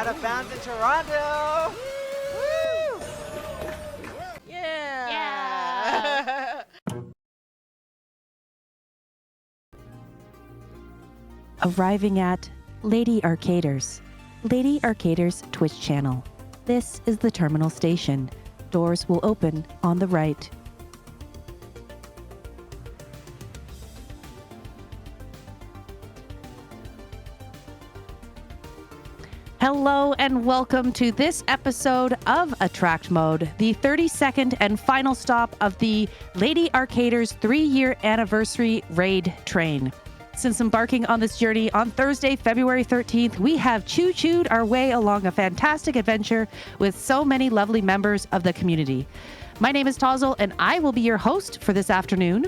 of bounds in Toronto. Woo! Yeah. Arriving at Lady Arcaders. Lady Arcaders Twitch channel. This is the terminal station. Doors will open on the right. Hello and welcome to this episode of Attract Mode, the 32nd and final stop of the Lady Arcaders 3-year anniversary raid train. Since embarking on this journey on Thursday, February 13th, we have choo-chooed our way along a fantastic adventure with so many lovely members of the community. My name is Lazlo, and I will be your host for this afternoon.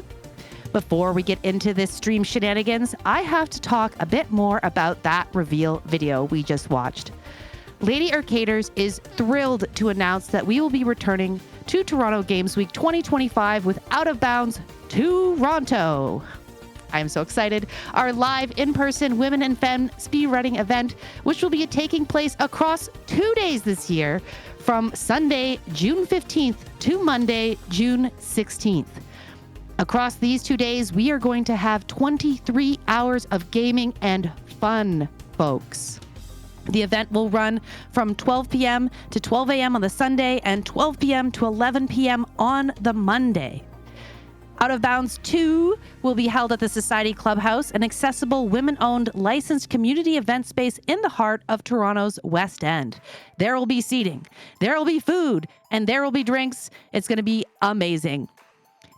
Before we get into this stream shenanigans, I have to talk a bit more about that reveal video we just watched. Lady Arcaders is thrilled to announce that we will be returning to Toronto Games Week 2025 with Out of Bounds Toronto. I am so excited. Our live in-person Women and Femme speedrunning event, which will be taking place across 2 days this year, from Sunday, June 15th to Monday, June 16th. Across these 2 days, we are going to have 23 hours of gaming and fun, folks. The event will run from 12 p.m. to 12 a.m. on the Sunday and 12 p.m. to 11 p.m. on the Monday. Out of Bounds 2 will be held at the Society Clubhouse, an accessible, women-owned, licensed community event space in the heart of Toronto's West End. There will be seating, there will be food, and there will be drinks. It's going to be amazing.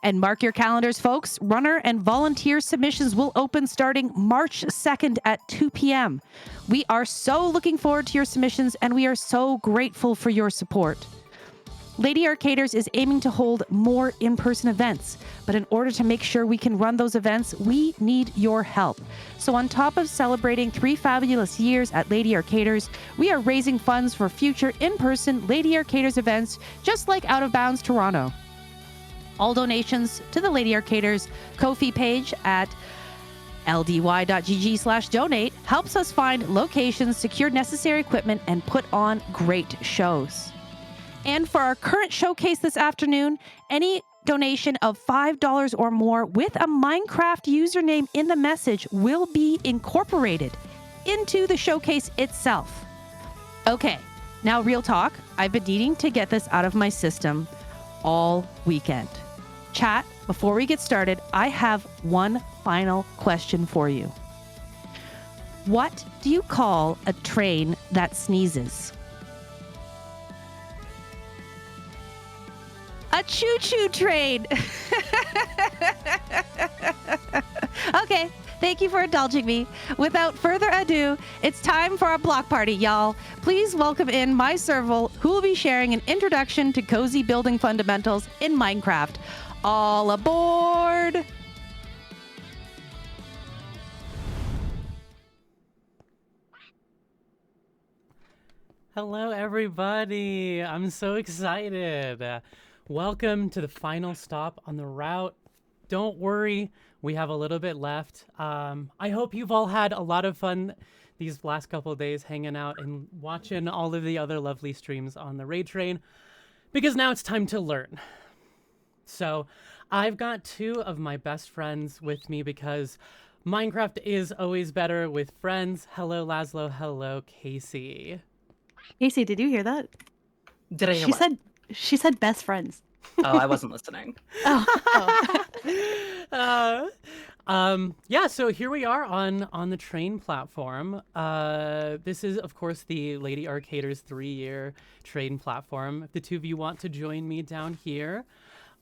And mark your calendars, folks. Runner and volunteer submissions will open starting March 2nd at 2 p.m. We are so looking forward to your submissions, and we are so grateful for your support. Lady Arcaders is aiming to hold more in-person events, but in order to make sure we can run those events, we need your help. So on top of celebrating 3 fabulous years at Lady Arcaders, we are raising funds for future in-person Lady Arcaders events, just like Out of Bounds Toronto. All donations to the Lady Arcaders Ko-fi page at ldy.gg/donate helps us find locations, secure necessary equipment, and put on great shows. And for our current showcase this afternoon, any donation of $5 or more with a Minecraft username in the message will be incorporated into the showcase itself. Okay, now real talk. I've been needing to get this out of my system all weekend. Chat, before we get started, I have one final question for you. What do you call a train that sneezes? A choo-choo train. Okay, thank you for indulging me. Without further ado, it's time for our block party, y'all. Please welcome in Myserval, who will be sharing an introduction to cozy building fundamentals in Minecraft. All aboard! Hello, everybody. I'm so excited. Welcome to the final stop on the route. Don't worry, we have a little bit left. I hope you've all had a lot of fun these last couple of days hanging out and watching all of the other lovely streams on the raid train, because now it's time to learn. So I've got 2 of my best friends with me because Minecraft is always better with friends. Hello, Lazlo. Hello, Casey. Casey, did you hear that? Did I hear what? She said best friends. Oh, I wasn't listening. Yeah, so here we are on the train platform. This is, of course, the Lady Arcaders 3-year train platform. If the 2 of you want to join me down here,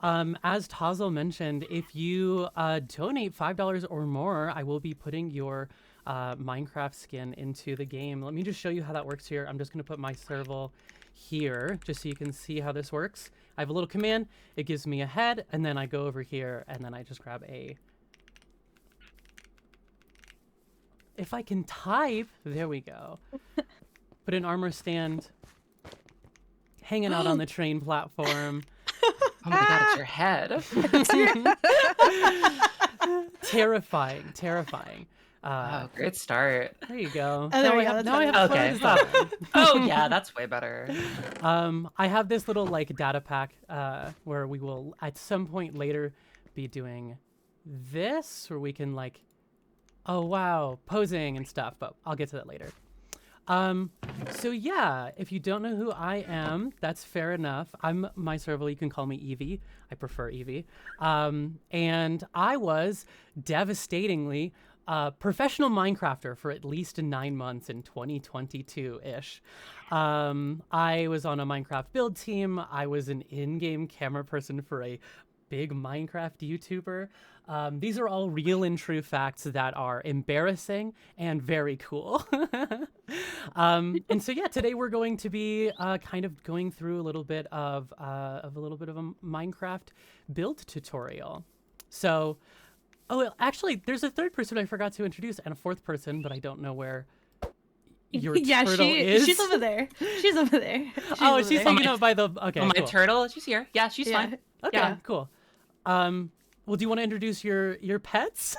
as Lazlo mentioned, if you donate $5 or more, I will be putting your Minecraft skin into the game. Let me just show you how that works here. I'm just going to put Myserval here just so you can see how this works. I have a little command. It gives me a head, and then I go over here, and then I just grab a... If I can type, there we go. Put an armor stand hanging out on the train platform. Oh my god, it's your head. Terrifying. Oh, great start. There you go. Oh, there we go, that's now I have better. a Okay. flow to stop. Oh, yeah, that's way better. I have this little like data pack where we will at some point later be doing this, where we can like, oh wow, posing and stuff, but I'll get to that later. So yeah, if you don't know who I am, that's fair enough. I'm Myserval. You can call me Evie. I prefer Evie. And I was devastatingly a professional Minecrafter for at least 9 months in 2022-ish. I was on a Minecraft build team. I was an in-game camera person for a big Minecraft YouTuber. These are all real and true facts that are embarrassing and very cool. And so yeah, today we're going to be kind of going through a little bit of a Minecraft build tutorial. So, well, actually, there's a third person I forgot to introduce and a fourth person, but I don't know where your turtle is. She's over there. She's over there. She's hanging out by the. Okay, My cool. turtle, she's here. Yeah, she's fine. Okay, Yeah. cool. Well, do you want to introduce your pets?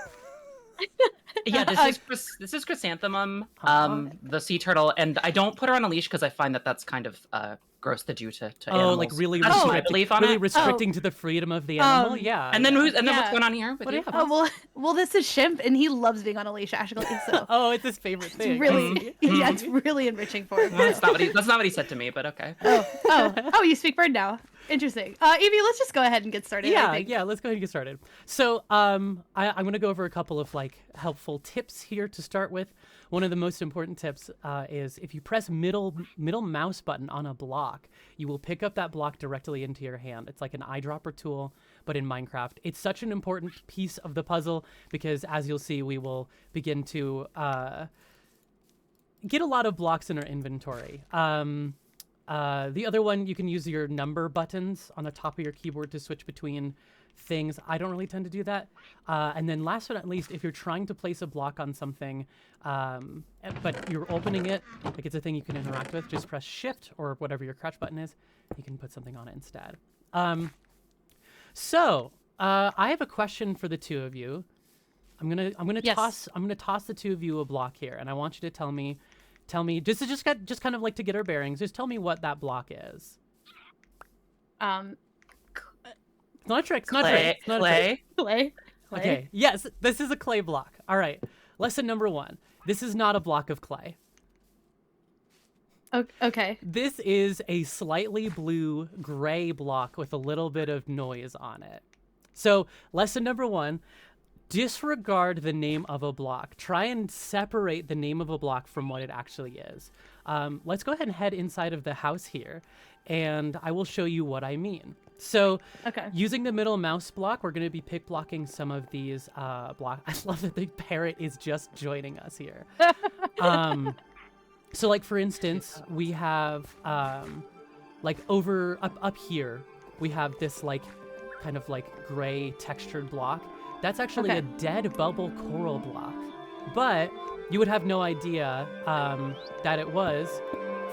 Yeah, this is Chrysanthemum, the sea turtle, and I don't put her on a leash because I find that that's kind of gross to do to animals. Like really That's my restricting, belief on really it. restricting to the freedom of the animal. Yeah. And then what's Yeah. going on here? With What do you? you have? Well, this is Shimp, and he loves being on a leash. Actually, so Oh, it's his favorite thing. it's really, yeah, it's really enriching for him. That's not what he said to me, but okay. Oh, you speak bird now. Interesting. Evie, let's just go ahead and get started. I think. Yeah. Let's go ahead and get started. So, I'm going to go over a couple of like helpful tips here to start with. One of the most important tips is if you press middle mouse button on a block, you will pick up that block directly into your hand. It's like an eyedropper tool, but in Minecraft. It's such an important piece of the puzzle because, as you'll see, we will begin to get a lot of blocks in our inventory. The other one, you can use your number buttons on the top of your keyboard to switch between things. I don't really tend to do that. And then last but not least, if you're trying to place a block on something, but you're opening it, like it's a thing you can interact with, just press shift or whatever your crouch button is. You can put something on it instead. So I have a question for the two of you. I'm gonna Yes. toss the two of you a block here, and I want you to tell me just kind of like to get our bearings. Just tell me what that block is. It's not a trick. It's not a trick. It's not a trick. Clay. Clay. Okay. Yes, this is a clay block. All right. Lesson number 1. This is not a block of clay. Okay. This is a slightly blue-gray block with a little bit of noise on it. So, lesson number 1, disregard the name of a block. Try and separate the name of a block from what it actually is. Let's go ahead and head inside of the house here, and I will show you what I mean. So, Okay. using the middle mouse block, we're going to be pick blocking some of these blocks. I love that the parrot is just joining us here. So, like for instance, we have like up here, we have this like kind of like gray textured block. That's actually Okay. a dead bubble coral block, but you would have no idea that it was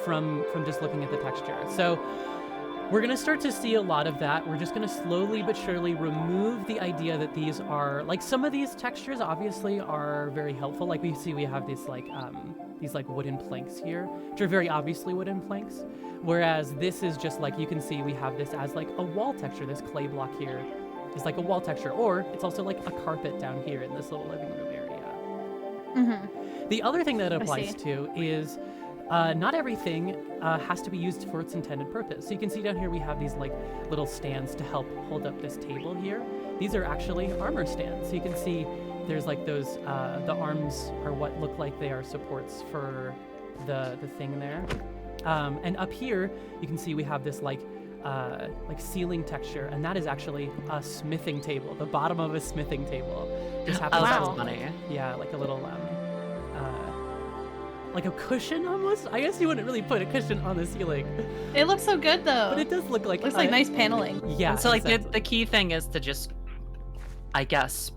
from just looking at the texture. So we're gonna start to see a lot of that. We're just gonna slowly but surely remove the idea that these are like some of these textures obviously are very helpful. Like we have these like wooden planks here, which are very obviously wooden planks. Whereas this is just like, you can see we have this as like a wall texture. This clay block here is like a wall texture, or it's also like a carpet down here in this little living room area. Mm-hmm. The other thing that it applies see. to is not everything has to be used for its intended purpose. So you can see down here we have these like little stands to help hold up this table here. These are actually armor stands. So you can see there's like those, the arms are what look like they are supports for the thing there. And up here, you can see we have this like ceiling texture, and that is actually a smithing table, the bottom of a smithing table. Just happens Oh, to that's have, funny. yeah, like a little like a cushion almost. I guess you wouldn't really put a cushion on the ceiling, It looks so good though. but it does look like looks like nice paneling. Yeah. So like exactly. the key thing is to just, I guess,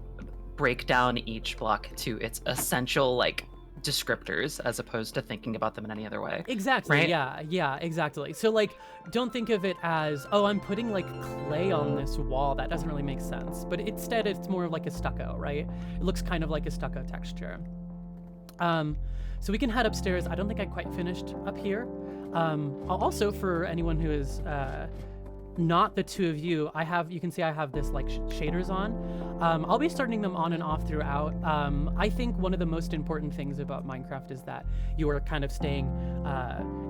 break down each block to its essential like descriptors as opposed to thinking about them in any other way. Exactly. Right? Yeah, exactly. So like, don't think of it as, oh, I'm putting like clay on this wall. That doesn't really make sense. But instead, it's more of like a stucco, right? It looks kind of like a stucco texture. So we can head upstairs. I don't think I quite finished up here. Also, for anyone who is not the two of you, you can see I have this like shaders on. I'll be starting them on and off throughout. I think one of the most important things about Minecraft is that you are kind of staying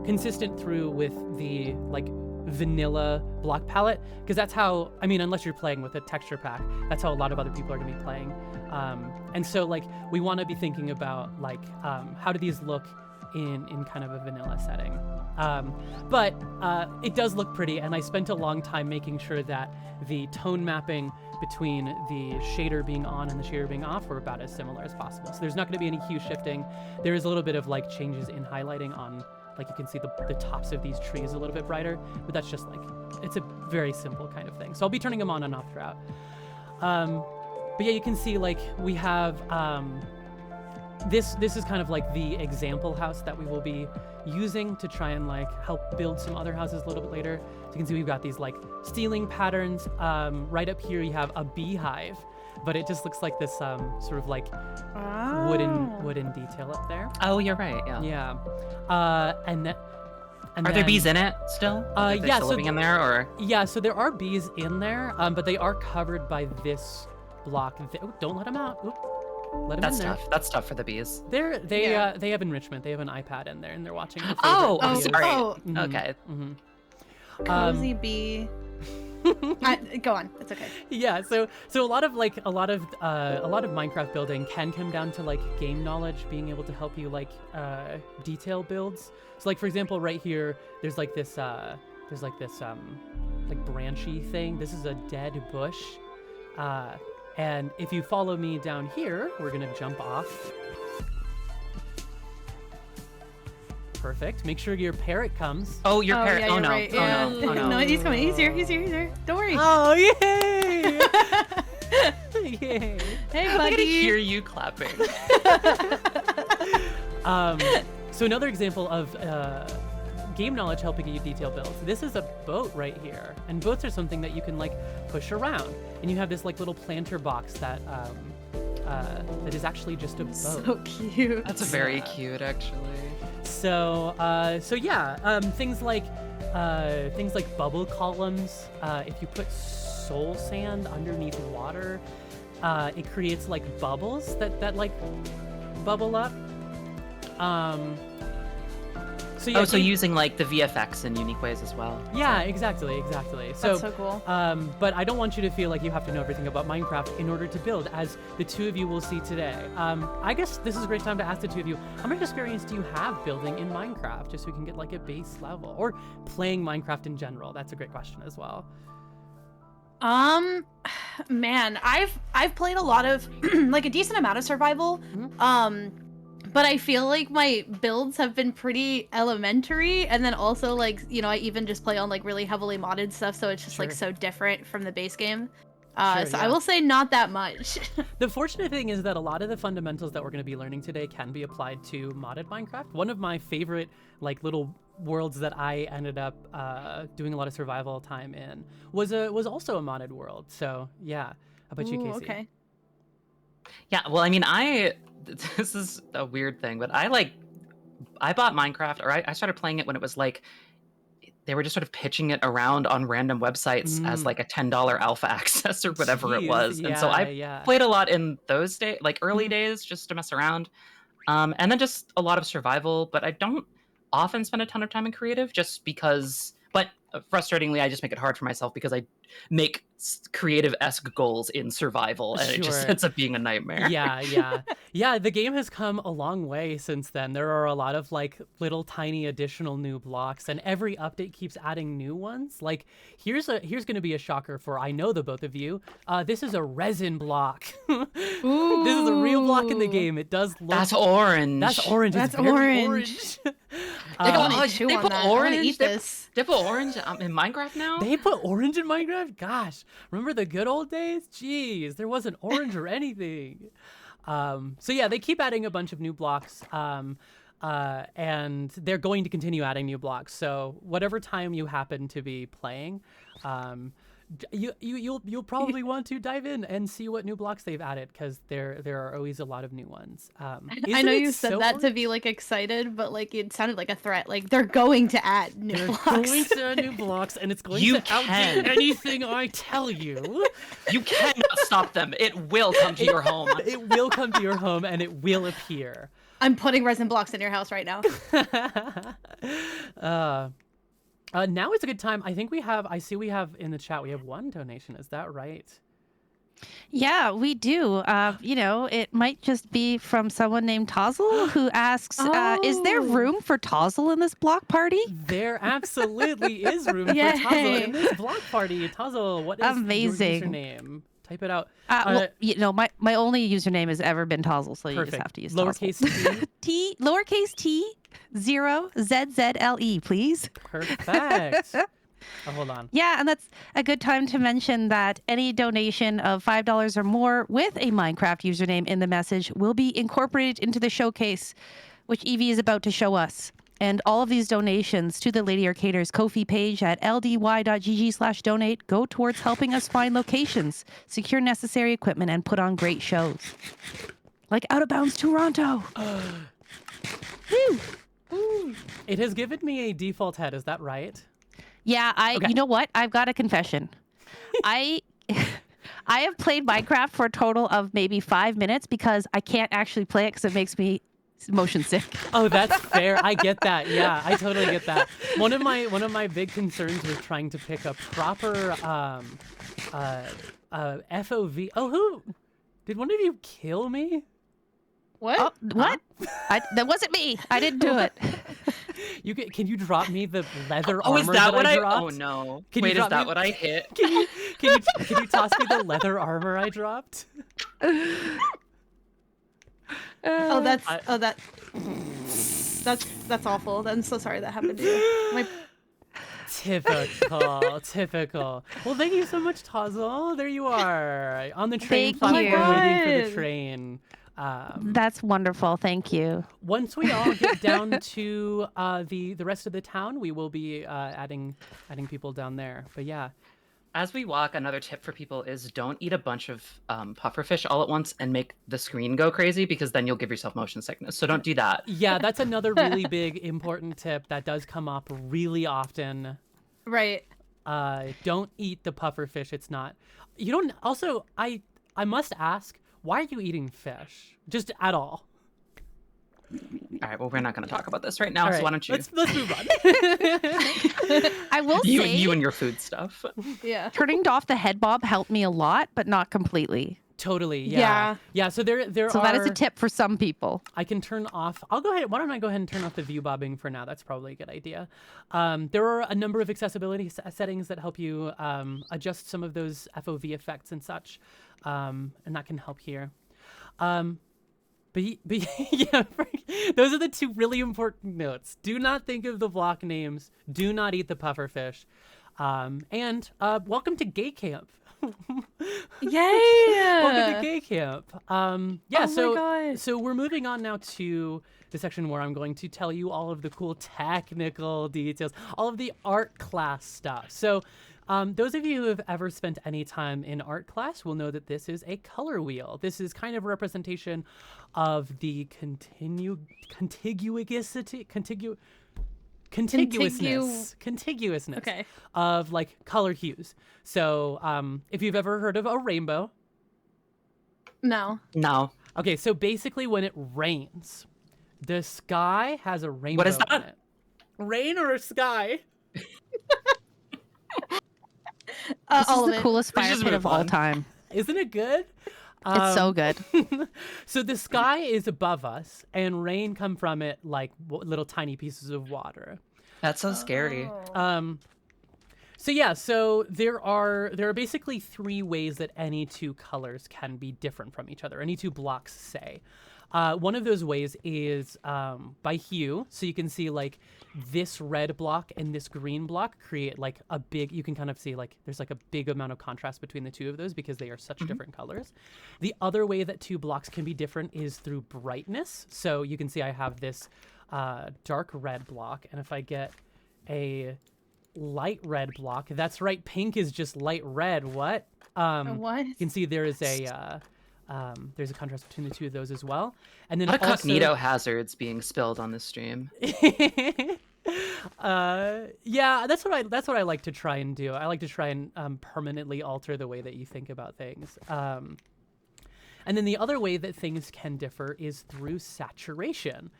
consistent through with the like vanilla block palette, because that's how, I mean, unless you're playing with a texture pack, that's how a lot of other people are going to be playing. And so like we want to be thinking about like how do these look in kind of a vanilla setting. But it does look pretty, and I spent a long time making sure that the tone mapping between the shader being on and the shader being off were about as similar as possible. So there's not going to be any hue shifting. There is a little bit of like changes in highlighting on, like you can see the tops of these trees a little bit brighter, but that's just like, it's a very simple kind of thing. So I'll be turning them on and off throughout. But yeah, you can see like we have, this is kind of like the example house that we will be using to try and like help build some other houses a little bit later. So you can see we've got these like stealing patterns. Right up here you have a beehive, but it just looks like this sort of like wooden detail up there. Oh, you're right. Yeah. Yeah. And are there bees in it still? Are they yeah, still so living in there, or? Yeah, so there are bees in there, but they are covered by this block. Oh, don't let them out. Oop. Let them That's in there. tough. That's tough for the bees. They have enrichment. They have an iPad in there, and they're watching. their Oh, favorite I'm videos. sorry. Oh. Okay. Cozy bee. Go on. It's okay. Yeah, so a lot of Minecraft building can come down to like game knowledge, being able to help you like detail builds. So like for example, right here, there's like this like branchy thing. This is a dead bush. And if you follow me down here, we're gonna jump off. Perfect. Make sure your parrot comes. Oh, your parrot. Yeah, Oh you're no. right. Oh Yeah. no. Oh no. No, he's coming. He's here. He's here. He's here. Don't worry. Oh yay! Yay! Hey, I buddy. can hear you clapping. So another example of game knowledge helping you detail builds. This is a boat right here, and boats are something that you can like push around, and you have this like little planter box that that is actually just a boat. So cute. That's very cute, actually. So yeah, things like bubble columns. If you put soul sand underneath water, it creates like bubbles that like bubble up. So yeah, So using like the VFX in unique ways as well. Yeah, exactly. That's so cool. But I don't want you to feel like you have to know everything about Minecraft in order to build, as the two of you will see today. I guess this is a great time to ask the two of you, how much experience do you have building in Minecraft, just so we can get like a base level, or playing Minecraft in general? That's a great question as well. Man, I've played a lot of like a decent amount of survival. But I feel like my builds have been pretty elementary, and then also like, you know, I even just play on like really heavily modded stuff, so it's just like so different from the base game. Sure, so yeah. I will say not that much. The fortunate thing is that a lot of the fundamentals that we're going to be learning today can be applied to modded Minecraft. One of my favorite like little worlds that I ended up doing a lot of survival time in was also a modded world. So yeah, how about you, Casey? Okay. Yeah, well, I mean, this is a weird thing, but I bought Minecraft, or I started playing it when it was like, they were just sort of pitching it around on random websites as like a $10 alpha access or whatever it was. And so I played a lot in those days, like early days, just to mess around. And then just a lot of survival, but I don't often spend a ton of time in creative just because, but frustratingly, I just make it hard for myself because I make creative-esque goals in survival, and it just ends up being a nightmare. Yeah, the game has come a long way since then. There are a lot of like little tiny additional new blocks, and every update keeps adding new ones. Like here's going to be a shocker for I know the both of you. This is a resin block. This is a real block in the game. It does look That's orange. That's orange. That's it's very orange. They put orange. Eat this. They put orange in Minecraft now. They put orange in Minecraft? Gosh, remember the good old days? Jeez, there wasn't orange or anything. So yeah, they keep adding a bunch of new blocks, and they're going to continue adding new blocks. So whatever time you happen to be playing, you'll probably want to dive in and see what new blocks they've added, because there are always a lot of new ones. I know you said that to be like excited, but like it sounded like a threat. Like they're going to add new blocks. Going to add new blocks, and it's going to outdo anything I tell you. You cannot stop them. It will come to your home. It will come to your home, and it will appear. I'm putting resin blocks in your house right now. Now is a good time. I see we have in the chat, we have one donation. Is that right? Yeah, we do. It might just be from someone named Tozzle who asks, is there room for Tozzle in this block party? There absolutely is room for Tozzle in this block party. Tozzle, what is your username? Type it out. My only username has ever been Tozzle, so you just have to use lowercase t, lowercase t, 0 ZZLE, please. Perfect. Hold on. Yeah, and that's a good time to mention that any donation of $5 or more with a Minecraft username in the message will be incorporated into the showcase, which Evie is about to show us. And all of these donations to the Lady Arcaders Ko-fi page at ldy.gg/donate go towards helping us find locations, secure necessary equipment, and put on great shows. Like Out of Bounds Toronto. Woo! It has given me a default head, is that right? Yeah, Okay. You know what? I've got a confession. I have played Minecraft for a total of maybe 5 minutes because I can't actually play it because it makes me motion sick. Oh, that's fair. I get that. Yeah, I totally get that. One of my big concerns was trying to pick a proper FOV. Oh, who? Did one of you kill me? What? Oh, what? That wasn't me. I didn't do it. Can you drop me the leather armor? Is that what I Oh dropped? no! Can Wait, you is that me... what I hit? Can you toss me the leather armor I dropped? That's awful. I'm so sorry that happened to you. Typical. Well, thank you so much, Tozzle. There you are on the train Thank platform, you. waiting for the train. That's wonderful. Thank you. Once we all get down to the rest of the town, we will be adding people down there. But yeah. As we walk, another tip for people is don't eat a bunch of pufferfish all at once and make the screen go crazy, because then you'll give yourself motion sickness. So don't do that. Yeah, that's another really big, important tip that does come up really often. Right. Don't eat the pufferfish. It's not. You don't. Also, I must ask, why are you eating fish? Just at all? All right, well, we're not going to talk about this right now, All so right, why don't you? Let's move on. I will You, say, you and your food stuff. Yeah. turning off the head bob helped me a lot, but not completely. Totally. Yeah. So there So are. that is a tip for some people. I can turn off. I'll go ahead. Why don't I go ahead and turn off the view bobbing for now? That's probably a good idea. There are a number of accessibility settings that help you adjust some of those FOV effects and such, and that can help here. But yeah, those are the two really important notes. Do not think of the block names. Do not eat the pufferfish. And welcome to Gay Camp. Yay! Welcome to Gay Camp. Yeah, Oh my God. so we're moving on now to the section where I'm going to tell you all of the cool technical details, all of the art class stuff. So those of you who have ever spent any time in art class will know that this is a color wheel. This is kind of a representation of the contiguousness Okay. of like color hues. So if you've ever heard of a rainbow. No. No. Okay, so basically when it rains, the sky has a rainbow What is that? in it. Rain or sky? This All is of the it. coolest Which fire is pit really of all fun. time. Isn't it good? It's so good. So the sky is above us, and rain come from it like little tiny pieces of water. That's so scary. So there are basically three ways that any two colors can be different from each other. Any two blocks, say. One of those ways is by hue. So you can see like this red block and this green block create like a big, you can kind of see like there's like a big amount of contrast between the two of those because they are such different colors. The other way that two blocks can be different is through brightness. So you can see I have this dark red block, and if I get a light red block. That's right, pink is just light red. What? What? You can see there is there's a contrast between the two of those as well. And then A lot of also, cognito hazards being spilled on this stream. yeah, that's what I like to try and do. I like to try and permanently alter the way that you think about things. And then the other way that things can differ is through saturation.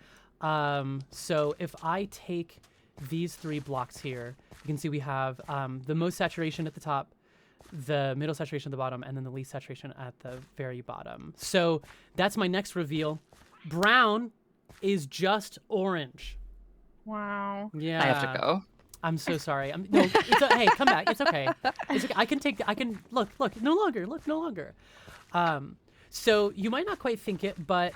So if I take these 3 blocks here, you can see we have the most saturation at the top, the middle saturation at the bottom, and then the least saturation at the very bottom. So that's my next reveal. Brown is just orange. Wow. Yeah. I have to go. I'm so sorry. No, hey, come back. It's okay. It's okay. I can look, no longer. So you might not quite think it, but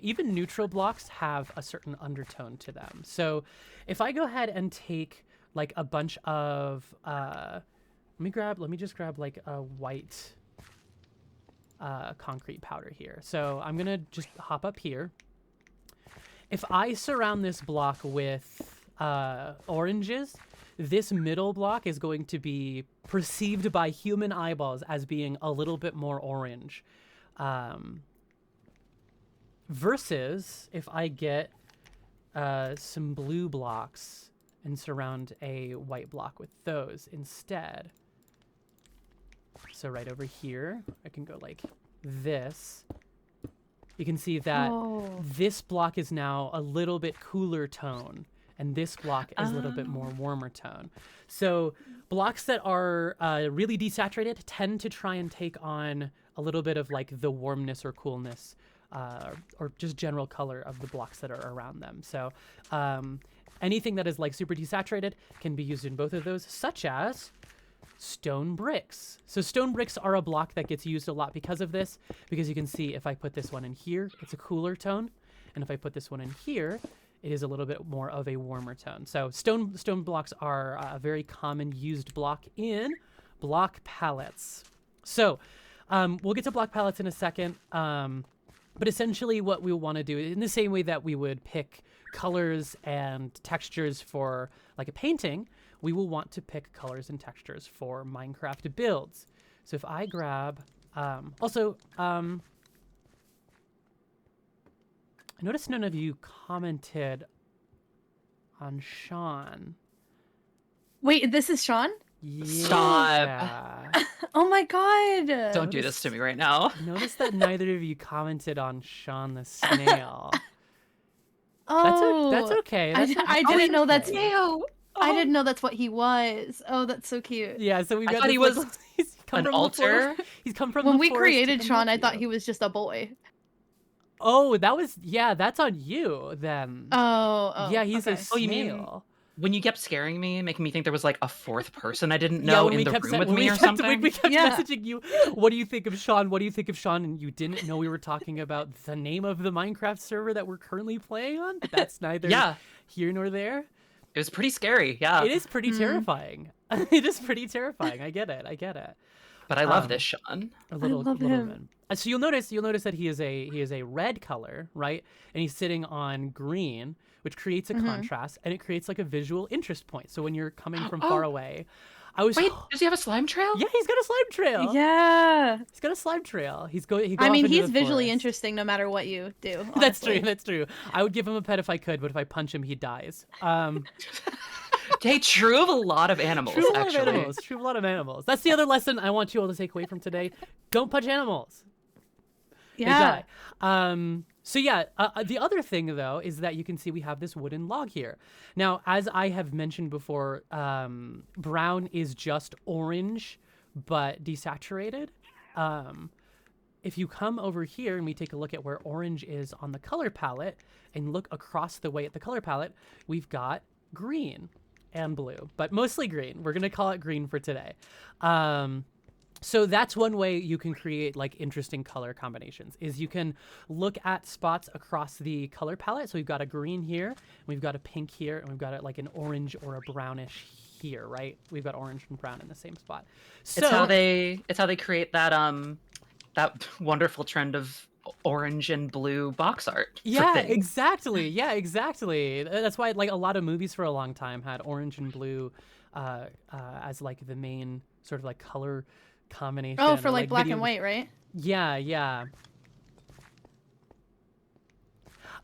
even neutral blocks have a certain undertone to them. So if I go ahead and take like a bunch of, let me just grab like a white concrete powder here. So I'm gonna just hop up here. If I surround this block with oranges, this middle block is going to be perceived by human eyeballs as being a little bit more orange. Versus if I get some blue blocks and surround a white block with those instead. So right over here, I can go like this. You can see that this block is now a little bit cooler tone, and this block is a little bit more warmer tone. So blocks that are really desaturated tend to try and take on a little bit of like the warmness or coolness or just general color of the blocks that are around them. So anything that is like super desaturated can be used in both of those, such as stone bricks. So stone bricks are a block that gets used a lot because of this, because you can see if I put this one in here, it's a cooler tone. And if I put this one in here, it is a little bit more of a warmer tone. So stone blocks are a very common used block in block palettes. So we'll get to block palettes in a second. But essentially what we want to do, in the same way that we would pick colors and textures for like a painting, we will want to pick colors and textures for Minecraft builds. So if I grab, I noticed none of you commented on Sean. Wait, this is Sean? Yeah. Stop. Oh my god. Don't do this to me right now. Notice that neither of you commented on Sean the snail. Oh, That's okay. I didn't know that's. Snail. I didn't know that's what he was. Oh, that's so cute. Yeah, so we've I got thought this, he was like, he's come an from the altar. forest. He's come from When the we forest created to Sean, I help thought you. he was just a boy. Oh, that's on you then. Oh, yeah, he's okay. a snail. Oh, you mean when you kept scaring me, making me think there was like a fourth person I didn't Yeah, know when in we the kept room sa- with when me we or kept- something? We kept Yeah. messaging you. What do you think of Sean? What do you think of Sean? And you didn't know we were talking about the name of the Minecraft server that we're currently playing on. But that's neither Yeah, here nor there. it was pretty scary. Yeah, It is pretty terrifying. It is pretty terrifying. I get it. but I love this Sean. A little, love little him. bit. So you'll notice that he is a red color, right? And he's sitting on green, which creates a contrast, and it creates like a visual interest point. So when you're coming from far away, I was Wait, does he have a slime trail? yeah, he's got a slime trail. Yeah. He's got a slime trail. He I off mean, into he's the visually forest. interesting no matter what you do. That's true. honestly. That's true. I would give him a pet if I could, but if I punch him, he dies. Hey, true of a lot of animals, True of a lot actually. of animals. True of a lot of animals. That's the other lesson I want you all to take away from today. Don't punch animals. Yeah. They die. So yeah, the other thing though is that you can see we have this wooden log here. Now, as I have mentioned before, brown is just orange, but desaturated. If you come over here and we take a look at where orange is on the color palette and look across the way at the color palette, we've got green and blue, but mostly green. We're gonna call it green for today. So that's one way you can create like interesting color combinations, is you can look at spots across the color palette. So we've got a green here, we've got a pink here, and we've got like an orange or a brownish here, right? We've got orange and brown in the same spot. So It's how they create that that wonderful trend of orange and blue box art. for yeah, things. exactly. Yeah, exactly. That's why like a lot of movies for a long time had orange and blue as like the main sort of like color combination. Oh, for or, like black video- and white, right? Yeah, yeah.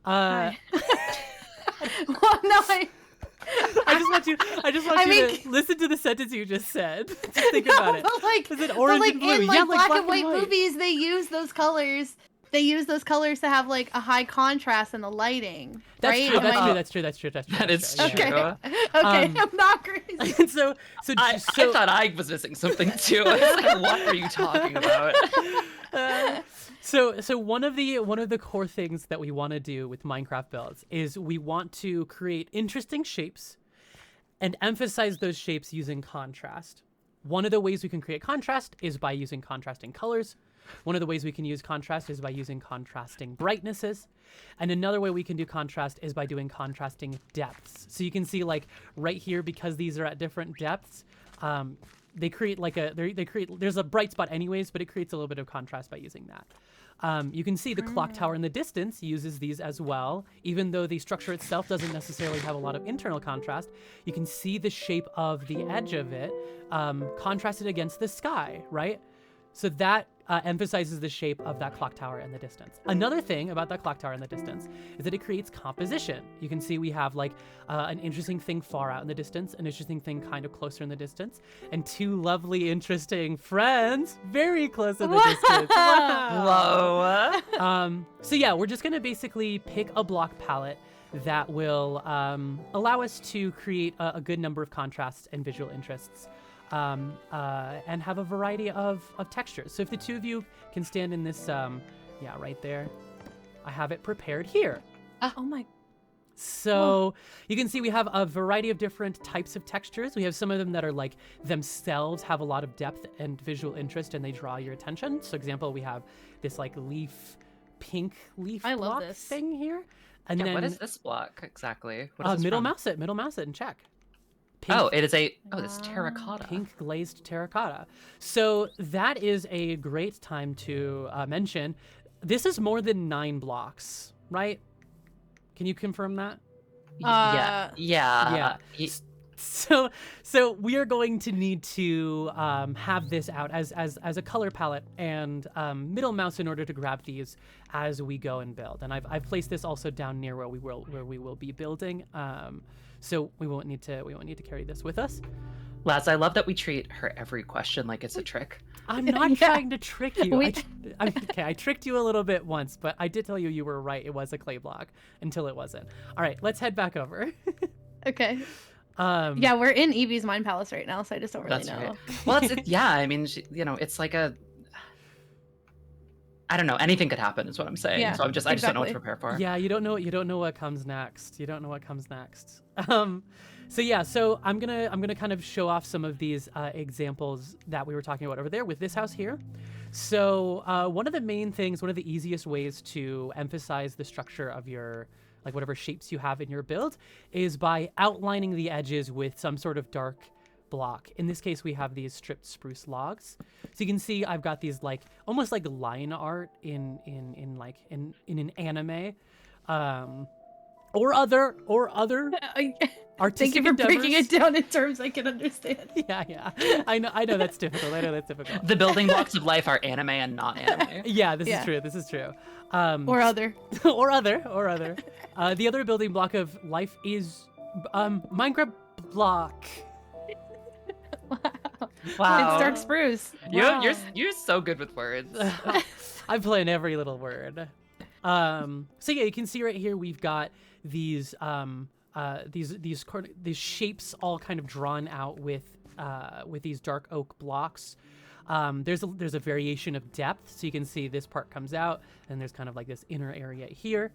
Hi. Well, no, I just want I you mean- to listen to the sentence you just said. Just think about it. But like, Is it but orange like and blue? in like Yeah, black, like and white movies, they use those colors. They use those colors to have like a high contrast in the lighting. That's right? true. Am That's I- true. That's true. That's true. That's true. That that's is true. true. Yeah. Okay, Um, I'm not crazy. so I thought I was missing something too. I was like, what are you talking about? So one of the core things that we want to do with Minecraft builds is we want to create interesting shapes and emphasize those shapes using contrast. One of the ways we can create contrast is by using contrasting colors. One of the ways we can use contrast is by using contrasting brightnesses. And another way we can do contrast is by doing contrasting depths. So you can see like right here, because these are at different depths, they create like there's a bright spot anyways, but it creates a little bit of contrast by using that. You can see the clock tower in the distance uses these as well. Even though the structure itself doesn't necessarily have a lot of internal contrast, you can see the shape of the edge of it contrasted against the sky, right? So that emphasizes the shape of that clock tower in the distance. Another thing about that clock tower in the distance is that it creates composition. You can see we have like an interesting thing far out in the distance, an interesting thing kind of closer in the distance, and two lovely, interesting friends very close in the distance. Wow. Whoa. So yeah, we're just gonna basically pick a block palette that will allow us to create a good number of contrasts and visual interests. And have a variety of textures. So if the two of you can stand in this, yeah, right there, I have it prepared here. Oh my. So you can see we have a variety of different types of textures. We have some of them that are like themselves have a lot of depth and visual interest and they draw your attention. So example, we have this like pink leaf I love block this. thing here. And Yeah, then what is this block exactly? What is this middle from? mouse it and check. Pink, Oh, it is it's terracotta. pink glazed terracotta. So that is a great time to mention. This is more than 9 blocks, right? Can you confirm that? Yeah. Yeah. Y- So we are going to need to have this out as a color palette and middle mouse in order to grab these as we go and build. And I've placed this also down near where we will be building. So we won't need to carry this with us. Laz, I love that we treat her every question like it's a trick. I'm not Yeah. trying to trick you. We- I tricked you a little bit once, but I did tell you were right. It was a clay block until it wasn't. All right, let's head back over. Okay. Yeah, we're in Evie's Mind Palace right now, so I just don't really That's know. right. Well, yeah. I mean, it's like I don't know. Anything could happen, is what I'm saying. Yeah, So I just don't know what to exactly. prepare for. Yeah, you don't know what comes next. So I'm gonna kind of show off some of these examples that we were talking about over there with this house here. So one of the main things, one of the easiest ways to emphasize the structure of your like whatever shapes you have in your build is by outlining the edges with some sort of dark block. In this case, we have these stripped spruce logs. So you can see I've got these like almost like line art in an anime, or other artistic Thank you for breaking endeavors. it down in terms I can understand. Yeah. I know that's difficult. The building blocks of life are anime and not anime. Yeah, this Yeah. is true. Or other. or other. The other building block of life is Minecraft block. Wow. It's dark spruce. You're so good with words. I'm playing every little word. So yeah, you can see right here we've got these shapes all kind of drawn out with these dark oak blocks. There's a variation of depth, so you can see this part comes out, and there's kind of like this inner area here.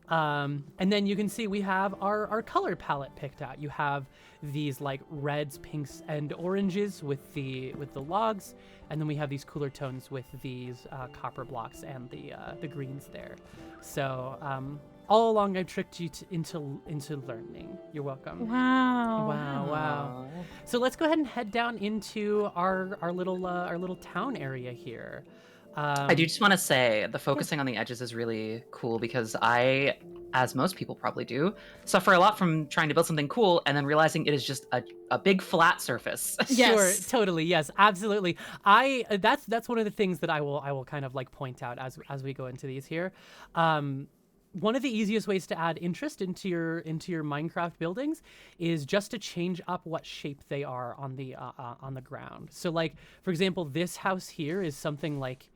And then you can see we have our color palette picked out. You have these like reds, pinks, and oranges with the logs, and then we have these cooler tones with these copper blocks and the greens there. So all along I've tricked you into learning. You're welcome. Wow. So let's go ahead and head down into our little town area here. I do just want to say the focusing on the edges is really cool because I as most people probably do, suffer a lot from trying to build something cool and then realizing it is just a big flat surface. Yes. Sure, totally. Yes, absolutely. That's one of the things that I will kind of like point out as we go into these here. One of the easiest ways to add interest into your Minecraft buildings is just to change up what shape they are on the ground. So like, for example, this house here is something like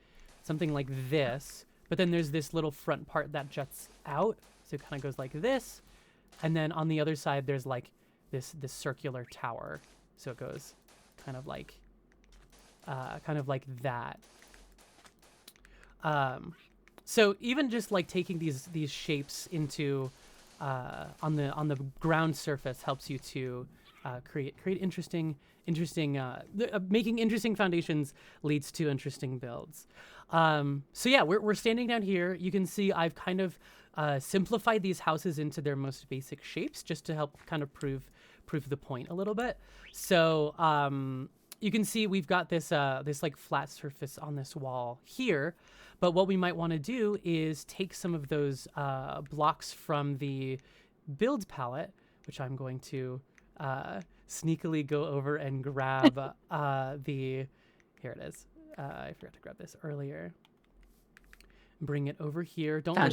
this, but then there's this little front part that juts out. So it kind of goes like this. And then on the other side, there's like this circular tower. So it goes kind of like that. So even just like taking these shapes into on the ground surface helps you to create interesting making interesting foundations leads to interesting builds. So yeah, we're standing down here. You can see I've kind of simplified these houses into their most basic shapes just to help kind of prove the point a little bit. So you can see we've got this like flat surface on this wall here. But what we might want to do is take some of those blocks from the build palette, which I'm going to sneakily go over and grab here it is. I forgot to grab this earlier. Bring it over here. Don't look.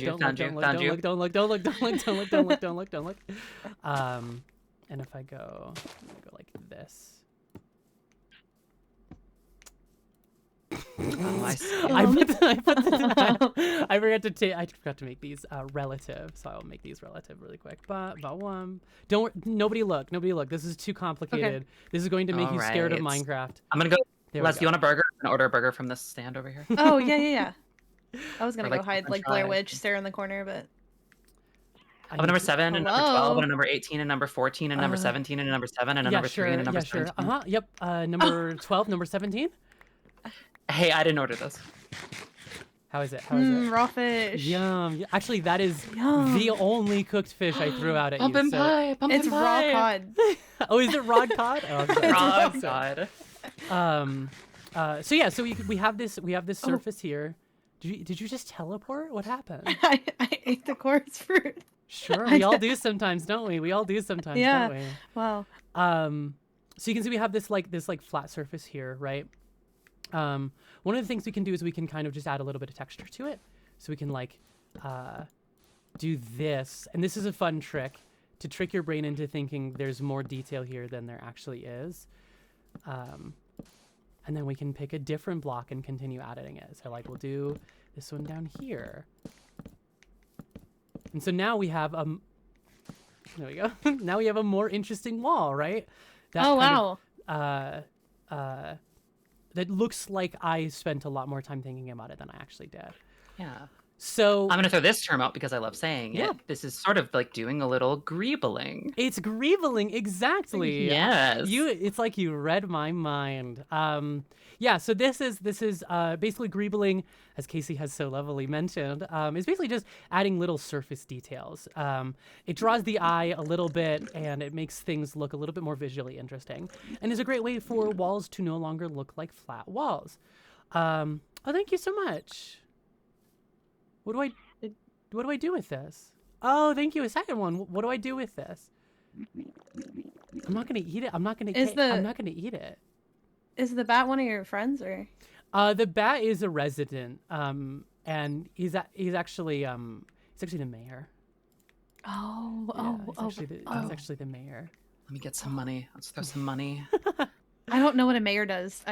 And if I go like this. I forgot to make these relative, so I'll make these relative really quick. But nobody look. This is too complicated. Okay. This is going to make you scared of Minecraft. I'm gonna go. Les, do you want a burger? I'm gonna order a burger from this stand over here. Oh yeah. I was gonna go hide like Blair Witch, stare in the corner, but I have number 7 and number 12 and a number 18 and number 14 and number 17 and a number 7 and a number 3 and a number 17. Yep. Number 12, number 17. Hey, I didn't order this. How is it? Raw fish. Yum. Actually, that is the only cooked fish I threw out at you. Pumpkin pie. It's raw cod. Oh, is it raw cod? Oh, raw cod. So yeah, so we have this surface here. Did you just teleport? What happened? I ate the coarse fruit. Sure, we all do sometimes, don't we? We all do sometimes, don't we? Wow. So you can see we have this flat surface here, right? One of the things we can do is we can kind of just add a little bit of texture to it. So we can like do this, and this is a fun trick to trick your brain into thinking there's more detail here than there actually is. And then we can pick a different block and continue editing it. So like we'll do this one down here. And so now we have there we go. Now we have a more interesting wall, right? Wow. That looks like I spent a lot more time thinking about it than I actually did. Yeah. So I'm going to throw this term out because I love saying it. This is sort of like doing a little greebling. It's greebling, exactly. Yes. It's like you read my mind. Yeah, so this is basically greebling, as Casey has so lovely mentioned, is basically just adding little surface details. It draws the eye a little bit and it makes things look a little bit more visually interesting. And is a great way for walls to no longer look like flat walls. Oh, thank you so much. What do I do with this? Oh, thank you. A second one. What do I do with this? I'm not gonna eat it. I'm not gonna eat it. Is the bat one of your friends or? The bat is a resident. And he's actually the mayor. He's actually the mayor. Let me get some money. Let's throw some money. I don't know what a mayor does.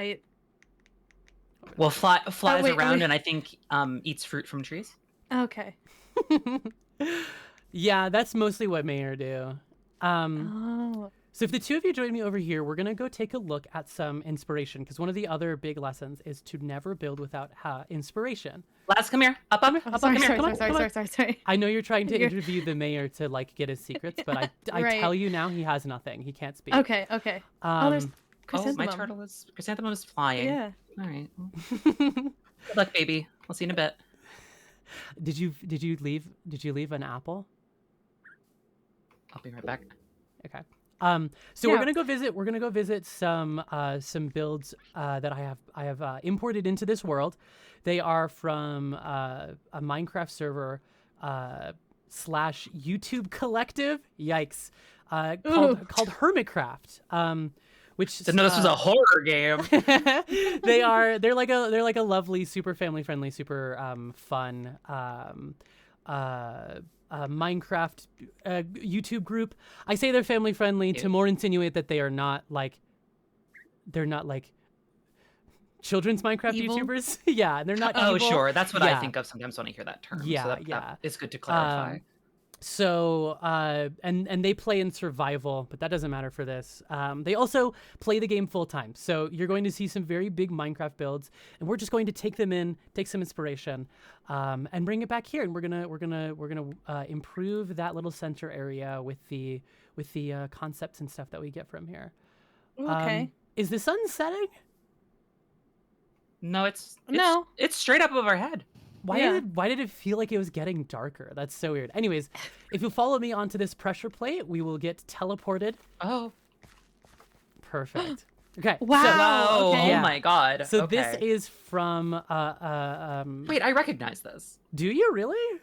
Well, flies around and I think eats fruit from trees. Okay. Yeah, that's mostly what mayor do. So if the two of you join me over here, we're going to go take a look at some inspiration, because one of the other big lessons is to never build without inspiration. Laz, come here. Up. Sorry. I know you're trying to interview the mayor to like get his secrets, but I tell you now, he has nothing. He can't speak. Okay. There's Chrysanthemum. My Chrysanthemum is flying. Yeah. All right. Good luck, baby. I'll see you in a bit. Did you leave an apple? I'll be right back. Okay. So we're gonna go visit some builds that I have imported into this world. They are from a Minecraft server YouTube collective. Yikes. Called Hermitcraft. Which Didn't know this was a horror game. they're like a lovely, super family friendly, super fun Minecraft YouTube group. I say they're family friendly to more insinuate that they're not like children's Minecraft Evil? YouTubers. Yeah, they're not Oh, evil. sure. That's what Yeah. I think of sometimes when I hear that term. Yeah, So that yeah. it's good to clarify. So and they play in survival, but that doesn't matter for this. They also play the game full time. So you're going to see some very big Minecraft builds, and we're just going to take them in, take some inspiration, and bring it back here. And we're gonna improve that little center area with the concepts and stuff that we get from here. Okay. Is the sun setting? No, it's straight up above our head. Why did it feel like it was getting darker? That's so weird. Anyways, if you follow me onto this pressure plate, we will get teleported. Oh. Perfect. Okay. Wow. Oh, okay. Yeah. Oh my god. So okay. this is from Wait, I recognize this. Do you really?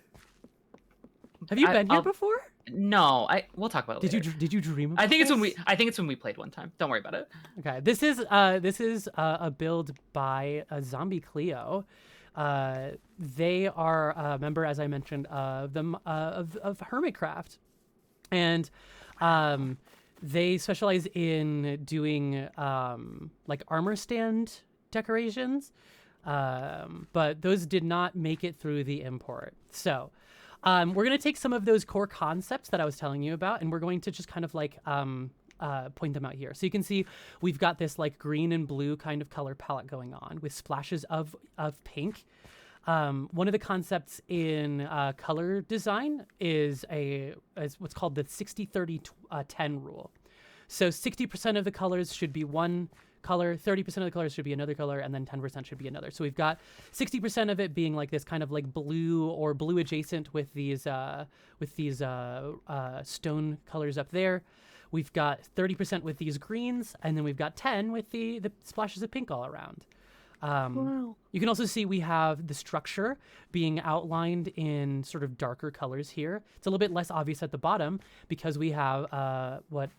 Have you been here before? No, we'll talk about it later. Did you dream about I think this? it's when we played one time. Don't worry about it. Okay. This is a build by Zombie Cleo. They are a member, as I mentioned, of Hermitcraft, and they specialize in doing like armor stand decorations, but those did not make it through the import. So we're going to take some of those core concepts that I was telling you about, and we're going to just kind of like point them out here. So you can see we've got this like green and blue kind of color palette going on with splashes of pink. One of the concepts in color design is what's called the 60-30-10 rule. So 60% of the colors should be one color, 30% of the colors should be another color, and then 10% should be another. So we've got 60% of it being like this kind of like blue or blue adjacent with these stone colors up there. We've got 30% with these greens, and then we've got 10 with the splashes of pink all around. Wow. You can also see we have the structure being outlined in sort of darker colors here. It's a little bit less obvious at the bottom because we have what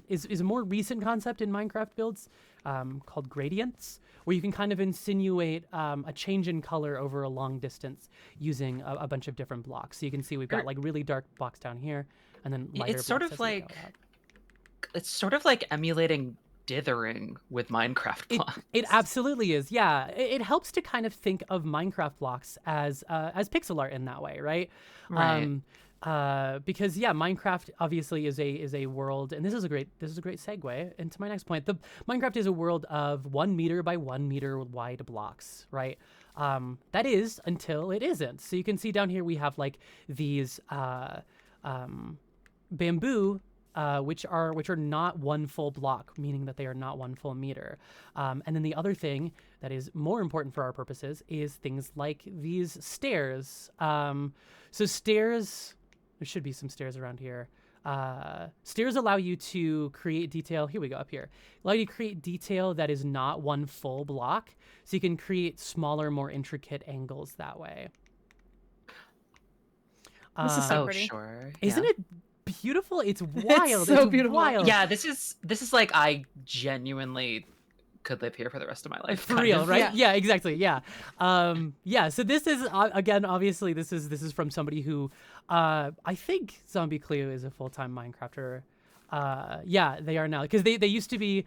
is a more recent concept in Minecraft builds called gradients, where you can kind of insinuate a change in color over a long distance using a bunch of different blocks. So you can see we've got like really dark blocks down here, and then lighter It's sort blocks of as we go like out. it's sort of like emulating dithering with Minecraft blocks. It absolutely is. Yeah, it helps to kind of think of Minecraft blocks as pixel art in that way, right? Right. Because yeah, Minecraft obviously is a world, and this is a great segue into my next point. The Minecraft is a world of 1 meter by 1 meter wide blocks, right? That is until it isn't. So you can see down here we have like these bamboo. Which are not one full block, meaning that they are not 1 full meter. And then the other thing that is more important for our purposes is things like these stairs. So stairs, there should be some stairs around here. Stairs allow you to create detail. Here we go, up here. Allow you to create detail that is not 1 full block. So you can create smaller, more intricate angles that way. This is so Oh, pretty. sure. Isn't yeah. it beautiful? It's wild. so it's beautiful. Wild. Yeah, this is like I genuinely could live here for the rest of my life. For kind real, of. right? Yeah, exactly. Yeah. Yeah, so this is again, obviously this is from somebody who I think Zombie Cleo is a full-time Minecrafter. Yeah, they are now, because they used to be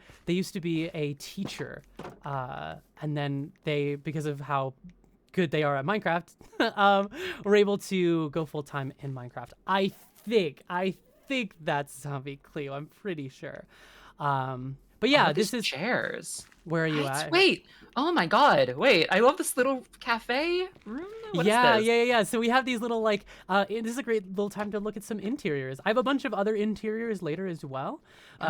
a teacher, and then they, because of how good they are at Minecraft, were able to go full-time in Minecraft. I think that's Zombie Cleo. I'm pretty sure. But yeah, this is chairs. Where are you What? at? Wait. Oh my god. Wait. I love this little cafe room. What is Yeah, this? yeah. So we have these little like this is a great little time to look at some interiors. I have a bunch of other interiors later as well.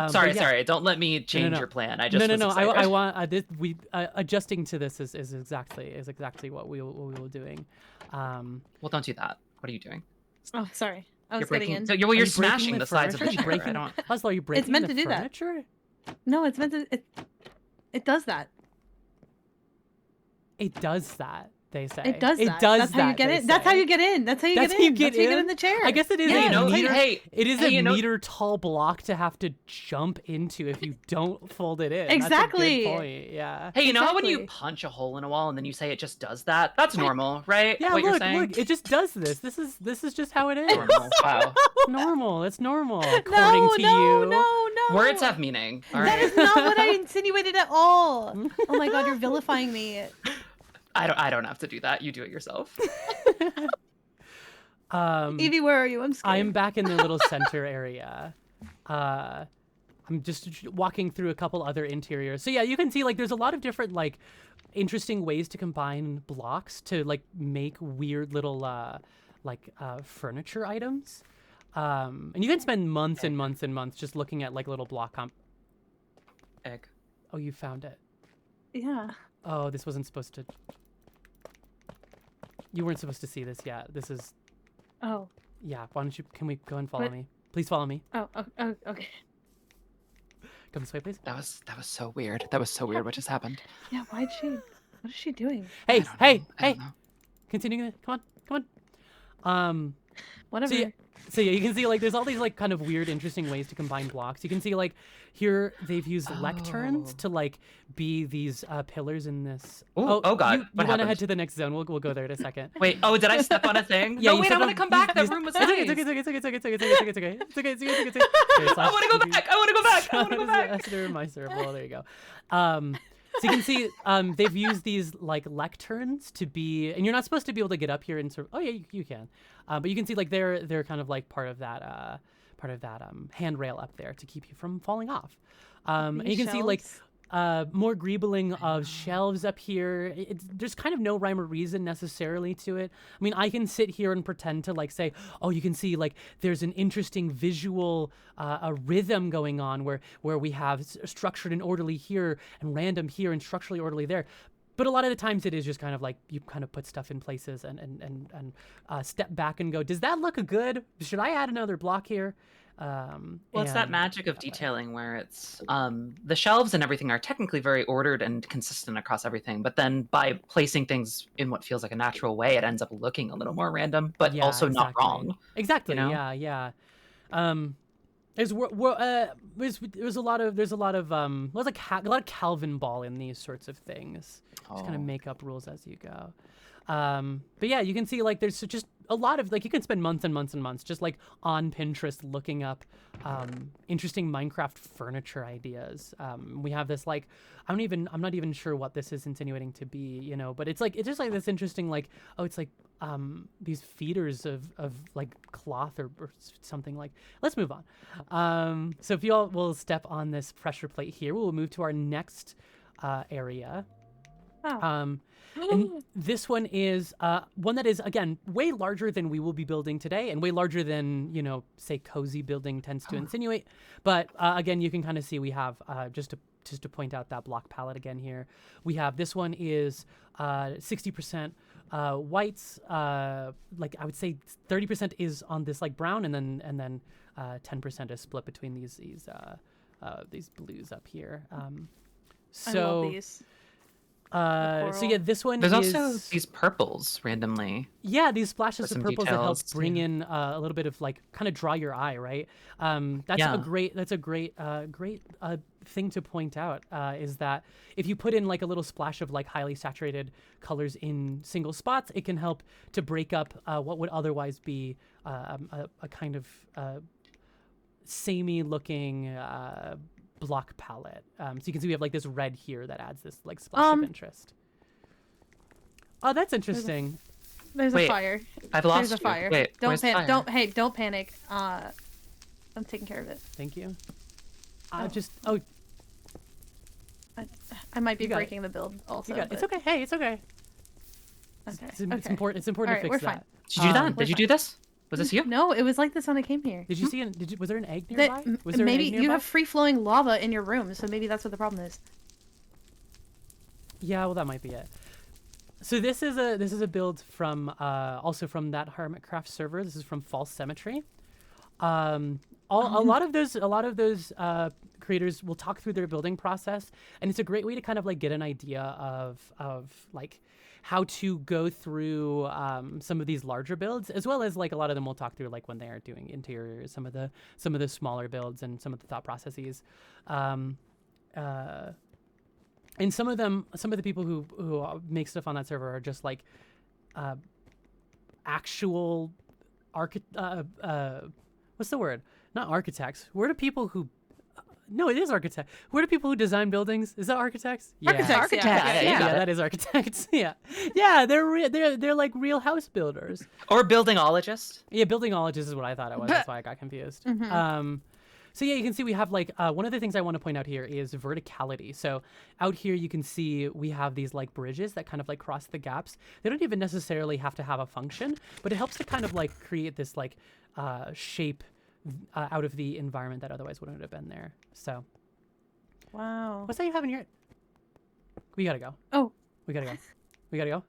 Sorry, but yeah. sorry. Don't let me change no. your plan. I just No. was I excited. want this. Adjusting to this is exactly what we were doing. Well, don't do that. What are you doing? Oh, sorry. I was You're getting breaking. in. So you're Are you smashing breaking the sides of the furniture? chair. Breaking- I don't. Lazlo, are you breaking meant the to do that. furniture? No, it's meant to. It does that. It does that. They say It does. It that. does That's that. how you get they in. That's how say. you get in. That's how you That's get how you in. get That's how you get in? in the chair. I guess it is Yeah, you know, a meter. hey, it is hey, a you know- meter tall block to have to jump into if you don't fold it in. Exactly. That's a good point. Yeah. Hey, you know how when you Exactly. punch a hole in a wall and then you say it just does that? That's normal, right? Yeah, what you're look, saying? look, it just does this. This is just how it is. Normal. Wow. Normal. It's normal, according No, to no, you. no. Words have meaning. All That right. is not what I insinuated at all. Oh my god, you're vilifying me. I don't have to do that. You do it yourself. Evie, where are you? I'm scared. I'm back in the little center area. I'm just walking through a couple other interiors. So yeah, you can see like there's a lot of different like interesting ways to combine blocks to like make weird little furniture items. And you can spend months and months and months just looking at like little block Egg. Oh, you found it. Yeah. Oh, this wasn't supposed to. You weren't supposed to see this yet. This is. Oh. Yeah. Why don't you? Can we go and follow What? me? Please follow me. Oh, okay. Come this way, please. That was so weird. That was so weird what just happened. Yeah, what is she doing? Hey, don't hey, know. I hey! don't know. Continuing. Come on. Whatever. So yeah, you can see like there's all these like kind of weird, interesting ways to combine blocks. You can see like here they've used lecterns to like be these pillars in this. Ooh, oh God, You what want to happened? head to the next zone? We'll go there in a second. Wait, oh, did I step on a thing? Yeah, no, you wait, stepped I'm gonna on- come back. you- That room was It's nice. okay. It's okay. It's okay. It's okay. It's okay. It's okay. It's okay. It's okay. It's okay. It's okay. I want to go back. I want to go back. I want to go back. Esther Myserval. There you go. So you can see they've used these like lecterns to be, and you're not supposed to be able to get up here and sort of. Oh yeah, you can, but you can see like they're kind of like part of that handrail up there to keep you from falling off. And you can see like more greebling of shelves up here. There's kind of no rhyme or reason necessarily to it. I mean, I can sit here and pretend to like say, oh, you can see like there's an interesting visual a rhythm going on where we have structured and orderly here and random here and structurally orderly there. But a lot of the times it is just kind of like you kind of put stuff in places and step back and go, does that look good? Should I add another block here? Well, it's that and- magic of detailing where it's the shelves and everything are technically very ordered and consistent across everything, but then by placing things in what feels like a natural way, it ends up looking a little more random, but Yeah, also not exactly. wrong. Exactly. you know? Yeah. There's a lot of a lot of Calvin ball in these sorts of things. Just kind of Oh. make up rules as you go. But yeah, you can see like there's just a lot of like you can spend months and months and months just like on Pinterest looking up interesting Minecraft furniture ideas. We have this like I'm not even sure what this is insinuating to be, you know, but it's just like this interesting like it's like these feeders of like cloth or something like. Let's move on. So if you all will step on this pressure plate here, we'll move to our next area. Oh. And this one is one that is, again, way larger than we will be building today and way larger than, you know, say cozy building tends to insinuate. But again, you can kind of see we have, just to point out that block palette again here, we have this one is 60% whites, like I would say 30% is on this like brown and then 10% is split between these blues up here. I love these. So yeah, this one There's is also these purples randomly. yeah, these splashes with of some purples that help details, bring yeah. in a little bit of like kind of draw your eye, right? That's Yeah. a great thing to point out is that if you put in like a little splash of like highly saturated colors in single spots, it can help to break up what would otherwise be a kind of samey looking block palette. So you can see we have like this red here that adds this like splash of interest. Oh, that's interesting. There's Wait, a fire. I've lost There's a you. fire. Wait, Don't where's the panic. fire? Don't panic. I'm taking care of it. Thank you. Oh. I might be You got it. breaking the build also. You got it. It's but- okay. Hey, it's okay. Okay. It's okay. important. It's important All to right, fix we're that. Did you do that? we're Did you do this? Was this you? No, it was like this when I came here. Did you see? Was there an egg That- nearby? Was there maybe an egg you nearby? have free flowing lava in your room, so maybe that's what the problem is. Yeah, well, that might be it. So this is a build from also from that Hermitcraft server. This is from False Cemetery. A lot of those creators will talk through their building process, and it's a great way to kind of like get an idea of like how to go through some of these larger builds, as well as like a lot of them will talk through like when they are doing interiors, some of the smaller builds and some of the thought processes. And some of the people who make stuff on that server are just like actual what's the word? Not architects. Where do people who no, it is architect. Where do people who design buildings? Is that architects? Yeah. Architects. Yeah, That is architects. Yeah. They're like real house builders. Or buildingologists. Yeah, buildingologists is what I thought it was. That's why I got confused. So yeah, you can see we have like one of the things I want to point out here is verticality. So out here you can see we have these like bridges that kind of like cross the gaps. They don't even necessarily have to have a function, but it helps to kind of like create this like shape out of the environment that otherwise wouldn't have been there. So Wow. what's that you have in here? We gotta go. Oh. We gotta go.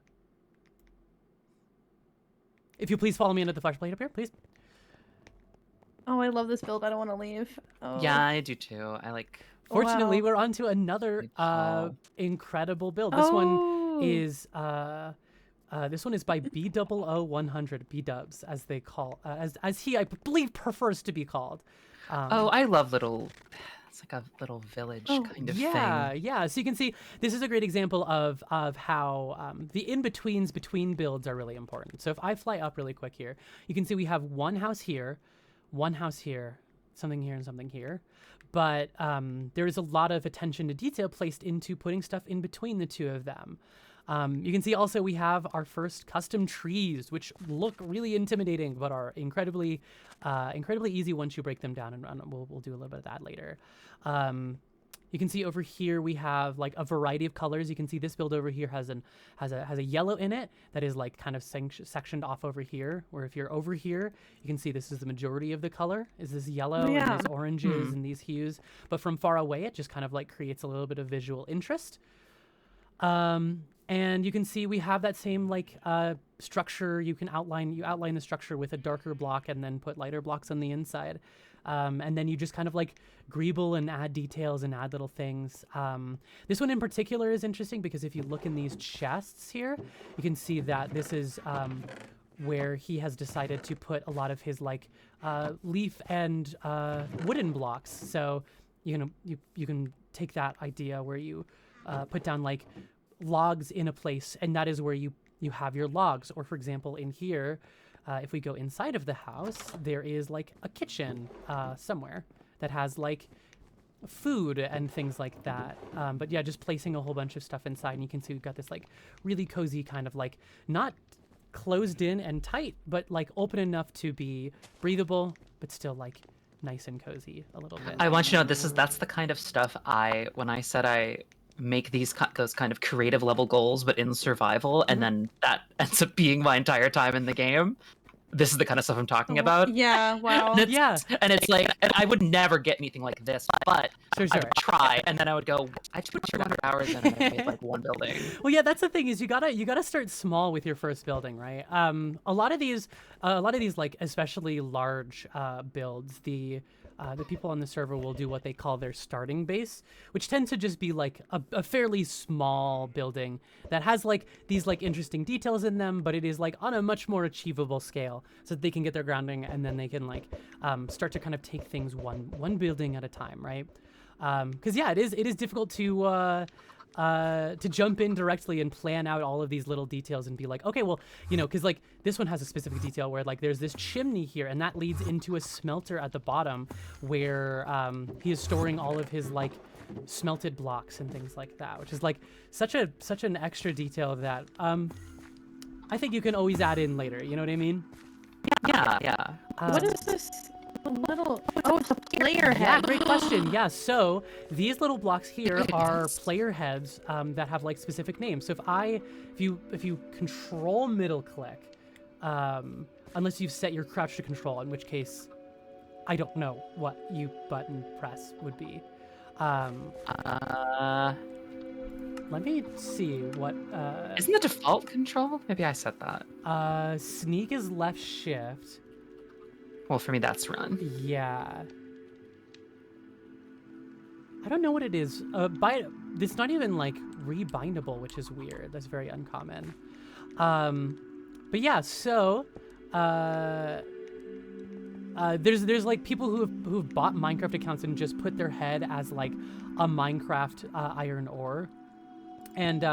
If you please follow me into the flashlight up here, please. Oh, I love this build. I don't want to leave. Oh. Yeah, I do too. I like. Fortunately, Wow. we're on to another Oh. incredible build. This one Oh. is by B000100 B-dubs, as they call as he I believe prefers to be called. Oh, I love little. It's like a little village kind of thing. Yeah. So you can see this is a great example of how the in-betweens between builds are really important. So if I fly up really quick here, you can see we have one house here, something here, and something here. But there is a lot of attention to detail placed into putting stuff in between the two of them. You can see also we have our first custom trees, which look really intimidating, but are incredibly easy once you break them down, and we'll do a little bit of that later. You can see over here we have like a variety of colors. You can see this build over here has a yellow in it that is like kind of sectioned off over here. Where if you're over here, you can see this is the majority of the color is this yellow and these oranges and these hues. But from far away, it just kind of like creates a little bit of visual interest. And you can see we have that same like structure. You outline the structure with a darker block and then put lighter blocks on the inside. And then you just kind of like greeble and add details and add little things. This one in particular is interesting because if you look in these chests here, you can see that this is where he has decided to put a lot of his like leaf and wooden blocks. So you can take that idea where you put down like logs in a place, and that is where you have your logs. Or for example, in here, if we go inside of the house, there is like a kitchen somewhere that has like food and things like that. But yeah, just placing a whole bunch of stuff inside, and you can see we've got this like really cozy kind of like not closed in and tight, but like open enough to be breathable, but still like nice and cozy a little bit. I want you to know that's the kind of stuff when I said I make those kind of creative level goals, but in survival, and then that ends up being my entire time in the game. This is the kind of stuff I'm talking about. Yeah, wow. And it's like, and I would never get anything like this, but Sure. I would try, and then I would go, I just put 200 hours in and I made like one building. Well, yeah, that's the thing is you gotta start small with your first building, right? A lot of these like especially large builds, the people on the server will do what they call their starting base, which tends to just be like a fairly small building that has like these like interesting details in them, but it is like on a much more achievable scale, so that they can get their grounding and then they can like start to kind of take things one building at a time, right? Because yeah, it is difficult to jump in directly and plan out all of these little details and be like, okay, well, because like this one has a specific detail where like there's this chimney here, and that leads into a smelter at the bottom where he is storing all of his like smelted blocks and things like that, which is like such an extra detail that I think you can always add in later. You know what I mean? Yeah. What is this little? Oh, it's a player head. Yeah, great question. Yeah, so these little blocks here are player heads that have like specific names. So if you control middle click, unless you've set your crouch to control, in which case I don't know what you button press would be. Let me see what. Isn't the default control? Maybe I set that. Sneak is left shift. Well, for me, that's run. Yeah. I don't know what it is. It's not even like rebindable, which is weird. That's very uncommon. But yeah, so there's like people who've bought Minecraft accounts and just put their head as like a Minecraft iron ore, and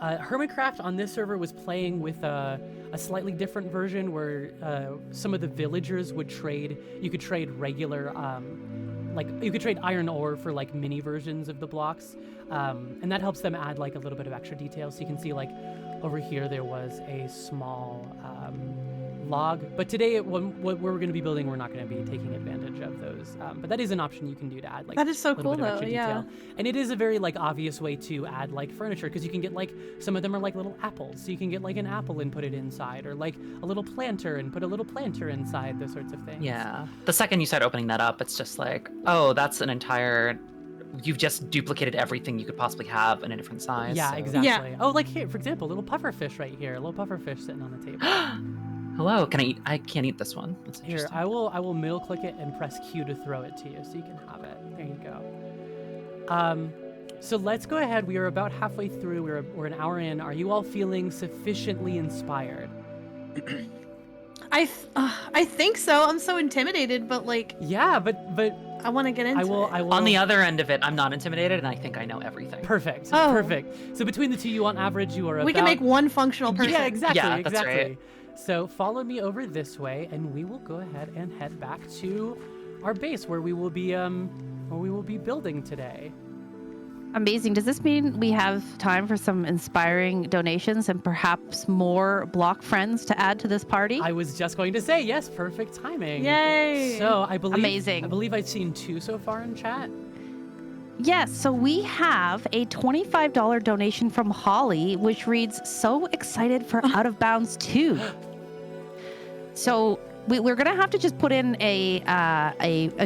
Hermitcraft on this server was playing with a slightly different version where some of the villagers would trade. You could trade regular, like you could trade iron ore for like mini versions of the blocks, and that helps them add like a little bit of extra detail. So you can see like over here there was a small log, but today what we're going to be building, we're not going to be taking advantage of those, but that is an option you can do to add like That is so a little cool bit of though, extra yeah. detail. And it is a very like obvious way to add like furniture, because you can get like some of them are like little apples, so you can get like an apple and put it inside, or like a little planter and put a little planter inside, those sorts of things. Yeah. The second you start opening that up, it's just like, oh, that's an entire. You've just duplicated everything you could possibly have in a different size. Yeah, so- exactly. Yeah. Oh, like here, for example, a little pufferfish right here, a little pufferfish sitting on the table. Hello, can I eat? I can't eat this one. That's Here, interesting. I will middle click it and press Q to throw it to you, so you can have it. There you go. So let's go ahead. We are about halfway through. We're an hour in. Are you all feeling sufficiently inspired? I think so. I'm so intimidated, but like Yeah, but I want to get into I will. it. I will. On the other end of it, I'm not intimidated, and I think I know everything. Perfect. Oh. Perfect. So between the two, you on average, you are about. We can make one functional person. Yeah, exactly. Yeah, that's exactly. right. So follow me over this way, and we will go ahead and head back to our base where we will be building today. Amazing. Does this mean we have time for some inspiring donations and perhaps more block friends to add to this party? I was just going to say yes. Perfect timing. Yay. So I believe. Amazing. I believe I've seen 2 so far in chat. Yes, so we have a $25 donation from Holly, which reads, "So excited for Out of Bounds 2." So we're gonna have to just put in a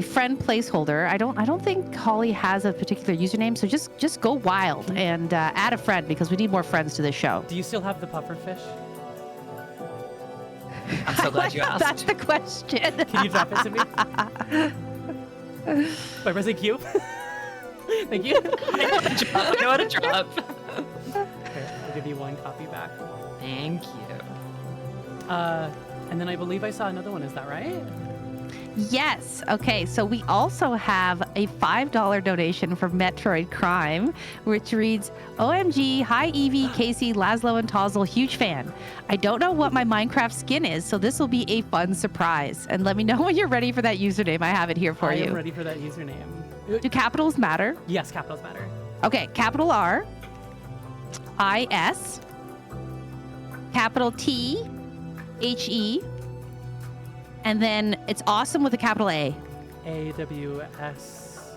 friend placeholder. I don't think Holly has a particular username, so just go wild and add a friend, because we need more friends to this show. Do you still have the pufferfish? I'm so glad you asked. That's the question. Can you drop it to me? By pressing Q. Thank you. I know how to drop. Here, I'll give you 1 copy back. Thank you. And then I believe I saw another one. Is that right? Yes. Okay. So we also have a $5 donation from Metroid Crime, which reads, "OMG, hi Evie, Casey, Lazlo, and Tozzle, huge fan. I don't know what my Minecraft skin is, so this will be a fun surprise. And let me know when you're ready for that username. I have it here for I you. am ready for that username. Do capitals matter? Yes, capitals matter. Okay. Capital R, IS, capital T, HE, and then it's awesome with a capital A. AWS.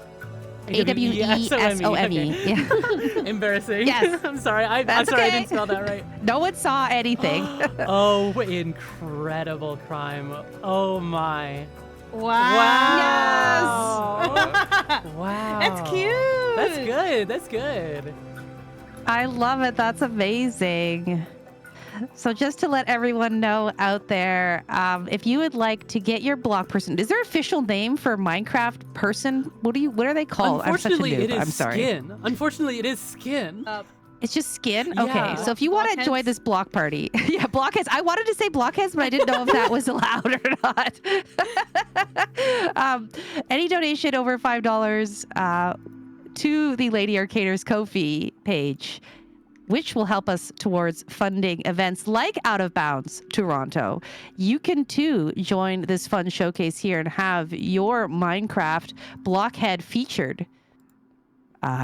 AWESOME. Okay. Yeah. Embarrassing. Yes. I'm sorry. I'm That's sorry I okay. didn't spell that right. No one saw anything. Oh, incredible crime. Oh my. Wow. Wow. That's cute. That's good. That's good. I love it. That's amazing. So just to let everyone know out there, if you would like to get your block person, is there an official name for Minecraft person? What are they called? Unfortunately, I'm such a noob. it is I'm sorry. skin. Unfortunately, it is skin. It's just skin? Yeah. Okay, so if you want to Blockheads? join this block party. Yeah, blockheads. I wanted to say blockheads, but I didn't know if that was allowed or not. Any donation over $5 to the Lady Arcaders Ko-fi page, which will help us towards funding events like Out of Bounds Toronto. You can too join this fun showcase here and have your Minecraft blockhead featured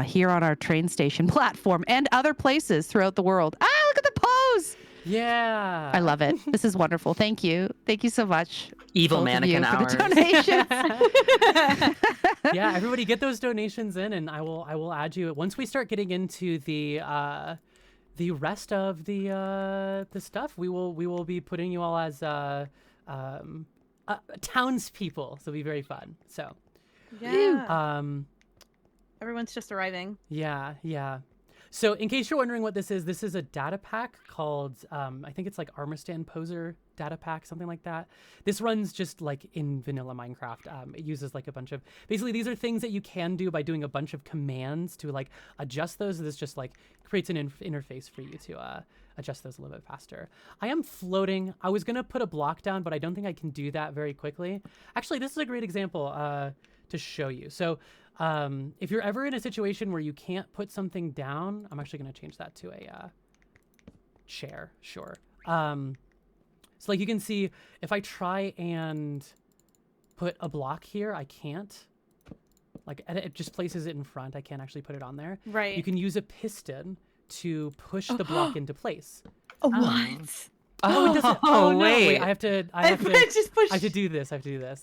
here on our train station platform and other places throughout the world. Ah, look at the pose! Yeah. I love it. This is wonderful. Thank you. Thank you so much. Evil both of mannequin you, for hours. the donations. Yeah, everybody get those donations in, and I will add you once we start getting into the rest of the stuff. We will be putting you all as townspeople, so it'll be very fun. So Yeah. um Everyone's just arriving. yeah. So in case you're wondering what this is a data pack called, I think it's like Armor Stand Poser data pack, something like that. This runs just like in vanilla Minecraft. It uses like a bunch of, basically these are things that you can do by doing a bunch of commands to like adjust those. This just like creates an interface for you to adjust those a little bit faster. I am floating. I was going to put a block down, but I don't think I can do that very quickly. Actually, this is a great example to show you. So if you're ever in a situation where you can't put something down, I'm actually going to change that to a chair. Sure. So like you can see, if I try and put a block here, I can't. Like it just places it in front. I can't actually put it on there. Right. You can use a piston to push the block into place. Oh, what? No, it doesn't. Oh, no, wait. I have to just push. I have to do this.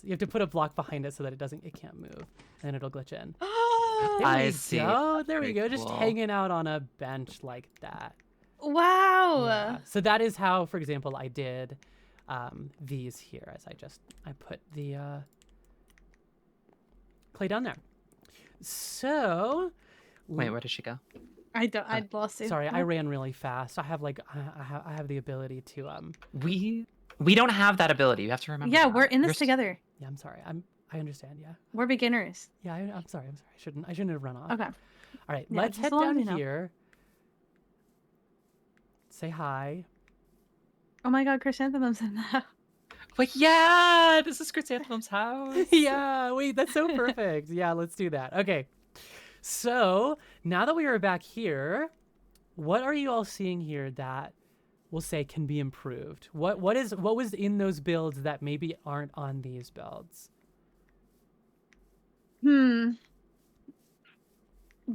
You have to put a block behind it so that it can't move, and then it'll glitch in. There I we see. go. There we Very go. Just cool. hanging out on a bench like that. Wow. Yeah. So that is how, for example, I did these here as I put the clay down there. So Wait, where did she go? I lost it. sorry, I ran really fast. I have like I have the ability to We don't have that ability. You have to remember. Yeah, that. we're in this You're s- together. Yeah, I'm sorry. I understand. Yeah. We're beginners. Yeah, I'm sorry. I shouldn't have run off. Okay. All right, Yeah, let's just head as long as down you know. here. Say hi. Oh my God, Chrysanthemum's in that. Wait, yeah, this is Chrysanthemum's house. Yeah, wait, that's so perfect. Yeah, let's do that. Okay. So now that we are back here, what are you all seeing here that we'll say can be improved? What was in those builds that maybe aren't on these builds?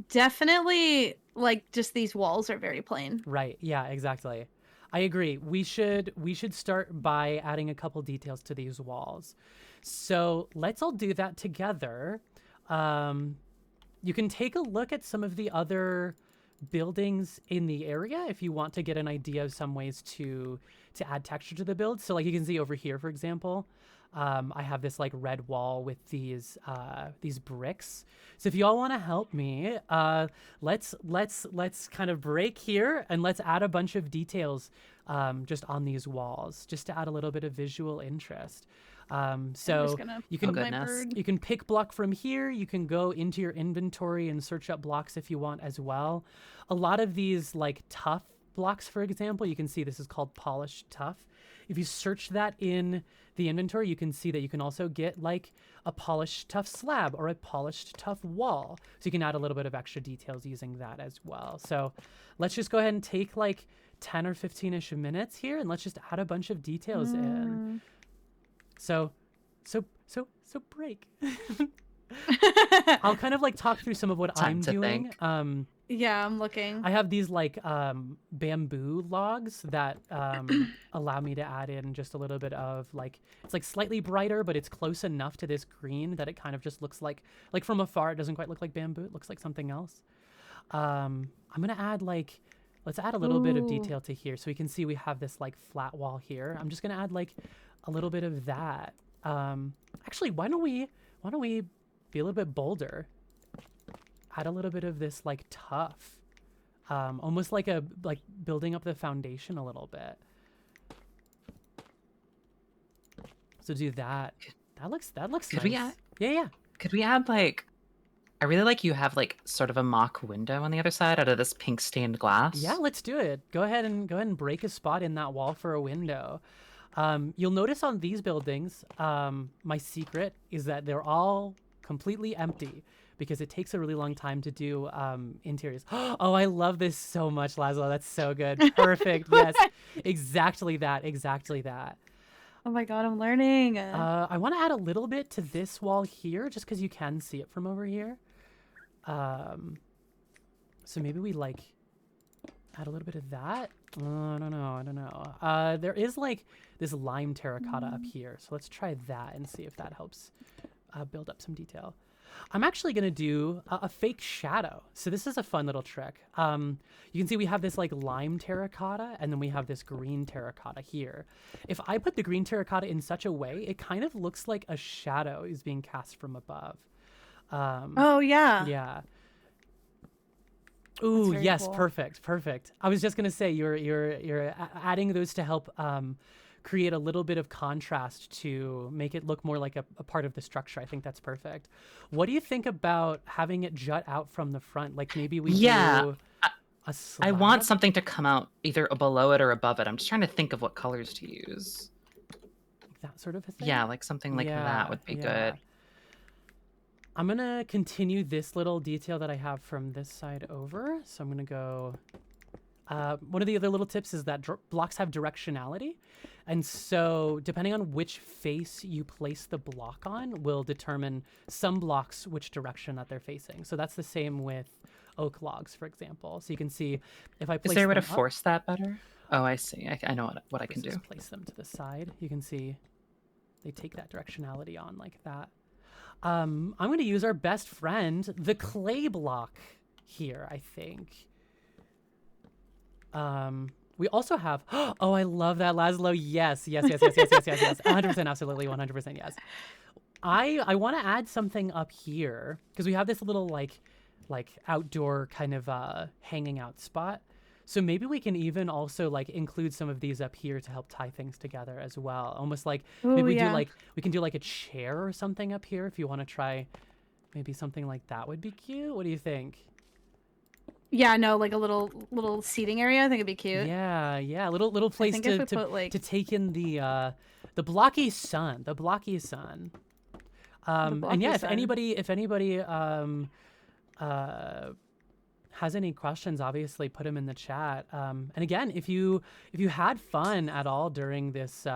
Definitely, like, just these walls are very plain. Right. Yeah, exactly. I agree. We should start by adding a couple details to these walls. So let's all do that together. You can take a look at some of the other buildings in the area if you want to get an idea of some ways to add texture to the build. So like you can see over here, for example, I have this like red wall with these bricks. So if you all want to help me, let's kind of break here and let's add a bunch of details just on these walls, just to add a little bit of visual interest. I'm So just gonna you can put my goodness. bird. you can pick block from here. You can go into your inventory and search up blocks if you want as well. A lot of these like tough blocks, for example, you can see this is called polished tough. If you search that in the inventory, you can see that you can also get like a polished tough slab or a polished tough wall. So you can add a little bit of extra details using that as well. So let's just go ahead and take like 10 or 15-ish minutes here and let's just add a bunch of details in. So break. I'll kind of like talk through some of what Time I'm to doing. think. Yeah, I'm looking. I have these like bamboo logs that allow me to add in just a little bit of like, it's like slightly brighter, but it's close enough to this green that it kind of just looks like from afar, it doesn't quite look like bamboo. It looks like something else. I'm going to add like, let's add a little bit of Ooh. detail to here. So we can see we have this like flat wall here. I'm just going to add like a little bit of that. Actually, why don't we be a little bit bolder? Add a little bit of this like tough, almost like building up the foundation a little bit. So do that. That looks Could nice. we add- Yeah. Could we add like? I really like you have like sort of a mock window on the other side out of this pink stained glass. Yeah, let's do it. Go ahead and break a spot in that wall for a window. You'll notice on these buildings, my secret is that they're all completely empty because it takes a really long time to do interiors. Oh, I love this so much, Lazlo. That's so good. Perfect. Yes, exactly that. Oh my God, I'm learning. I want to add a little bit to this wall here just because you can see it from over here. So maybe we like add a little bit of that. I don't know. There is like this lime terracotta up here. So let's try that and see if that helps build up some detail. I'm actually going to do a fake shadow. So this is a fun little trick. You can see we have this like lime terracotta and then we have this green terracotta here. If I put the green terracotta in such a way, it kind of looks like a shadow is being cast from above. Oh yeah. Yeah. Ooh, very yes, cool. perfect. I was just gonna say you're adding those to help create a little bit of contrast to make it look more like a part of the structure. I think that's perfect. What do you think about having it jut out from the front? Like maybe we Yeah, do a slab? I want something to come out either below it or above it. I'm just trying to think of what colors to use. Like that sort of a thing. Yeah, like something like that would be good. I'm gonna continue this little detail that I have from this side over. So I'm gonna go. One of the other little tips is that blocks have directionality. And so depending on which face you place the block on will determine some blocks which direction that they're facing. So that's the same with oak logs, for example. So you can see if I place Is there a way to them up, force that better? Oh, I see. I know what I can do. just place them to the side. You can see they take that directionality on like that. I'm going to use our best friend, the clay block here, I think. We also have, oh, I love that, Lazlo. Yes. 100%, absolutely, 100% yes. I want to add something up here because we have this little like outdoor kind of hanging out spot. So maybe we can even also like include some of these up here to help tie things together as well. Almost like maybe we can do like a chair or something up here if you want to try. Maybe something like that would be cute. What do you think? Yeah, no, like a little seating area. I think it'd be cute. Yeah, little place think if we to put, like- to take in the blocky sun. And yeah, if anybody has any questions, obviously put them in the chat. And again, if you had fun at all during this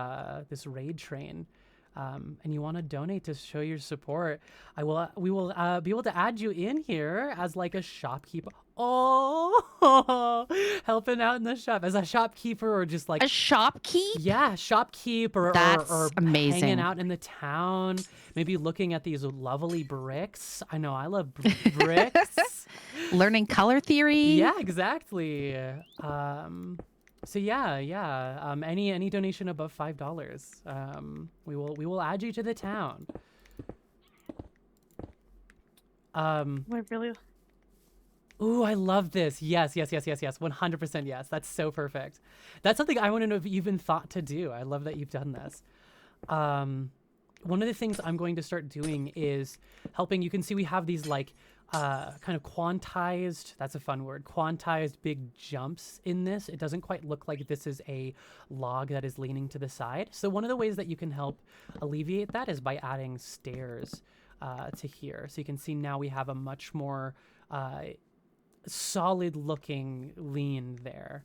this raid train, and you want to donate to show your support, we will be able to add you in here as like a shopkeeper. Oh, helping out in the shop as a shopkeeper or just like A shopkeep? yeah, shopkeeper That's or amazing. hanging out in the town, maybe looking at these lovely bricks. I know I love bricks. Learning color theory? Yeah, exactly. So yeah. Any donation above $5, we will add you to the town. What really? Ooh, I love this. Yes. 100% yes. That's so perfect. That's something I wouldn't have even thought to do. I love that you've done this. One of the things I'm going to start doing is helping. You can see we have these like kind of quantized, that's a fun word, quantized big jumps in this. It doesn't quite look like this is a log that is leaning to the side. So one of the ways that you can help alleviate that is by adding stairs to here. So you can see now we have a much more solid looking lean there.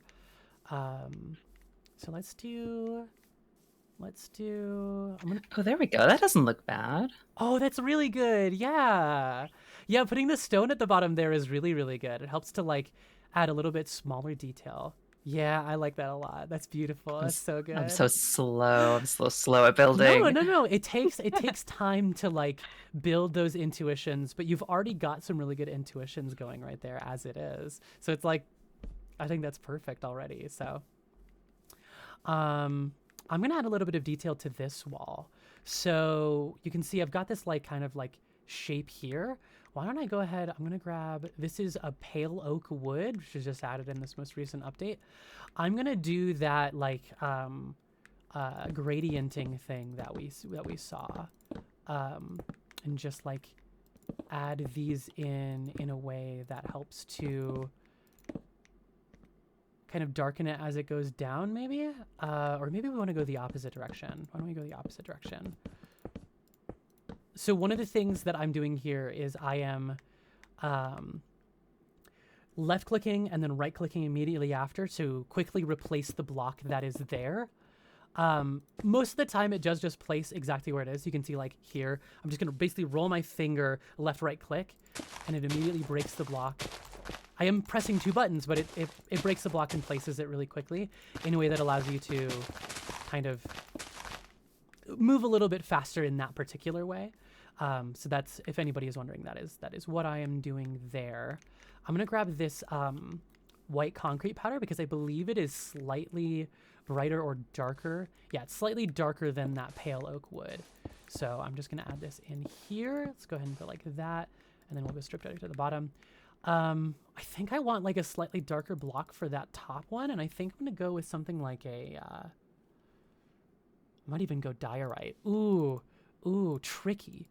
So let's do, Oh, there we go. That doesn't look bad. oh, that's really good. Yeah, putting the stone at the bottom there is really, really good. It helps to like add a little bit smaller detail. Yeah, I like that a lot. That's beautiful. That's so good. I'm so slow. I'm so slow at building. No. It takes time to like build those intuitions, but you've already got some really good intuitions going right there as it is. So it's like, I think that's perfect already. So, I'm gonna add a little bit of detail to this wall. So you can see I've got this like kind of like shape here. Why don't I go ahead, I'm gonna grab, this is a pale oak wood, which is just added in this most recent update. I'm gonna do that like gradienting thing that we saw, and just like add these in a way that helps to kind of darken it as it goes down, maybe, or maybe we want to go the opposite direction. Why don't we go the opposite direction? So one of the things that I'm doing here is I am left clicking and then right clicking immediately after to quickly replace the block that is there. Most of the time it does just place exactly where it is. You can see like here, I'm just gonna basically roll my finger, left, right click, and it immediately breaks the block. I am pressing two buttons, but it breaks the block and places it really quickly in a way that allows you to kind of move a little bit faster in that particular way. So that's, if anybody is wondering, that is what I am doing there. I'm gonna grab this white concrete powder because I believe it is slightly brighter or darker. Yeah, it's slightly darker than that pale oak wood. So I'm just gonna add this in here. Let's go ahead and put like that, and then we'll go strip down to the bottom. I think I want like a slightly darker block for that top one, and I think I'm gonna go with something like a. I might even go diorite. Ooh, tricky.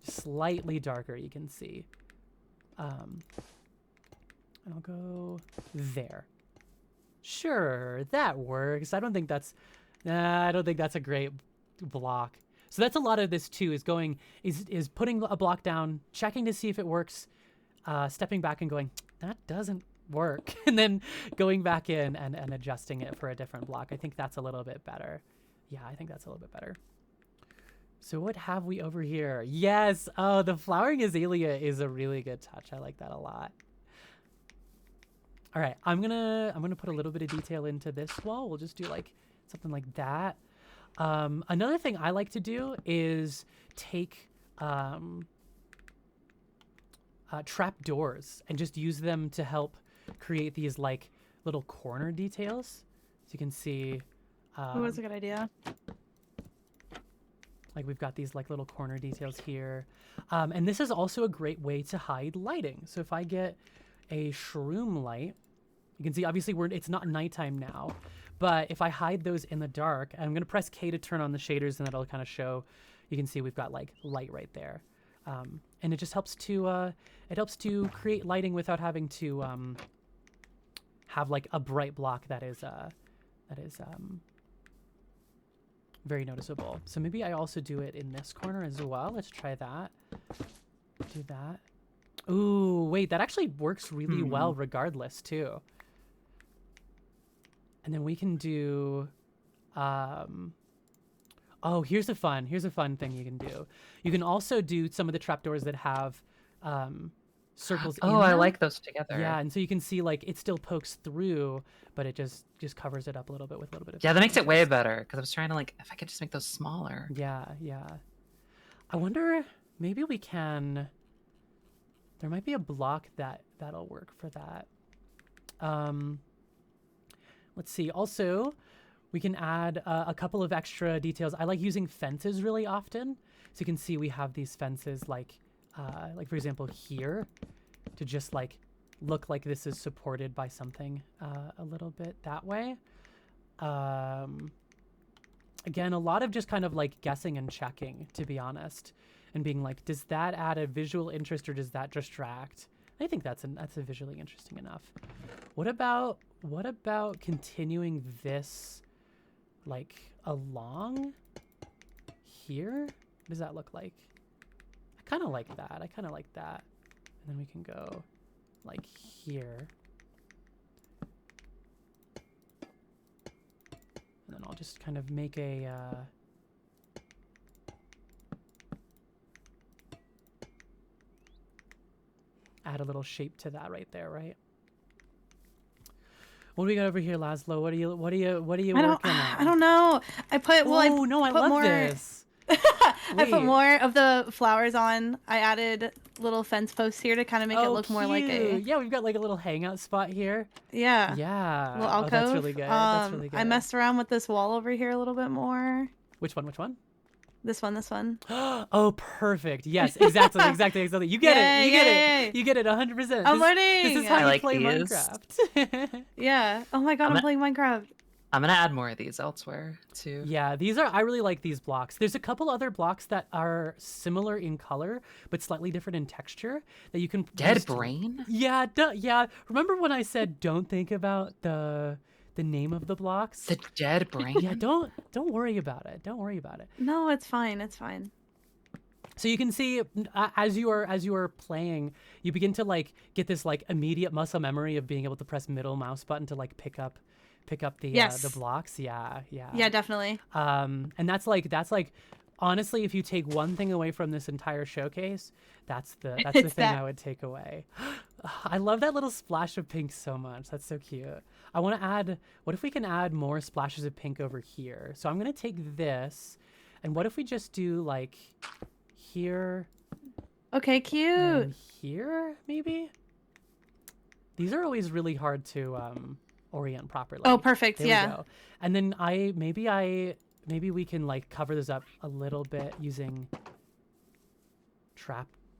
Slightly darker, you can see. And I'll go there. Sure, that works. I don't think that's a great block. So that's a lot of this too, is putting a block down, checking to see if it works, stepping back and going, that doesn't work, and then going back in and adjusting it for a different block. I think that's a little bit better. Yeah, I think that's a little bit better. So what have we over here? Yes, oh, the flowering azalea is a really good touch. I like that a lot. All right, I'm gonna put a little bit of detail into this wall. We'll just do like something like that. Another thing I like to do is take trap doors and just use them to help create these like little corner details. So you can see. Oh, that's a good idea. Like we've got these like little corner details here. And this is also a great way to hide lighting. So if I get a shroom light, you can see obviously it's not nighttime now, but if I hide those in the dark, and I'm gonna press K to turn on the shaders, and that'll kind of show, you can see we've got like light right there. And it just helps to create lighting without having to have like a bright block that is very noticeable. So maybe I also do it in this corner as well. Let's try that. Do that. Ooh, wait, that actually works really well regardless too. And then we can do, oh, here's a fun thing you can do. You can also do some of the trapdoors that have circles in Oh, I them. like those together. Yeah, and so you can see like it still pokes through, but it just covers it up a little bit with a little bit of. Yeah, that makes it way better, because I was trying to like, if I could just make those smaller. Yeah. I wonder, maybe we can. There might be a block that'll work for that. Let's see. Also, we can add a couple of extra details. I like using fences really often. So you can see we have these fences like for example here, to just like look like this is supported by something a little bit that way. Again, a lot of just kind of like guessing and checking, to be honest, and being like, does that add a visual interest or does that distract? I think that's a visually interesting enough. What about continuing this like along here? What does that look like? I kind of like that. And then we can go like here. And then I'll just kind of make a add a little shape to that right there, right? What do we got over here, Lazlo? What are you working on? I don't know. I put I love more, this. I put more of the flowers on. I added little fence posts here to kind of make it look more like a. Yeah, we've got like a little hangout spot here. Yeah. Yeah. Little alcove. That's really good. That's really good. I messed around with this wall over here a little bit more. Which one? This one. Oh, perfect. Yes, exactly. You get it. You get it 100%. I'm learning. This is how you play these. Minecraft. Yeah. Oh my god, I'm playing Minecraft. I'm gonna add more of these elsewhere too. Yeah, I really like these blocks. There's a couple other blocks that are similar in color, but slightly different in texture that you can. Dead brain? Yeah, yeah. Remember when I said don't think about the name of the blocks? The dead brain? Yeah, don't worry about it. No, it's fine. So you can see as you are playing, you begin to like get this like immediate muscle memory of being able to press middle mouse button to like pick up the blocks. Yeah, definitely. And that's like honestly, if you take one thing away from this entire showcase, that's the thing I would take away. I love that little splash of pink so much. That's so cute. I want to add, what if we can add more splashes of pink over here? So I'm going to take this, and what if we just do like here? Okay, cute. And here, maybe? These are always really hard to orient properly. Oh, perfect. There yeah. we go. And then maybe we can like cover this up a little bit using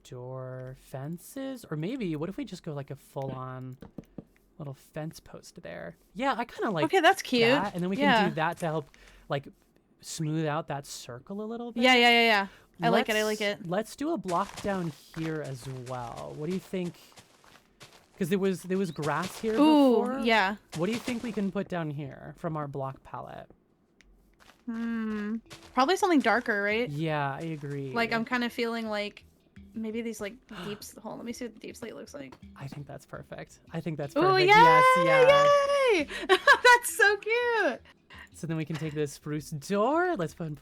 door fences, or maybe what if we just go like a full-on little fence post there? Yeah, I kind of like. Okay, that's cute. that, and then we can do that to help like smooth out that circle a little bit. Yeah. I like it. Let's do a block down here as well. What do you think? Because there was grass here before. Ooh, yeah. What do you think we can put down here from our block palette? Probably something darker, right? Yeah, I agree. Like I'm kind of feeling like maybe these like deep. Hold on, let me see what the deep slate looks like. I think that's perfect. Oh, yay! Yes, Yay! That's so cute. So then we can take this spruce door. Let's put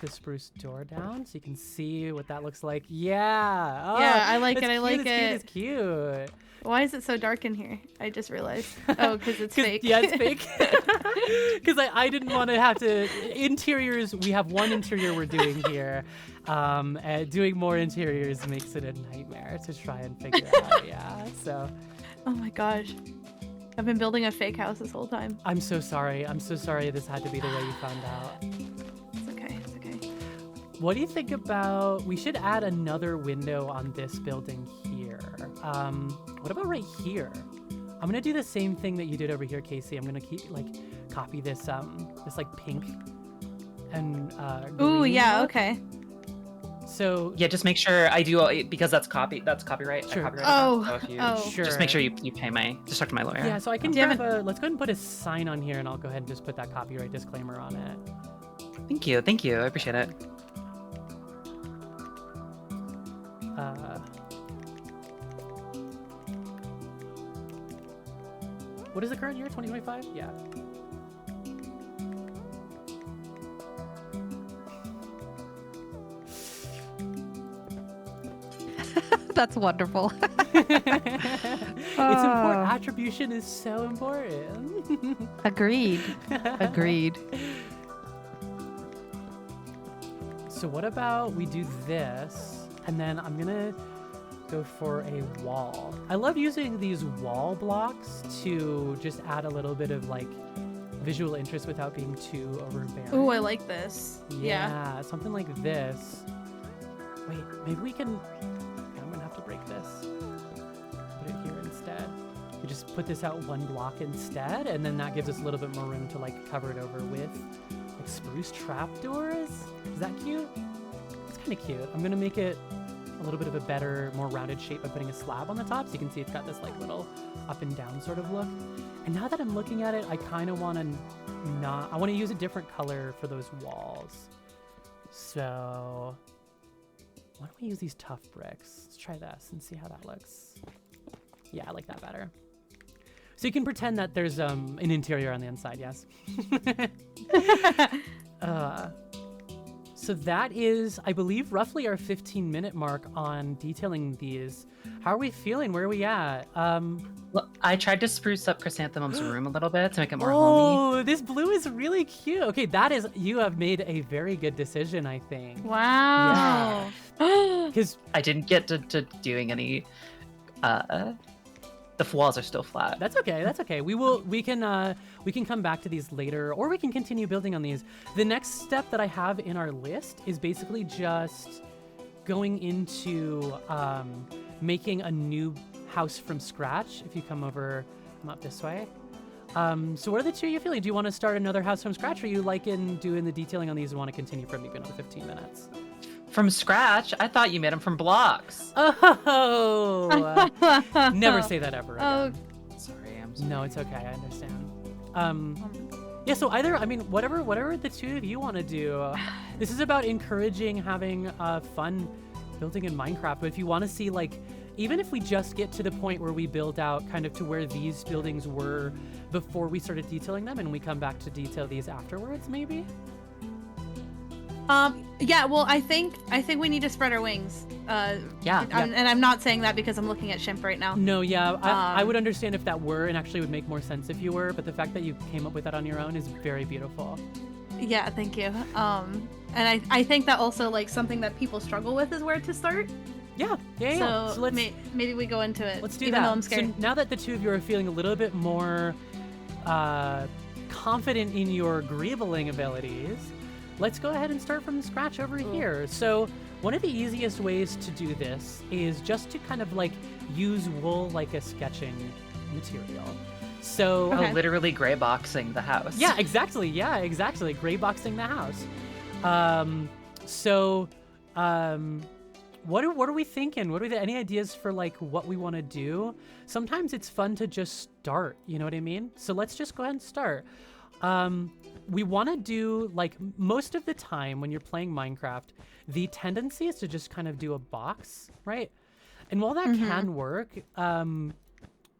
the spruce door down so you can see what that looks like. Yeah. Oh, Yeah, I like it. it's I cute, like it's it. Cute. It's cute. Why is it so dark in here? I just realized. Oh, because it's fake. Yeah, it's fake. Because I didn't want to have to interiors. We have one interior we're doing here. And doing more interiors makes it a nightmare to try and figure out. Yeah. So. Oh my gosh. I've been building a fake house this whole time. I'm so sorry. I'm so sorry this had to be the way you found out. It's okay. It's okay. What do you think about, we should add another window on this building here. What about right here? I'm gonna do the same thing that you did over here, Casey. I'm gonna copy this like pink and Ooh, green yeah, look. okay. So Yeah, just make sure I do because that's copyright. Sure. So if you, Sure. Just make sure you pay just talk to my lawyer. yeah, so I can Do you grab have let's go ahead and put a sign on here, and I'll go ahead and just put that copyright disclaimer on it. Thank you. I appreciate it. What is the current year? 2025? Yeah. That's wonderful. It's important. Attribution is so important. Agreed. Agreed. So what about we do this, and then I'm gonna go for a wall. I love using these wall blocks to just add a little bit of like visual interest without being too overbearing. Ooh, I like this. Yeah. Yeah, something like this. Wait, maybe we can. Okay, I'm gonna have to break this. Put it here instead. We just put this out one block instead, and then that gives us a little bit more room to like cover it over with like spruce trapdoors. Is that cute? It's kind of cute. I'm gonna make it a little bit of a better, more rounded shape by putting a slab on the top, so you can see it's got this like little up and down sort of look. And now that I'm looking at it, I kind of want to I want to use a different color for those walls. So why don't we use these tough bricks? Let's try this and see how that looks. Yeah, I like that better. So you can pretend that there's an interior on the inside, yes. So that is, I believe, roughly our 15-minute mark on detailing these. How are we feeling? Where are we at? Well, I tried to spruce up Chrysanthemum's room a little bit to make it more homey. Oh, this blue is really cute. Okay, you have made a very good decision, I think. Wow. Because I didn't get to doing any. The walls are still flat. That's okay. That's okay. We can come back to these later, or we can continue building on these. The next step that I have in our list is basically just going into making a new house from scratch. If you come up this way. So what are the two you feeling? Do you want to start another house from scratch, or you liking doing the detailing on these and want to continue for maybe another 15 minutes? From scratch? I thought you made them from blocks. Oh, never say that ever again. Sorry. No, it's okay. I understand. Yeah, so whatever the two of you want to do. This is about encouraging having fun building in Minecraft. But if you want to see, like, even if we just get to the point where we build out kind of to where these buildings were before we started detailing them, and we come back to detail these afterwards, maybe? Yeah, well, I think we need to spread our wings. Yeah. And I'm not saying that because I'm looking at Shimp right now. No, yeah, I would understand if that were, and actually would make more sense if you were, but the fact that you came up with that on your own is very beautiful. Yeah, thank you. And I think that also, like, something that people struggle with is where to start. Yeah. So let's maybe we go into it. Let's do even that. Though I'm scared. So now that the two of you are feeling a little bit more confident in your greebling abilities, let's go ahead and start from scratch over here. So one of the easiest ways to do this is just to kind of like use wool like a sketching material. So Okay. literally gray boxing the house. yeah, exactly. Gray boxing the house. What are we thinking? Any ideas for like what we want to do? Sometimes it's fun to just start, you know what I mean? So let's just go ahead and start. We want to do, like, most of the time when you're playing Minecraft, the tendency is to just kind of do a box, right? And while that can work,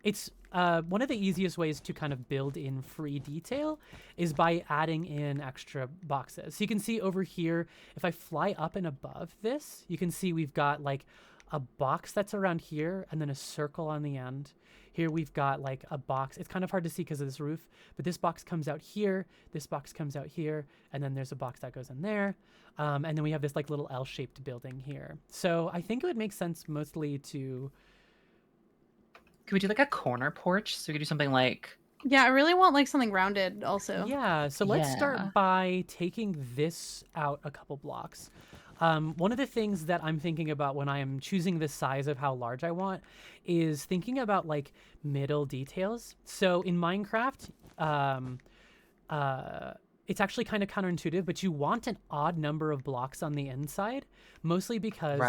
it's one of the easiest ways to kind of build in free detail is by adding in extra boxes. So you can see over here, if I fly up and above this, you can see we've got like a box that's around here and then a circle on the end. Here we've got like a box. It's kind of hard to see because of this roof, but this box comes out here, this box comes out here, and then there's a box that goes in there. And then we have this like little L-shaped building here. So I think it would make sense mostly to... Could we do like a corner porch? So we could do something like... Yeah, I really want like something rounded also. Yeah, so let's Yeah. start by taking this out a couple blocks. One of the things that I'm thinking about when I am choosing the size of how large I want is thinking about like middle details. So in Minecraft, it's actually kind of counterintuitive, but you want an odd number of blocks on the inside, mostly because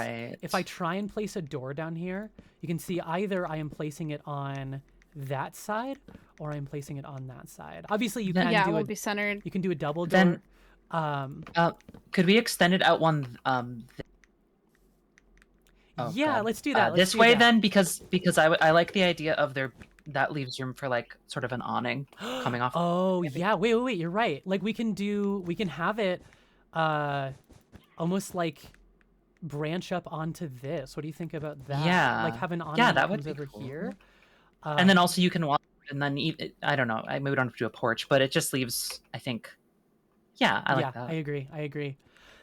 if I try and place a door down here, you can see either I am placing it on that side or I'm placing it on that side. Obviously, you can Yeah, it do won't be centered. you can do a double door. Then- could we extend it out one? Yeah, God. let's do that. Let's This do way that. then, because I like the idea of that leaves room for like sort of an awning coming off. Oh yeah, wait, you're right. Like we can have it almost like branch up onto this. What do you think about that? Yeah. Like have an awning Yeah, that that would comes be over cool. here. And then also you can walk, and then I don't know. Maybe we don't have to do a porch, but it just leaves. I think. Yeah, I like that. I agree.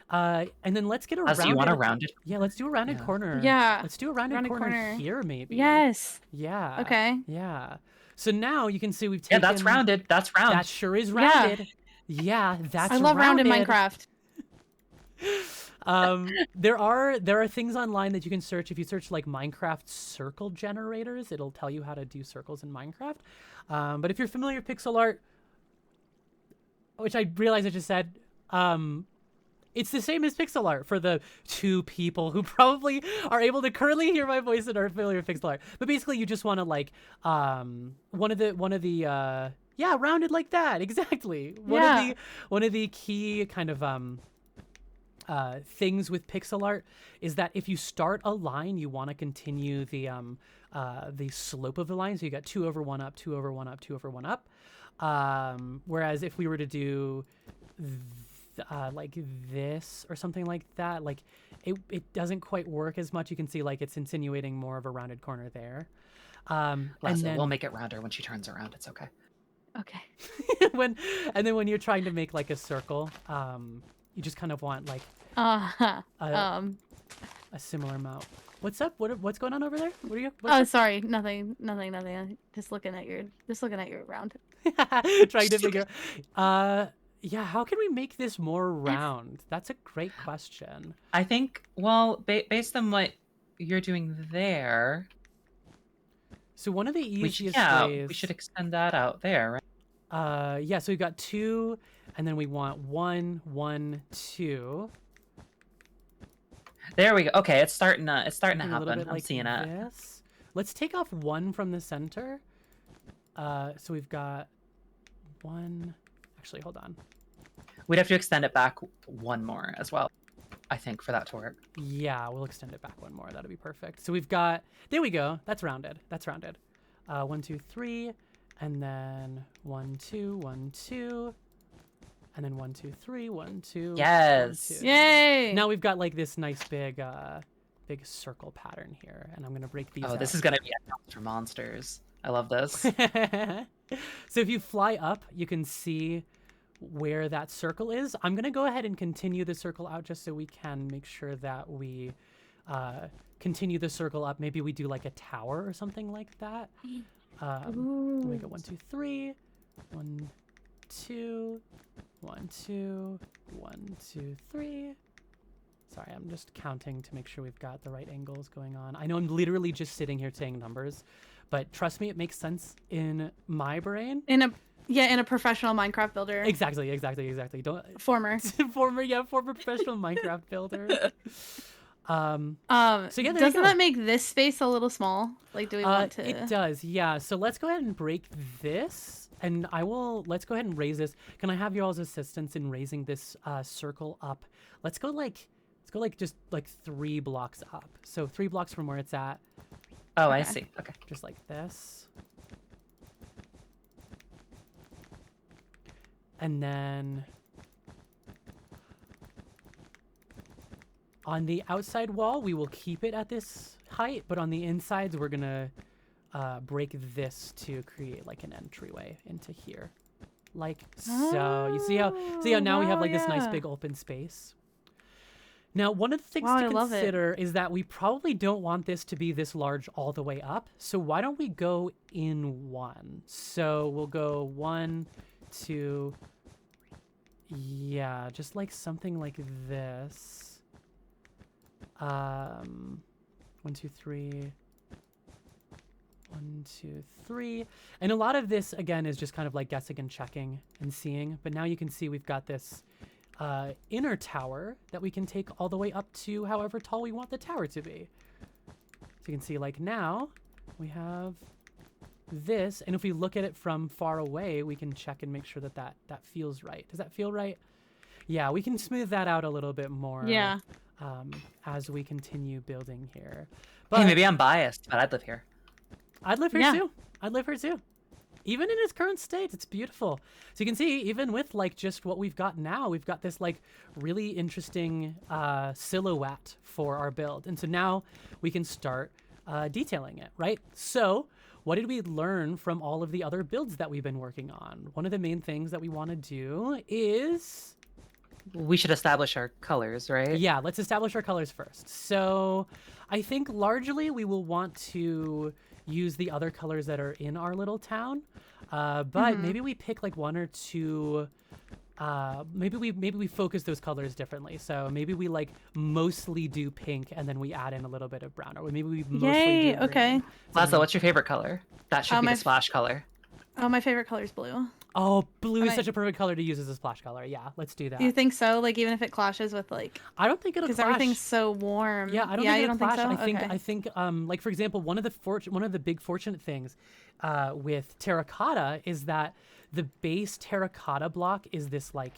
And then let's get a So you want a rounded? Yeah, let's do a rounded Yeah. corner. Yeah, Let's do a rounded corner here, maybe. Yes. Yeah. Okay. Yeah. So now you can see we've Yeah, taken. that's rounded. That's round. That sure is Yeah. rounded. Yeah, that's I love rounded rounded. Minecraft. There are things online that you can search. If you search like Minecraft circle generators, it'll tell you how to do circles in Minecraft. But if you're familiar with pixel art, which I realized I just said, it's the same as pixel art for the 2 people who probably are able to currently hear my voice and are familiar with pixel art. But basically, you just want to like one of the rounded like that, exactly. One of the key kind of things with pixel art is that if you start a line, you want to continue the slope of the line. So you got 2 over 1 up, 2 over 1 up, 2 over 1 up. Whereas if we were to do like this or something like that, like it doesn't quite work as much. You can see like it's insinuating more of a rounded corner there. And then we'll make it rounder when she turns around. It's okay. Okay. when you're trying to make like a circle, you just kind of want like a similar amount. What's up? What's going on over there? What are you? Oh, sorry. Nothing. Just looking at your round. Trying to figure. Yeah. How can we make this more round? That's a great question. I think. Well, based on what you're doing there. So one of the easiest ways. We should extend that out there, right? Yeah. So we've got 2, and then we want 1, 1, 2. There we go. Okay, it's starting to A little happen. bit I'm like seeing it. this. Let's take off 1 from the center. So we've got 1. Actually, hold on. We'd have to extend it back 1 more as well, I think, for that to work. Yeah, we'll extend it back 1 more. That'll be perfect. So we've got, there we go. That's rounded. 1, 2, 3, and then 1, 2, 1, 2, and then 1, 2, 3, 1, 2. Yes. 1, 2. Yay! Now we've got like this nice big circle pattern here, and I'm gonna break these. Oh, this out. is gonna be a house for monsters. I love this. So if you fly up, you can see where that circle is. I'm gonna go ahead and continue the circle out just so we can make sure that we continue the circle up. Maybe we do like a tower or something like that. We go 1, 2, 3, 1, 2, 1, 2, 1, 2, 3. Sorry, I'm just counting to make sure we've got the right angles going on. I know I'm literally just sitting here saying numbers, but trust me, it makes sense in my brain. In a professional Minecraft builder. Exactly. Don't Former. former professional Minecraft builder. So yeah, there you Doesn't go. that make this space a little small? Like, do we want to? It does, yeah. So let's go ahead and break this, and let's go ahead and raise this. Can I have y'all's assistance in raising this circle up? Let's go just 3 blocks up. So 3 blocks from where it's at. Oh, Okay. I see. Okay. Just like this. And then on the outside wall, we will keep it at this height, but on the insides, we're gonna break this to create like an entryway into here. Like so. You see how now we have like this nice big open space? Now, one of the things Wow, to I love it. consider is that we probably don't want this to be this large all the way up. So why don't we go in one? So we'll go 1, 2, yeah, just like something like this. 1, 2, 3. 1, 2, 3. And a lot of this, again, is just kind of like guessing and checking and seeing. But now you can see we've got this inner tower that we can take all the way up to however tall we want the tower to be. So you can see like now we have this, and if we look at it from far away, we can check and make sure that feels right. Does that feel right? Yeah, we can smooth that out a little bit more. Yeah. As we continue building here. But Hey, maybe I'm biased, but I'd live here. I'd live here Yeah. too. I'd live here too. Even in its current state, it's beautiful. So you can see, even with like just what we've got now, we've got this like really interesting silhouette for our build. And so now we can start detailing it, right? So what did we learn from all of the other builds that we've been working on? One of the main things that we want to do is... We should establish our colors, right? Yeah, let's establish our colors first. So I think largely we will want to use the other colors that are in our little town. But maybe we pick like 1 or 2, maybe we focus those colors differently. So maybe we like mostly do pink and then we add in a little bit of brown, or maybe we mostly Yay, do green. okay. Lazlo, what's your favorite color? That should be my the splash color. Oh, my favorite color is blue. Oh, blue is I- such a perfect color to use as a splash color. Yeah, let's do that. Do you think so? Like, even if it clashes with like, I don't think it'll because clash. everything's so warm. Yeah, I don't you think it'll don't clash. think so? I think like for example, one of the big fortunate things with terracotta is that the base terracotta block is this like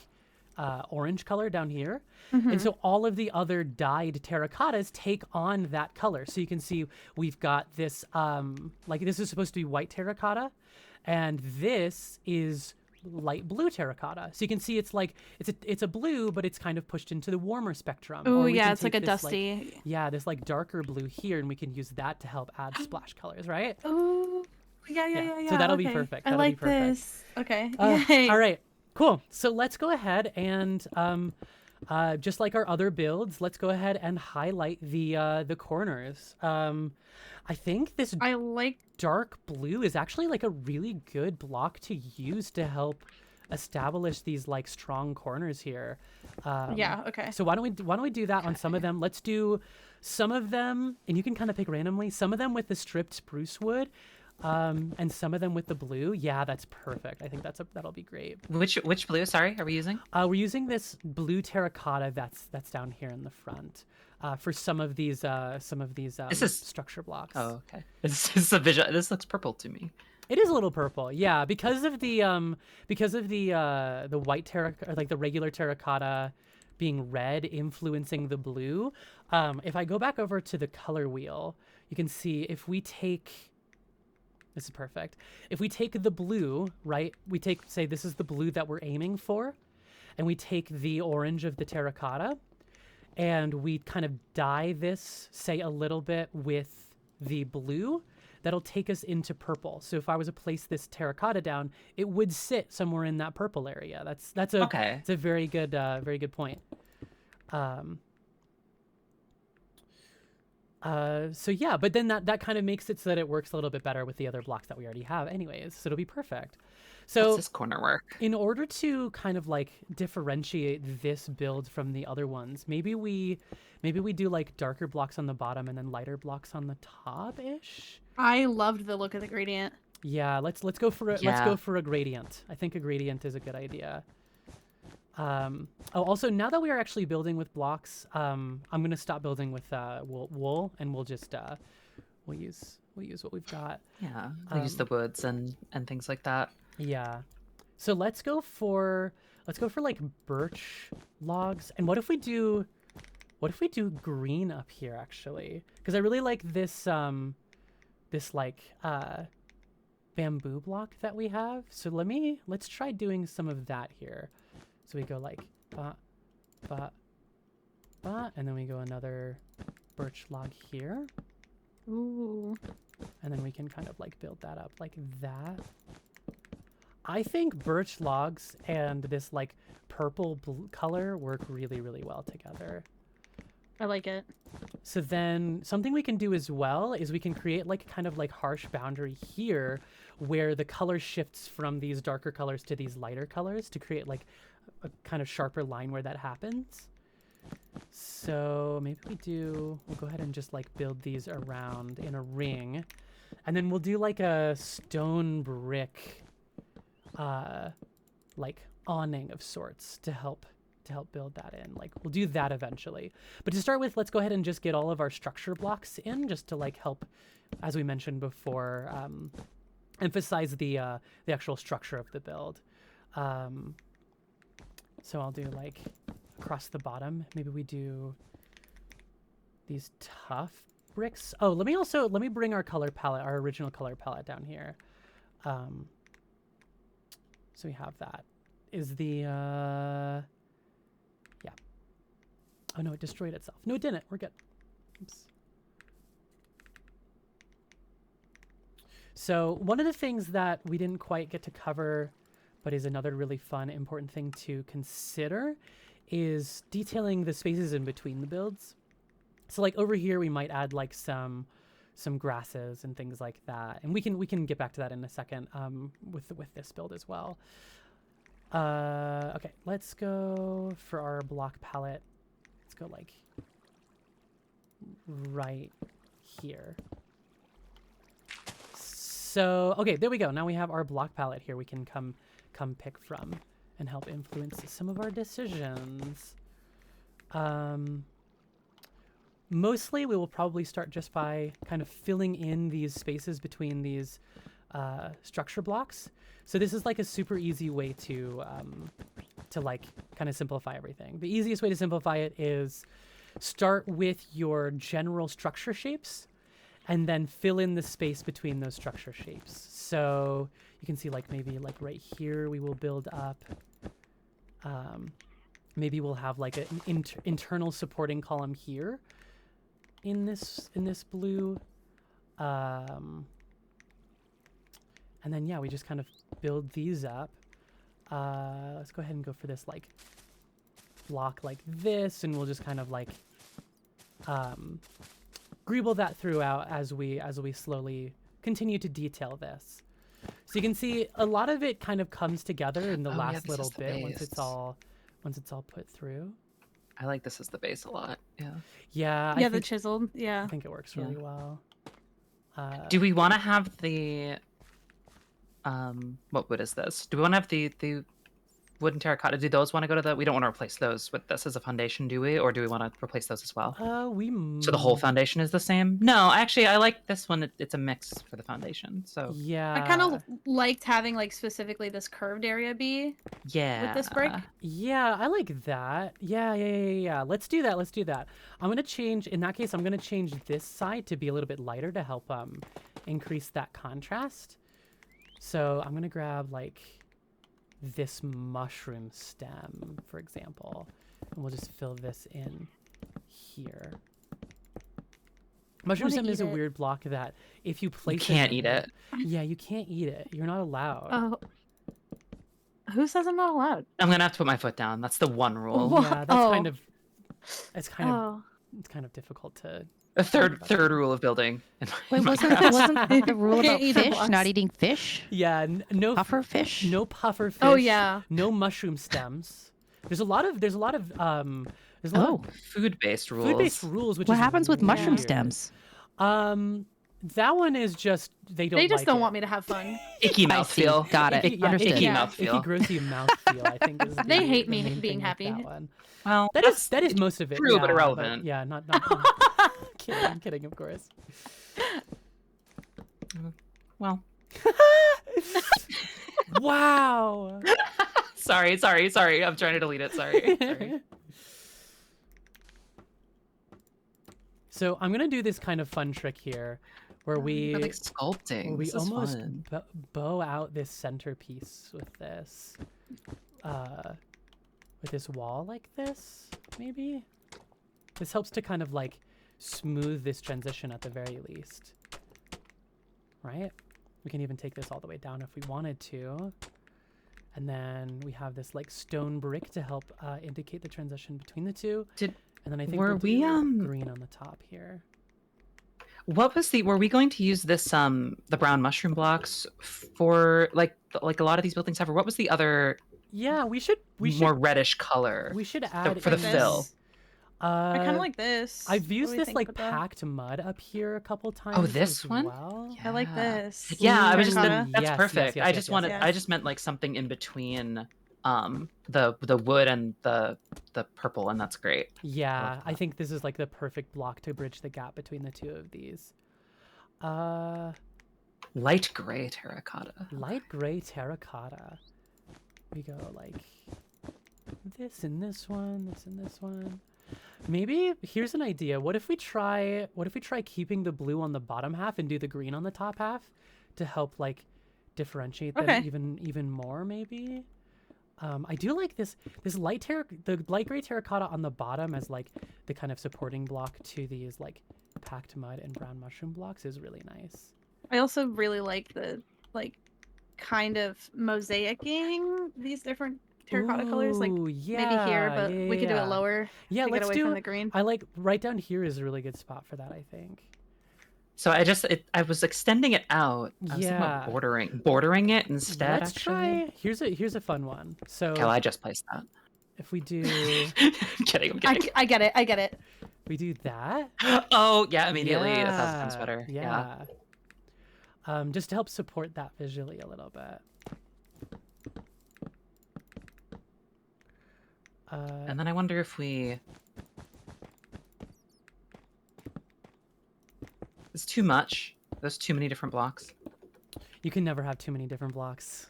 orange color down here. And so all of the other dyed terracottas take on that color. So you can see we've got this like this is supposed to be white terracotta, and this is light blue terracotta. So you can see it's like it's a blue, but it's kind of pushed into the warmer spectrum. Oh Or we yeah, can it's like take a this, dusty. yeah, this like darker blue here, and we can use that to help add splash colors, right? Oh, yeah. So that'll be okay. perfect. I That'll be like perfect. this. Okay. Yay. All right, cool. So let's go ahead and just like our other builds, let's go ahead and highlight the corners. I think this I like. dark blue is actually like a really good block to use to help establish these like strong corners here. Yeah. Okay. So why don't we do that on some of them? Let's do some of them, and you can kind of pick randomly. Some of them with the stripped spruce wood, and some of them with the blue. Yeah, that's perfect. I think that'll be great. Which blue? Sorry, are we using? We're using this blue terracotta that's down here in the front for some of these This is- structure blocks. Oh, okay. This is a visual. This looks purple to me. It is a little purple, yeah, because of the white terracotta, like the regular terracotta being red influencing the blue. If I go back over to the color wheel, you can see if we take, this is perfect. If we take the blue, right, we take, say this is the blue that we're aiming for, and we take the orange of the terracotta, and we kind of dye this, say a little bit with the blue, that'll take us into purple. So if I was to place this terracotta down, it would sit somewhere in that purple area. That's a Okay. It's a very good point. So yeah, but then that kind of makes it so that it works a little bit better with the other blocks that we already have anyways. So it'll be perfect. So this corner work? in order to kind of like differentiate this build from the other ones, maybe we do like darker blocks on the bottom and then lighter blocks on the top ish. I loved the look of the gradient. Yeah, let's go for let's Yeah. go for a gradient. I think a gradient is a good idea. Oh, also now that we are actually building with blocks, I'm gonna stop building with wool, and we'll just we'll use what we've got. Yeah, I use the woods and things like that. Yeah. So let's go for like birch logs. And what if we do green up here actually? Because I really like this this like bamboo block that we have. So let's try doing some of that here. So we go like ba ba ba, and then we go another birch log here. Ooh. And then we can kind of like build that up like that. I think birch logs and this like purple color work really, really well together. I like it. So then something we can do as well is we can create like kind of like harsh boundary here where the color shifts from these darker colors to these lighter colors to create like a kind of sharper line where that happens. So maybe we'll go ahead and just like build these around in a ring, and then we'll do like a stone brick like awning of sorts to help build that in. Like we'll do that eventually. But to start with, let's go ahead and just get all of our structure blocks in just to like help, as we mentioned before, emphasize the actual structure of the build. So I'll do like across the bottom. Maybe we do these tough bricks. Oh, let me bring our color palette, our original color palette down here. So we have that. Is the yeah. Oh no, it destroyed itself. No, it didn't. We're good. Oops. So one of the things that we didn't quite get to cover, but is another really fun, important thing to consider, is detailing the spaces in between the builds. So like over here, we might add like some grasses and things like that, and we can get back to that in a second with this build as well. Okay, let's go for our block palette. Let's go like right here. So okay, there we go. Now we have our block palette here. We can come pick from and help influence some of our decisions. Mostly we will probably start just by kind of filling in these spaces between these structure blocks. So this is like a super easy way to like kind of simplify everything. The easiest way to simplify it is start with your general structure shapes and then fill in the space between those structure shapes. So you can see like maybe like right here we will build up, maybe we'll have like an internal supporting column here in this blue, and then yeah, we just kind of build these up. Let's go ahead and go for this like block like this, and we'll just kind of like greeble that throughout as we slowly continue to detail this. So you can see a lot of it kind of comes together in the last little bit once it's all put through. I like this as the base a lot. Yeah. Yeah. Yeah, the chiseled. Yeah. I think it works really well. Do we want to have the what wood is this? Do we want to have the wooden terracotta? Do those want to go to the? We don't want to replace those with this as a foundation, do we? Or do we want to replace those as well? So the whole foundation is the same? No, actually, I like this one. It's a mix for the foundation. So yeah, I kind of liked having like specifically this curved area be with this brick. Yeah, I like that. Yeah. Let's do that. I'm gonna change. In that case, I'm gonna change this side to be a little bit lighter to help increase that contrast. So I'm gonna grab like this mushroom stem, for example, and we'll just fill this in here. Mushroom stem is a weird block that if you place you can't eat it. Yeah, you can't eat it. You're not allowed. Oh, who says I'm not allowed? I'm gonna have to put my foot down. That's the one rule. Wha- Yeah, that's oh. it's kind of difficult to A third rule of building. in Wait, Minecraft. wasn't the rule about Can't eat the fish? blocks. Not eating fish? Yeah, no Puffer fish? no puffer fish. Oh, yeah. No mushroom stems. There's a lot of Oh. Food-based rules. food-based rules, which What is happens with mushroom weird. stems? That one is just they don't. They just like don't it. want me to have fun. Icky I see. mouthfeel. Got it. Icky- yeah, Understood. icky Yeah. mouthfeel. Icky, grossy mouthfeel, I think. Is They the- hate the me main being thing with happy. that one. Well, That is most of it. true, but yeah, irrelevant. yeah, not. kidding, of course. well. Wow. Sorry. I'm trying to delete it. Sorry. So I'm gonna do this kind of fun trick here, where we But, like sculpting. where we This is almost fun. bow out this centerpiece with this wall like this, maybe. This helps to kind of like smooth this transition at the very least, right? We can even take this all the way down if we wanted to. And then we have this like stone brick to help indicate the transition between the two. And then I think were we'll we, do green on the top here. Were we going to use this the brown mushroom blocks for like a lot of these buildings have, or what was the other Yeah, we should more reddish color we should add for the in- fill? I kind of like this. I've What do used we this think like with that? packed mud up here a couple times. this as one? Well. I like this. Yeah, I was just Terracotta. that's Yes, perfect. yes, I yes, just yes, wanted yes. I just meant like something in between the wood and the purple, and that's great. Yeah, Love I that. think this is like the perfect block to bridge the gap between the two of these. Light gray terracotta. Light gray terracotta. We go like this in this one, this in this one. Maybe here's an idea. What if we try keeping the blue on the bottom half and do the green on the top half to help like differentiate them Okay. even more maybe? I do like the light gray terracotta on the bottom as like the kind of supporting block to these like packed mud and brown mushroom blocks is really nice. I also really like the kind of mosaicing these different terracotta colors. Like Ooh, maybe here, yeah, but yeah, we could do yeah. it lower Yeah, to get let's away do. from the green. I like right down here is a really good spot for that. I think. So I was extending it out. I was thinking Yeah. about bordering it instead. Let's actually. try. Here's a fun one. So Okay, well, I just placed that. if we do I'm kidding. I get it. we do that. Oh yeah, immediately 1,000 times better. Yeah. Just to help support that visually a little bit. And then I wonder if it's too much. There's too many different blocks. You can never have too many different blocks.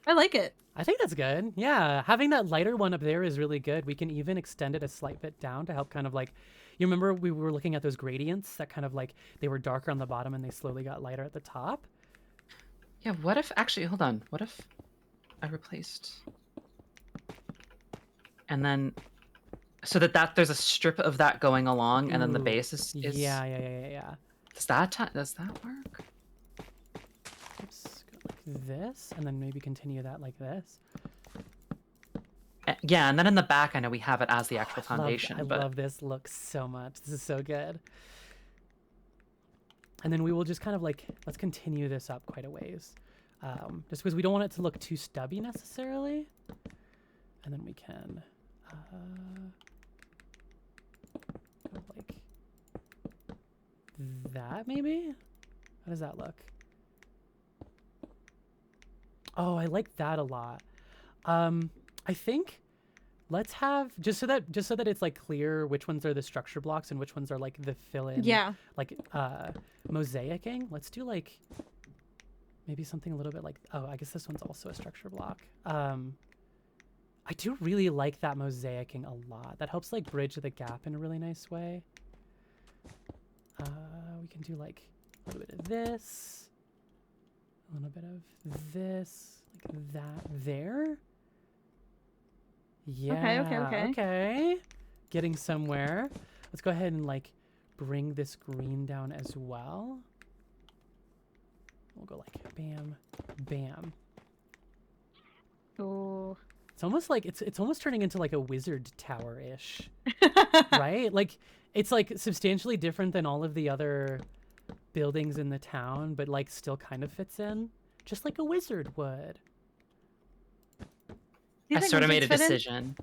I like it. I think that's good. Yeah, having that lighter one up there is really good. We can even extend it a slight bit down to help kind of like, you remember we were looking at those gradients that kind of like they were darker on the bottom and they slowly got lighter at the top. Yeah, what if actually hold on. What if I replaced and then so that there's a strip of that going along and then the Ooh, base is Yeah. does that work? Oops, go like this, and then maybe continue that like this. Yeah, and then in the back I know we have it as the actual I foundation, but love this look so much. This is so good. And then we will just kind of like, let's continue this up quite a ways. Just because we don't want it to look too stubby necessarily. And then we can go like that maybe? How does that look? Oh, I like that a lot. I think let's have just so that it's like clear which ones are the structure blocks and which ones are like the fill-in. Yeah. Like mosaicing. Let's do like maybe something a little bit like, oh, I guess this one's also a structure block. I do really like that mosaicing a lot. That helps like bridge the gap in a really nice way. We can do like a little bit of this, a little bit of this, like that there. Yeah. Okay. Getting somewhere. Let's go ahead and like bring this green down as well. We'll go like bam, bam. Oh. It's almost like it's almost turning into like a wizard tower-ish, right? Like It's like substantially different than all of the other buildings in the town, but like still kind of fits in, just like a wizard would. Do you I think sort of made a wizards fit in? decision.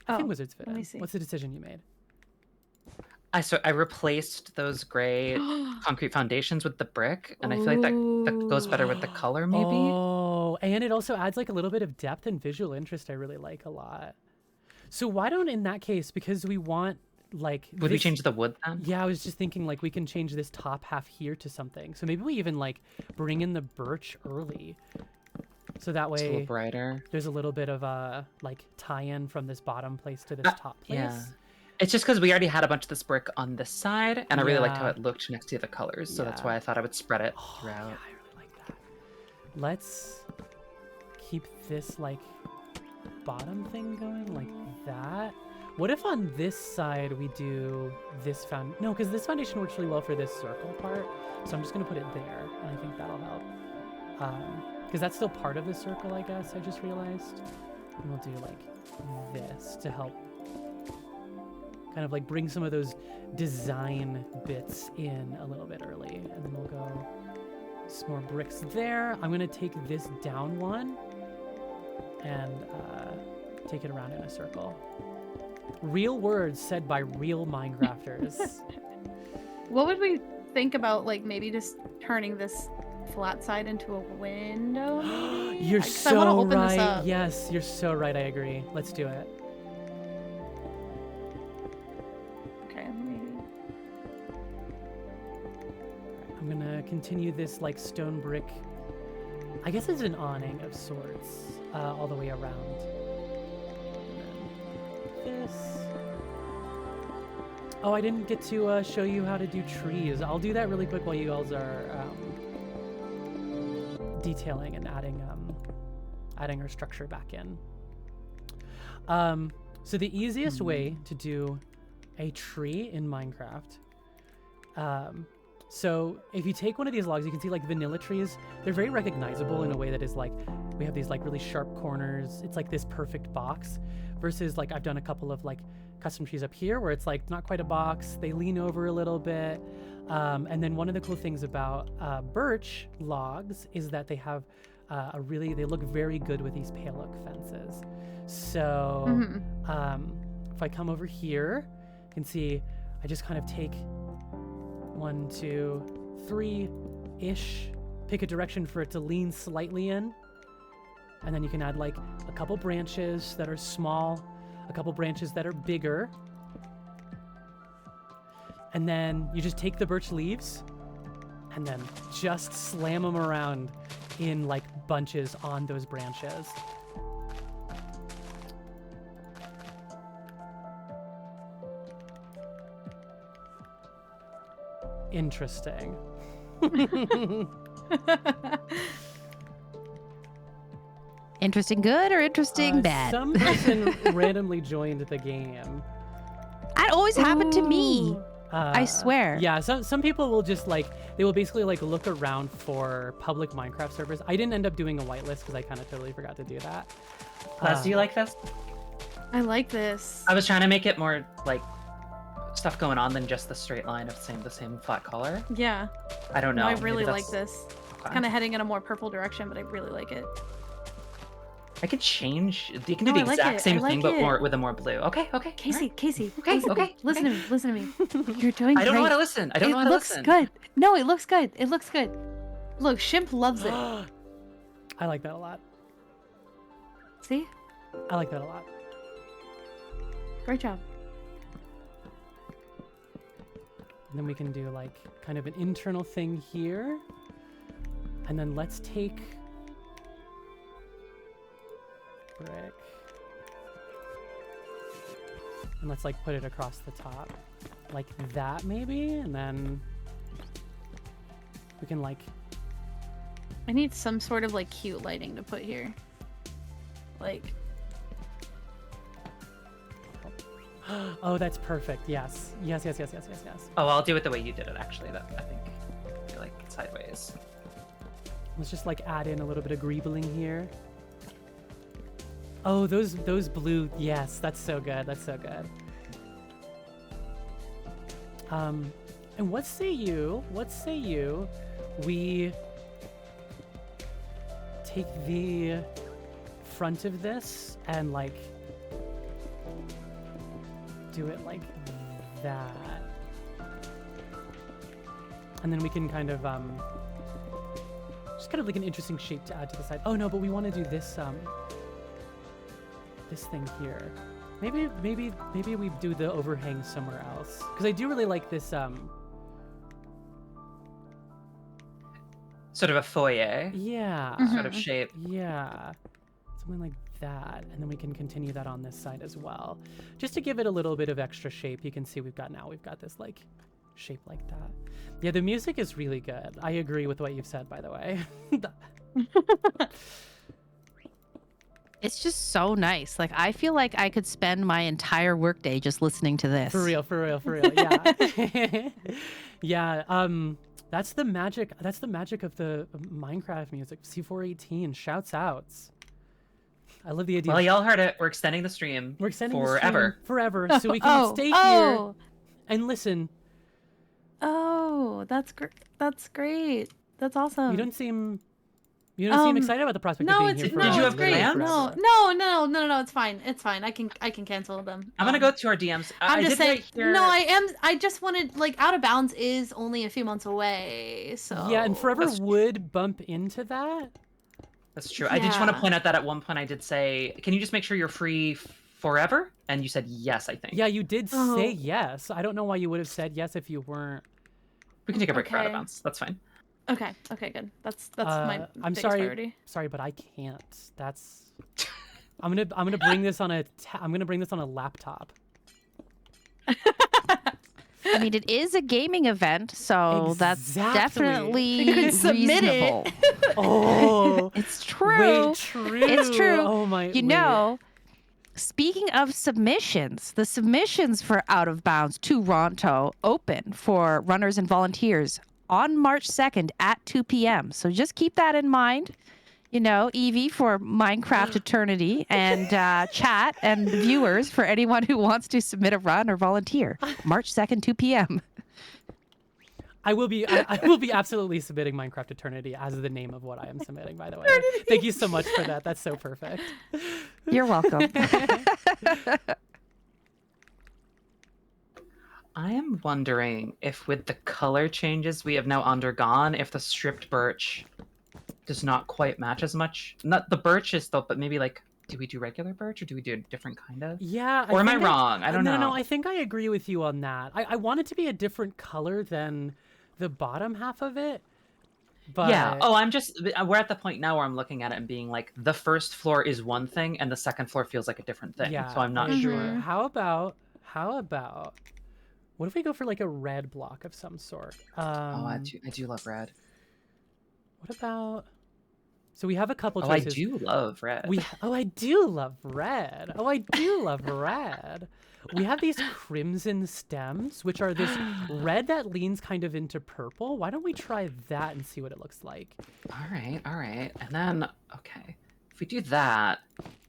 I think Oh, wizards fit let me in. see. What's the decision you made? I replaced those gray concrete foundations with the brick, and I feel like that goes better with the color, maybe. Oh, and it also adds like a little bit of depth and visual interest I really like a lot. So why don't, in that case, because we want like Would we this- change the wood then? Yeah, I was just thinking like we can change this top half here to something. So maybe we even like bring in the birch early. So that It's a little way brighter. there's a little bit of a like tie-in from this bottom place to this top place. Yeah. It's just because we already had a bunch of this brick on this side, and I really liked how Yeah. it looked next to the colors, so that's Yeah. why I thought I would spread it Oh, throughout. yeah, I really like that. Let's keep this like bottom thing going like that. What if on this side we do this no, because this foundation works really well for this circle part. So I'm just gonna put it there, and I think that'll help. Because that's still part of the circle, I guess. I just realized. And we'll do like this to help kind of like bring some of those design bits in a little bit early. And then we'll go some more bricks there. I'm gonna take this down one and take it around in a circle. Real words said by real Minecrafters. What would we think about like maybe just turning this flat side into a window? Maybe? You're 'Cause I wanna so open this right. up. Yes, you're so right. I agree. Let's do it. Okay, maybe. I'm gonna continue this like stone brick. I guess it's an awning of sorts all the way around. And then this. Oh, I didn't get to show you how to do trees. I'll do that really quick while you guys are detailing and adding our structure back in. So the easiest way to do a tree in Minecraft. So if you take one of these logs, you can see like vanilla trees. They're very recognizable in a way that is like, we have these like really sharp corners. It's like this perfect box versus like I've done a couple of like custom trees up here where it's like not quite a box. They lean over a little bit. And then one of the cool things about birch logs is that they have they look very good with these pale oak fences. So if I come over here, you can see I just kind of take 1, 2, 3-ish, pick a direction for it to lean slightly in. And then you can add like a couple branches that are small, a couple branches that are bigger. And then you just take the birch leaves and then just slam them around in like bunches on those branches. Interesting. Interesting good or interesting bad? Some person randomly joined the game. That always happened to me. I swear. Yeah, some people will just like, they will basically like look around for public Minecraft servers. I didn't end up doing a whitelist because I kind of totally forgot to do that. Laz, do you like this? I like this. I was trying to make it more like stuff going on than just the straight line of the same flat color. Yeah. I don't know. No, I maybe really like that's- this. Okay. Kind of heading in a more purple direction, but I really like it. I could change. You can do No, the I like exact it. same I like thing, but it. more with a more blue. Okay. Casey, alright. Casey. Okay, listen, okay, Listen okay. to me. Listen to me. You're doing I don't know great. how to listen. I don't know how It to looks listen. good. No, it looks good. It looks good. Look, Shimp loves it. I like that a lot. See? I like that a lot. Great job. And then we can do like kind of an internal thing here. And then let's take brick. And let's like put it across the top. Like that maybe? And then we can like, I need some sort of like cute lighting to put here. Like, oh, that's perfect. Yes. Yes. Oh, I'll do it the way you did it. Actually, that I think I feel like sideways. Let's just like add in a little bit of greebling here. Oh, those blue. Yes, that's so good. That's so good. And what say you, we take the front of this and like do it like that. And then we can kind of just kind of like an interesting shape to add to the side. Oh no, but we want to do this this thing here. Maybe we do the overhang somewhere else, because I do really like this Sort of a foyer yeah sort of shape. yeah, something like that, and then we can continue that on this side as well, just to give it a little bit of extra shape. You can see we've got this like shape like that. Yeah, the music is really good. I agree with what you've said, by the way. It's just so nice. Like, I feel like I could spend my entire workday just listening to this. For real. Yeah. Yeah. That's the magic of the Minecraft music. C418 shouts outs. I love the idea. Well, y'all heard it. We're extending the stream. We're extending forever. Forever, so we can stay here and listen. Oh, that's great. That's awesome. You don't seem excited about the prospect of being here. Did you have great. plans? No, it's fine. It's fine. I can cancel them. I'm gonna go to our DMs. I'm just saying. Hear... No, I am. I just wanted, like, Out of Bounds is only a few months away, so yeah, and Forever would bump into that. That's true. I did just want to point out that at one point I did say, "Can you just make sure you're free forever?" And you said yes, I think. Yeah, you did say yes. I don't know why you would have said yes if you weren't. We can take a break for Out of Bounds. That's fine. Okay, good. That's my I'm biggest sorry. priority. Sorry, but I can't. That's. I'm gonna bring this on a laptop. I mean, it is a gaming event, so that's definitely You could submit reasonable. it. Oh, It's true. wait, true. It's true. Oh my. You know, speaking of submissions, the submissions for Out of Bounds Toronto open for runners and volunteers on March 2nd at 2 p.m. So just keep that in mind. You know, Evie for Minecraft Eternity, and chat and viewers for anyone who wants to submit a run or volunteer. March 2nd, 2 p.m. I will be absolutely submitting Minecraft Eternity as the name of what I am submitting, by the way. Thank you so much for that. That's so perfect. You're welcome. I am wondering if with the color changes we have now undergone, if the stripped birch does not quite match as much. Not the birch is though, but maybe like, do we do regular birch or do we do a different kind of? Yeah. Or am I wrong? I don't know. No, I think I agree with you on that. I want it to be a different color than the bottom half of it. But yeah. Oh, we're at the point now where I'm looking at it and being like, the first floor is one thing and the second floor feels like a different thing. Yeah, So I'm not I sure. agree. How about, what if we go for like a red block of some sort? I do love red. What about, so we have a couple Oh, I choices. do love red. I do love red. Oh, I do love red. We have these crimson stems, which are this red that leans kind of into purple. Why don't we try that and see what it looks like? All right. And then, okay, if we do that.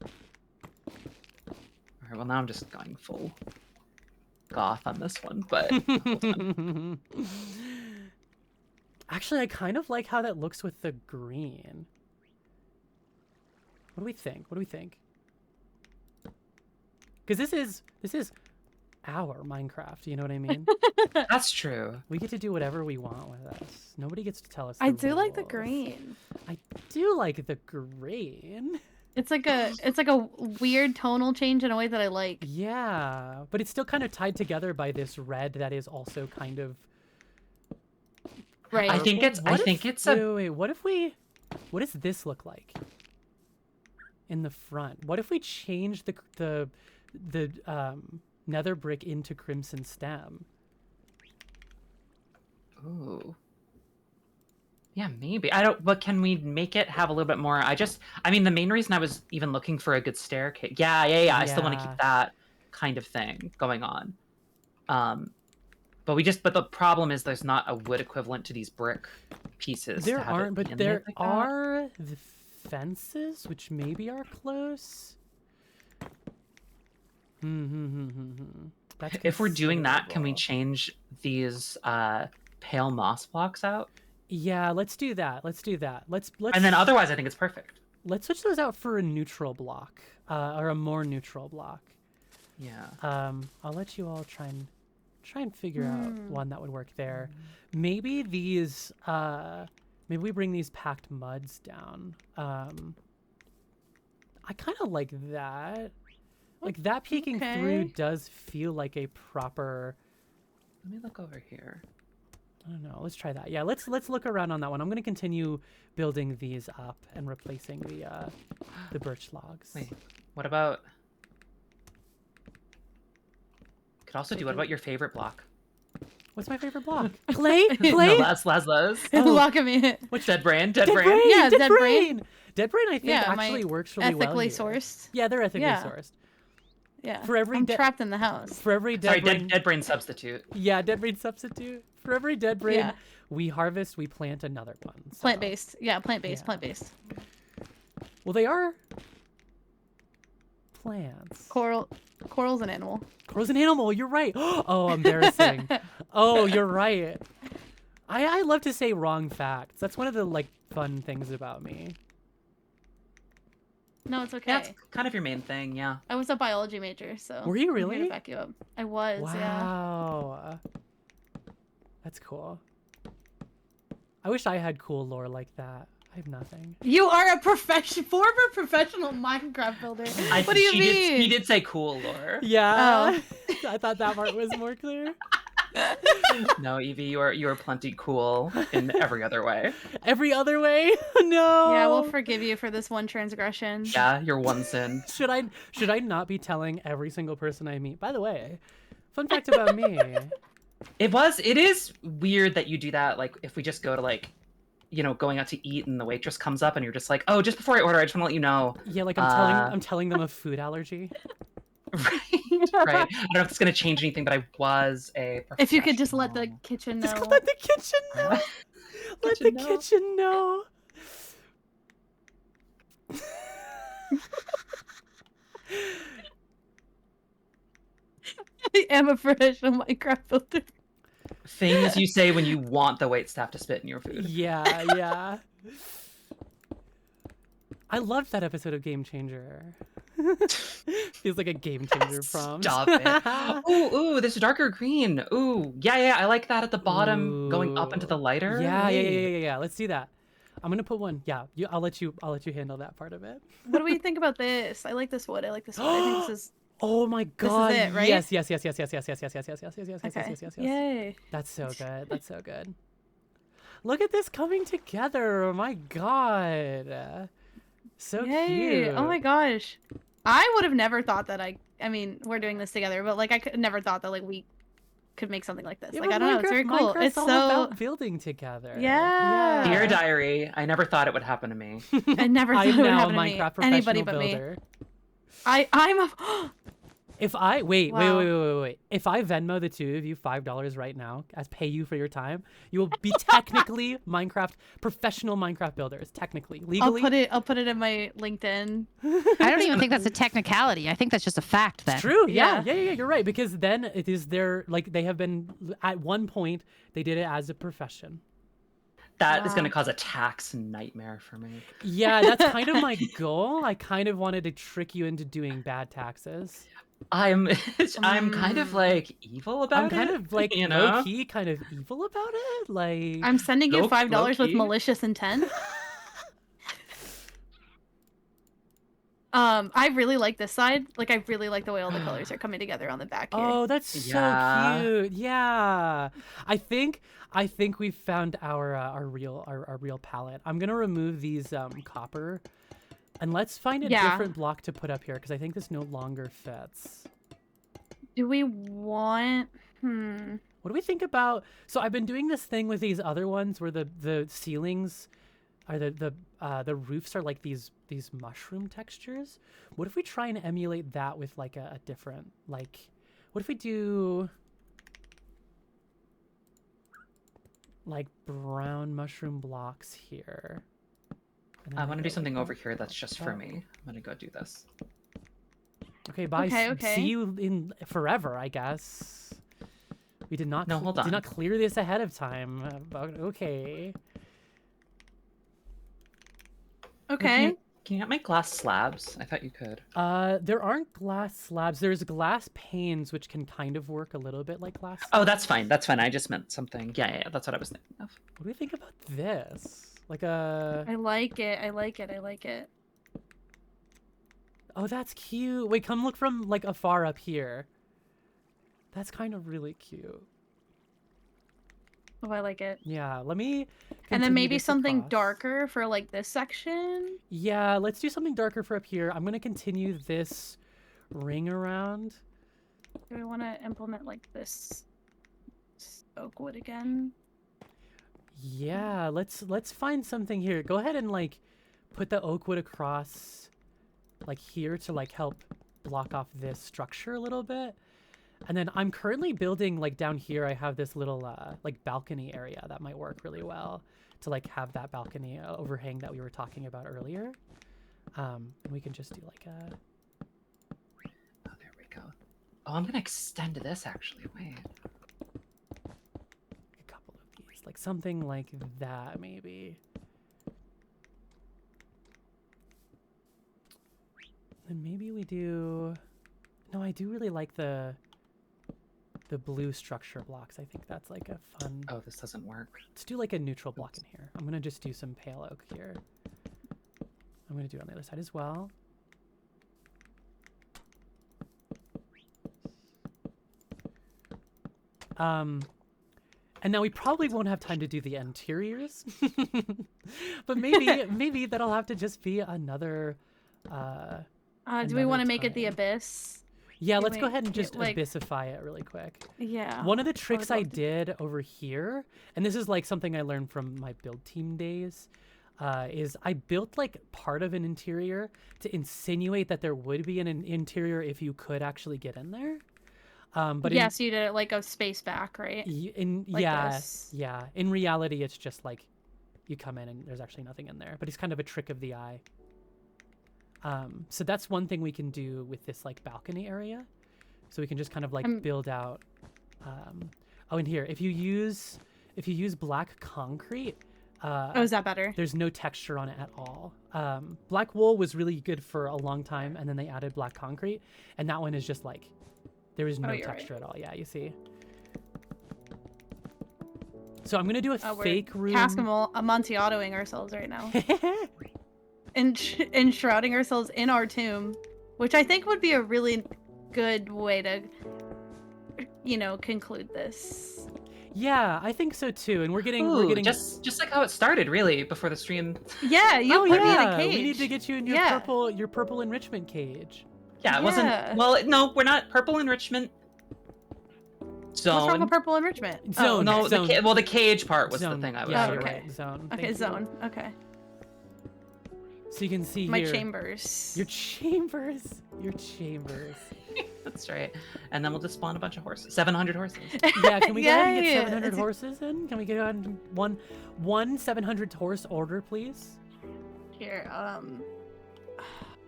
All right, well, now I'm just going full goth on this one, but hold on. Actually, I kind of like how that looks with the green. What do we think? Because this is our Minecraft, you know what I mean? That's true. We get to do whatever we want with us. Nobody gets to tell us. I the do like the rules. green. I do like the green. It's like a weird tonal change in a way that I like. Yeah, but it's still kind of tied together by this red that is also kind of Right. I think it's Wait, what does this look like in the front? What if we change the nether brick into crimson stem? Ooh. Yeah, maybe. But can we make it have a little bit more? I mean, the main reason I was even looking for a good staircase. Yeah. I still want to keep that kind of thing going on. But the problem is there's not a wood equivalent to these brick pieces. There aren't, but there like are the fences, which maybe are close. That's If we're doing that, can we considerable. change these pale moss blocks out? Yeah, let's do that. Let's do that. Let's And then otherwise, I think it's perfect. let's switch those out for a neutral block, or a more neutral block. Yeah. I'll let you all try and figure out one that would work there. Maybe these maybe we bring these packed muds down. I kind of like that. Like that peeking through Okay. does feel like a proper. Let me look over here. I don't know. Let's try that. Yeah, let's look around on that one. I'm gonna continue building these up and replacing the birch logs. Wait, what about? Could also do. What about your favorite block? What's my favorite block? Clay? No, Clay? Lazlo's. Oh. Lock him in. Which dead brain? Dead Dead brain. brain. Yeah, Dead dead brain. brain. Dead brain. I think Yeah, my actually works really well. Ethically here. sourced. Yeah, they're ethically Yeah. sourced. Yeah. For every I'm dead- trapped in the house. For every dead Sorry, brain. dead brain substitute. Yeah, dead brain substitute. For every dead brain Yeah. we harvest, we plant another one. So. Plant-based. Yeah, plant-based. Yeah. Plant-based. Well, they are plants. Coral's an animal. Crow's an animal. You're right. Oh, embarrassing. Oh, you're right. I love to say wrong facts. That's one of the like fun things about me. No, it's okay. Yeah, it's kind of your main thing. Yeah. I was a biology major, so. Were you I'm here really? to back you up. I was. Yeah. Wow. That's cool. I wish I had cool lore like that. I have nothing. You are a former professional Minecraft builder. What do you mean? He did say cool lore. Yeah. I thought that part was more clear. No, Evie, you are plenty cool in every other way. Every other way? No. Yeah, we'll forgive you for this one transgression. Yeah, you're one sin. Should I not be telling every single person I meet? By the way, fun fact about me. It is weird that you do that. Like, if we just go to like, going out to eat and the waitress comes up and you're just like, oh, just before I order, I just want to let you know. Yeah, like I'm telling them a food allergy. Right. I don't know if it's gonna change anything, but I was a. If you could just let the professional. kitchen know. Just let the kitchen know. Let the Kitchen know. kitchen know. I am a professional Minecraft builder. Things you say when you want the waitstaff to spit in your food. Yeah, yeah. I loved that episode of Game Changer. Feels like a Game Changer prompt. Stop it. Ooh, this darker green. Ooh, yeah, I like that at the bottom, going up into the lighter. Yeah. Hey. Let's see that. I'm gonna put one. Yeah, I'll let you handle that part of it. What do we think about this? I like this wood. I think this is. Oh my god. it, right? Yes. Okay. Yay. That's so good. That's so good. Look at this coming together. Oh my god. So Yay. cute. Oh my gosh. I would have never thought that I mean, we're doing this together, but like I could never thought that like we could make something like this. Yeah, like but I don't know, it's very cool. Minecraft's It's all so about building together. Yeah. Dear diary, I never thought it would happen to me. I never thought I'm it would now a happen to me. Minecraft professional Anybody but me. builder. I'm a If I wait, Wow. wait. If I Venmo the two of you $5 right now as pay you for your time, you will be technically professional Minecraft builders. Technically, legally. I'll put it in my LinkedIn. I don't even think that's a technicality. I think that's just a fact then. True. Yeah. Yeah. You're right, because then it is their they have been at one point they did it as a profession. That is Wow. going to cause a tax nightmare for me. Yeah, that's kind of my goal. I kind of wanted to trick you into doing bad taxes. I'm kind of like evil about I'm it. kind of like low key, kind of evil about it. Like I'm sending you Low- $5 with low-key? malicious intent. I really like this side. Like I really like the way all the colors are coming together on the back here. oh, that's Yeah. so cute. Yeah, I think we've found our real palette. I'm gonna remove these copper, and let's find a Yeah. different block to put up here because I think this no longer fits. Do we want What do we think about? So I've been doing this thing with these other ones where the ceilings are the roofs are like these mushroom textures. What if we try and emulate that with like a different like? What if we do like brown mushroom blocks here? And I then want to go do something like over that? here that's just for Oh. me. I'm going to go do this. Okay, bye. Okay. See you in forever, I guess. We did not. No, hold on. Did not clear this ahead of time. But okay. Okay. Can you not make glass slabs? I thought you could. There aren't glass slabs. There's glass panes, which can kind of work a little bit like glass slabs. Oh, that's fine. That's fine. I just meant something. Yeah, that's what I was thinking of. What do we think about this? Like a... I like it. I like it. I like it. Oh, that's cute. Wait, come look from like afar up here. That's kind of really cute. Oh, I like it. Yeah, let me... And then continue maybe this something across. darker for like this section. Yeah, let's do something darker for up here. I'm going to continue this ring around. Do we want to implement like this oak wood again? Yeah, let's find something here. Go ahead and like put the oak wood across like here to like help block off this structure a little bit. And then I'm currently building like down here. I have this little like balcony area that might work really well to like have that balcony overhang that we were talking about earlier. And we can just do like a... Oh, there we go. Oh, I'm gonna extend this actually. Wait. a couple of these, like something like that maybe. And maybe we do... No, I do really like the blue structure blocks. I think that's like a fun... Oh, this doesn't work. Let's do like a neutral block in here. I'm gonna just do some pale oak here. I'm gonna do it on the other side as well. And now we probably won't have time to do the interiors, but maybe that'll have to just be another. Do we want to make it the abyss? Yeah, Can let's go we ahead and get, just like- abyssify it really quick. Yeah. One of the tricks I love to- did over here, and this is like something I learned from my build team days, is I built like part of an interior to insinuate that there would be an interior if you could actually get in there. But yes, you did it like a space back, right? Like yeah, this. yeah. In reality, it's just like you come in and there's actually nothing in there. But it's kind of a trick of the eye. So that's one thing we can do with this like balcony area. So we can just kind of like build out. Oh, and here, if you use black concrete. Oh, is that better? There's no texture on it at all. Black wool was really good for a long time, and then they added black concrete, and that one is just like there is no texture at all. Yeah, you see. So I'm gonna do a fake room. Amontillado-ing ourselves right now. and enshrouding ourselves in our tomb, which I think would be a really good way to, conclude this. Yeah, I think so too. And we're getting just like how it started, really, before the stream. Yeah, you put me in a cage. We need to get you in your purple enrichment cage. Yeah, it wasn't. Well, no, we're not purple enrichment zone. What's wrong with purple enrichment? Zone. No, zone. the cage part was zone. the thing I was. Yeah, Oh, you're okay. right. Zone. Okay, Thank zone. you. Okay. So you can see My here. chambers. Your chambers. Your chambers. That's right. And then we'll just spawn a bunch of horses. 700 horses. Yeah, can we go ahead and get Yay! 700 horses in? Can we get on one 700 horse order, please? Here,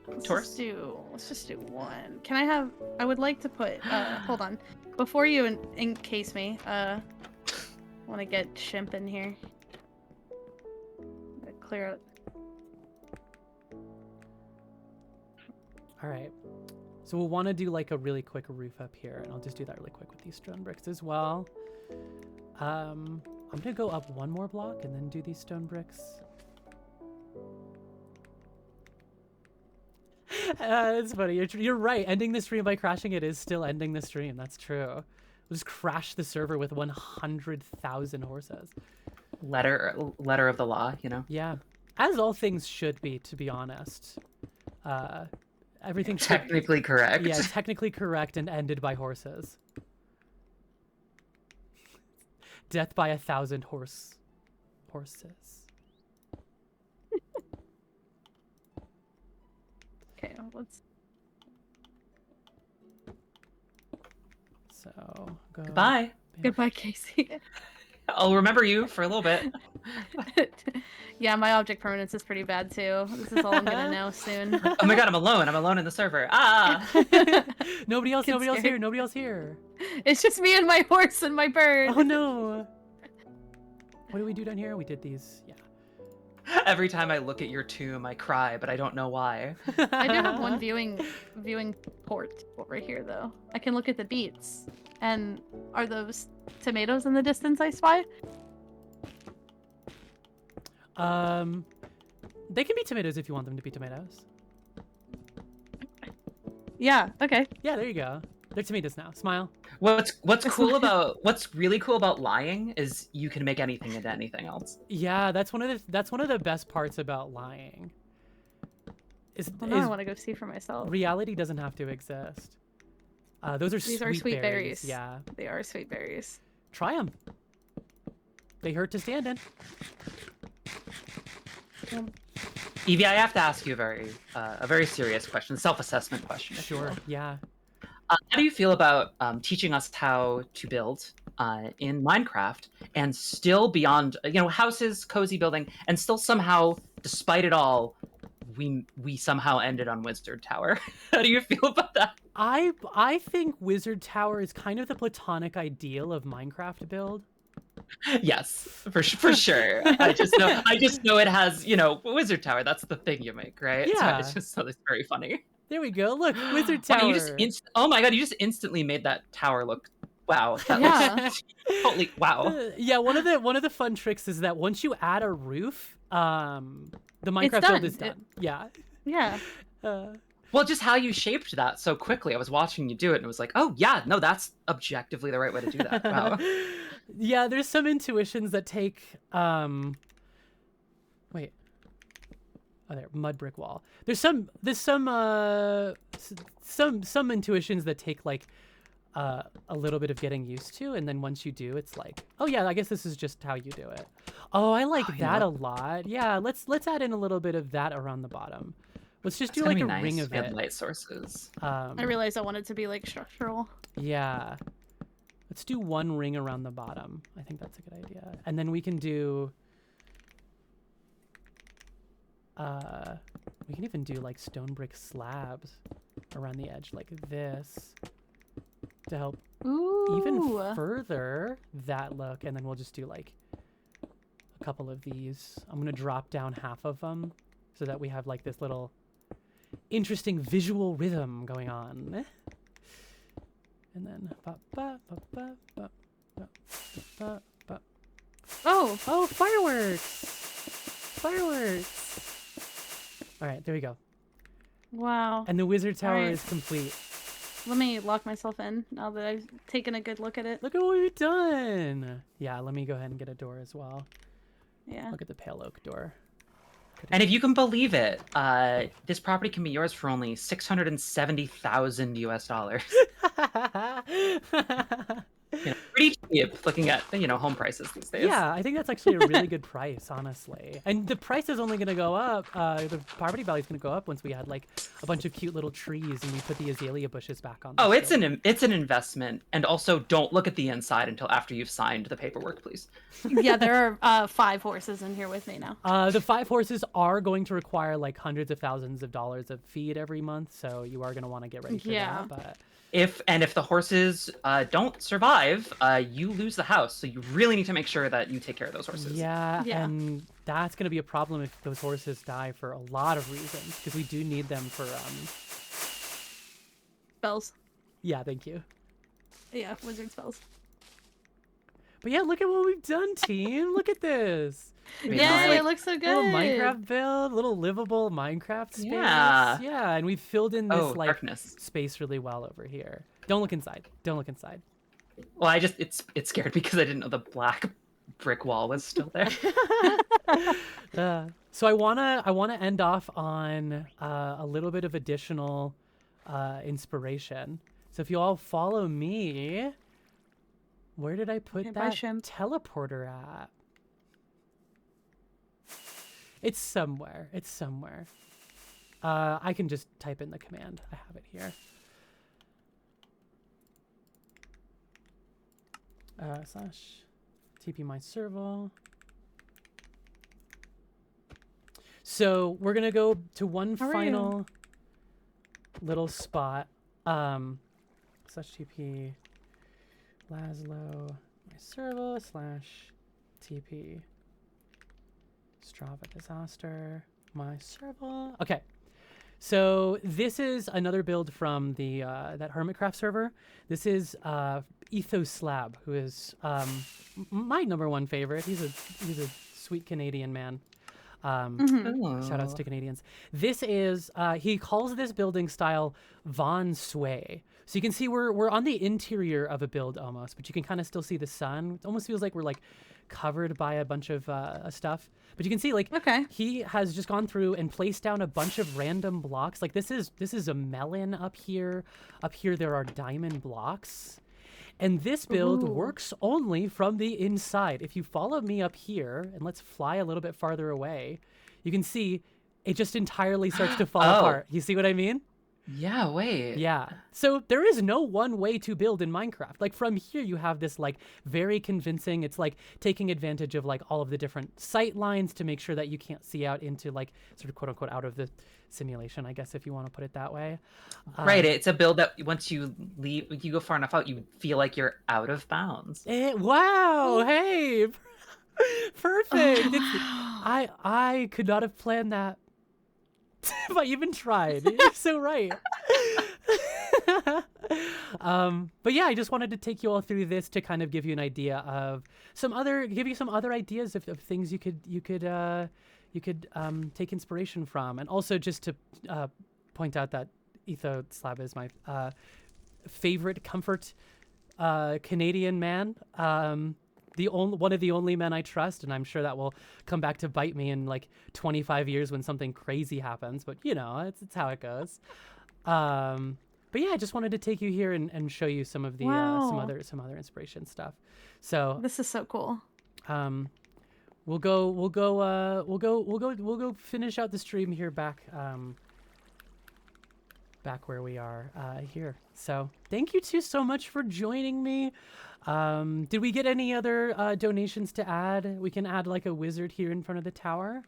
let's Horse? just do one. Can I have? I would like to put. Hold on, before you encase me. Want to get Shimp in here. Clear out. All right. So we'll want to do like a really quick roof up here, and I'll just do that really quick with these stone bricks as well. I'm gonna go up one more block and then do these stone bricks. It's funny. You're right. Ending the stream by crashing it is still ending the stream. That's true. We'll just crash the server with 100,000 horses. Letter of the law, Yeah, as all things should be, to be honest. Everything technically correct. Yeah, technically correct and ended by horses. Death by 1,000 horses. Okay, let's. So go. Goodbye. Goodbye, Casey. I'll remember you for a little bit. Yeah, my object permanence is pretty bad too. This is all I'm gonna know soon. Oh my god, I'm alone. I'm alone in the server. Ah! Nobody else Get here. scared. Nobody else here. It's just me and my horse and my bird. Oh no. What do we do down here? We did these. Yeah. Every time I look at your tomb, I cry, but I don't know why. I do have one viewing port over here though. I can look at the beets. And are those tomatoes in the distance I spy? They can be tomatoes if you want them to be tomatoes. Yeah, okay. Yeah, there you go. They're tomatoes now. Smile. What's really cool about lying is you can make anything into anything else. Yeah, that's one of the best parts about lying. Well, now I want to go see for myself. Reality doesn't have to exist. These are sweet berries. Yeah. They are sweet berries. Try them. They hurt to stand in. Evie, I have to ask you a very serious question, self-assessment question. if you Sure. will. Yeah. How do you feel about teaching us how to build in Minecraft and still beyond, houses, cozy building, and still somehow, despite it all, we somehow ended on Wizard Tower? How do you feel about that? I think Wizard Tower is kind of the platonic ideal of Minecraft build. Yes, for sure. I just know it has, Wizard Tower. That's the thing you make, right? Yeah. So it's very funny. There we go. Look, Wizard Wow, Tower. oh my god, you just instantly made that tower look. Wow. That Yeah. looks totally wow. Yeah, one of the fun tricks is that once you add a roof, the Minecraft build done. is done. Yeah. Yeah. Well, just how you shaped that so quickly. I was watching you do it and it was like, oh yeah, no, that's objectively the right way to do that. Wow. Yeah, there's some intuitions that take wait. Oh, there, mud brick wall. There's some intuitions that take like a little bit of getting used to, and then once you do, it's like, oh yeah, I guess this is just how you do it. Oh, I like that a lot. Yeah, let's add in a little bit of that around the bottom. Let's just do like a ring of it. Light sources. I realized I wanted to be like structural. Yeah. Let's do one ring around the bottom. I think that's a good idea. And then we can do we can even do like stone brick slabs around the edge like this to help even further that look. And then we'll just do like a couple of these. I'm gonna drop down half of them so that we have like this little interesting visual rhythm going on. And then Oh, fireworks! All right, there we go. wow. And the Wizard Tower Alright. is complete. Let me lock myself in now that I've taken a good look at it. Look at what we've done. Yeah, let me go ahead and get a door as well. Yeah. Look at the pale oak door. And if you can believe it, this property can be yours for only $670,000 US. Pretty cheap looking at home prices these days. Yeah, I think that's actually a really good price, honestly. And the price is only going to go up. The property value is going to go up once we had like a bunch of cute little trees and we put the azalea bushes back on. Oh, it's an investment, and also don't look at the inside until after you've signed the paperwork, please. Yeah, there are 5 horses in here with me now. The 5 horses are going to require like hundreds of thousands of dollars of feed every month, so you are going to want to get ready for that. But If the horses don't survive, you lose the house. So you really need to make sure that you take care of those horses. yeah, and that's going to be a problem if those horses die for a lot of reasons, because we do need them for Spells. Yeah, thank you. Yeah, wizard spells. But yeah, look at what we've done, team. Look at this. Yeah, it looks so good. Little Minecraft build, little livable Minecraft space. Yeah. Yeah, and we've filled in this like darkness. space really well over here. Don't look inside. Don't look inside. Well, it's scared because I didn't know the black brick wall was still there. So I wanna end off on a little bit of additional inspiration. So if you all follow me, where did I put Bye, that Shimp. teleporter at? It's somewhere. It's somewhere. I can just type in the command. I have it here. / TP Myserval. So we're gonna go to one How are final little spot. /TP Lazlo Myserval /TP Strava disaster Myserval. Okay. So this is another build from the that Hermitcraft server. This is Ethos Slab, who is my #1 favorite. He's a sweet Canadian man. Shout outs to Canadians. This is he calls this building style Von Sway. So you can see we're on the interior of a build almost, but you can kind of still see the sun. It almost feels like we're like covered by a bunch of stuff. But you can see like he has just gone through and placed down a bunch of random blocks. Like this is a melon up here. Up here there are diamond blocks. And this build works only from the inside. If you follow me up here, and let's fly a little bit farther away, you can see it just entirely starts to fall apart. You see what I mean? Yeah, wait. Yeah. So there is no one way to build in Minecraft. Like from here, you have this like very convincing, it's like taking advantage of like all of the different sight lines to make sure that you can't see out into like sort of quote unquote out of the simulation, I guess, if you want to put it that way. Right. It's a build that once you leave, you go far enough out, you feel like you're out of bounds. Wow. Hey, perfect. I could not have planned that if I even tried. You're so right. But yeah, I just wanted to take you all through this to kind of give you an idea of give you some other ideas of things you could take inspiration from, and also just to point out that Ethos Slab is my favorite comfort Canadian man. One of the only men I trust, and I'm sure that will come back to bite me in like 25 years when something crazy happens. But you know, it's how it goes. But yeah, I just wanted to take you here and show you some of the some other inspiration stuff. So this is so cool. We'll go finish out the stream here back where we are here. So thank you two so much for joining me. Did we get any other donations to add? We can add like a wizard here in front of the tower.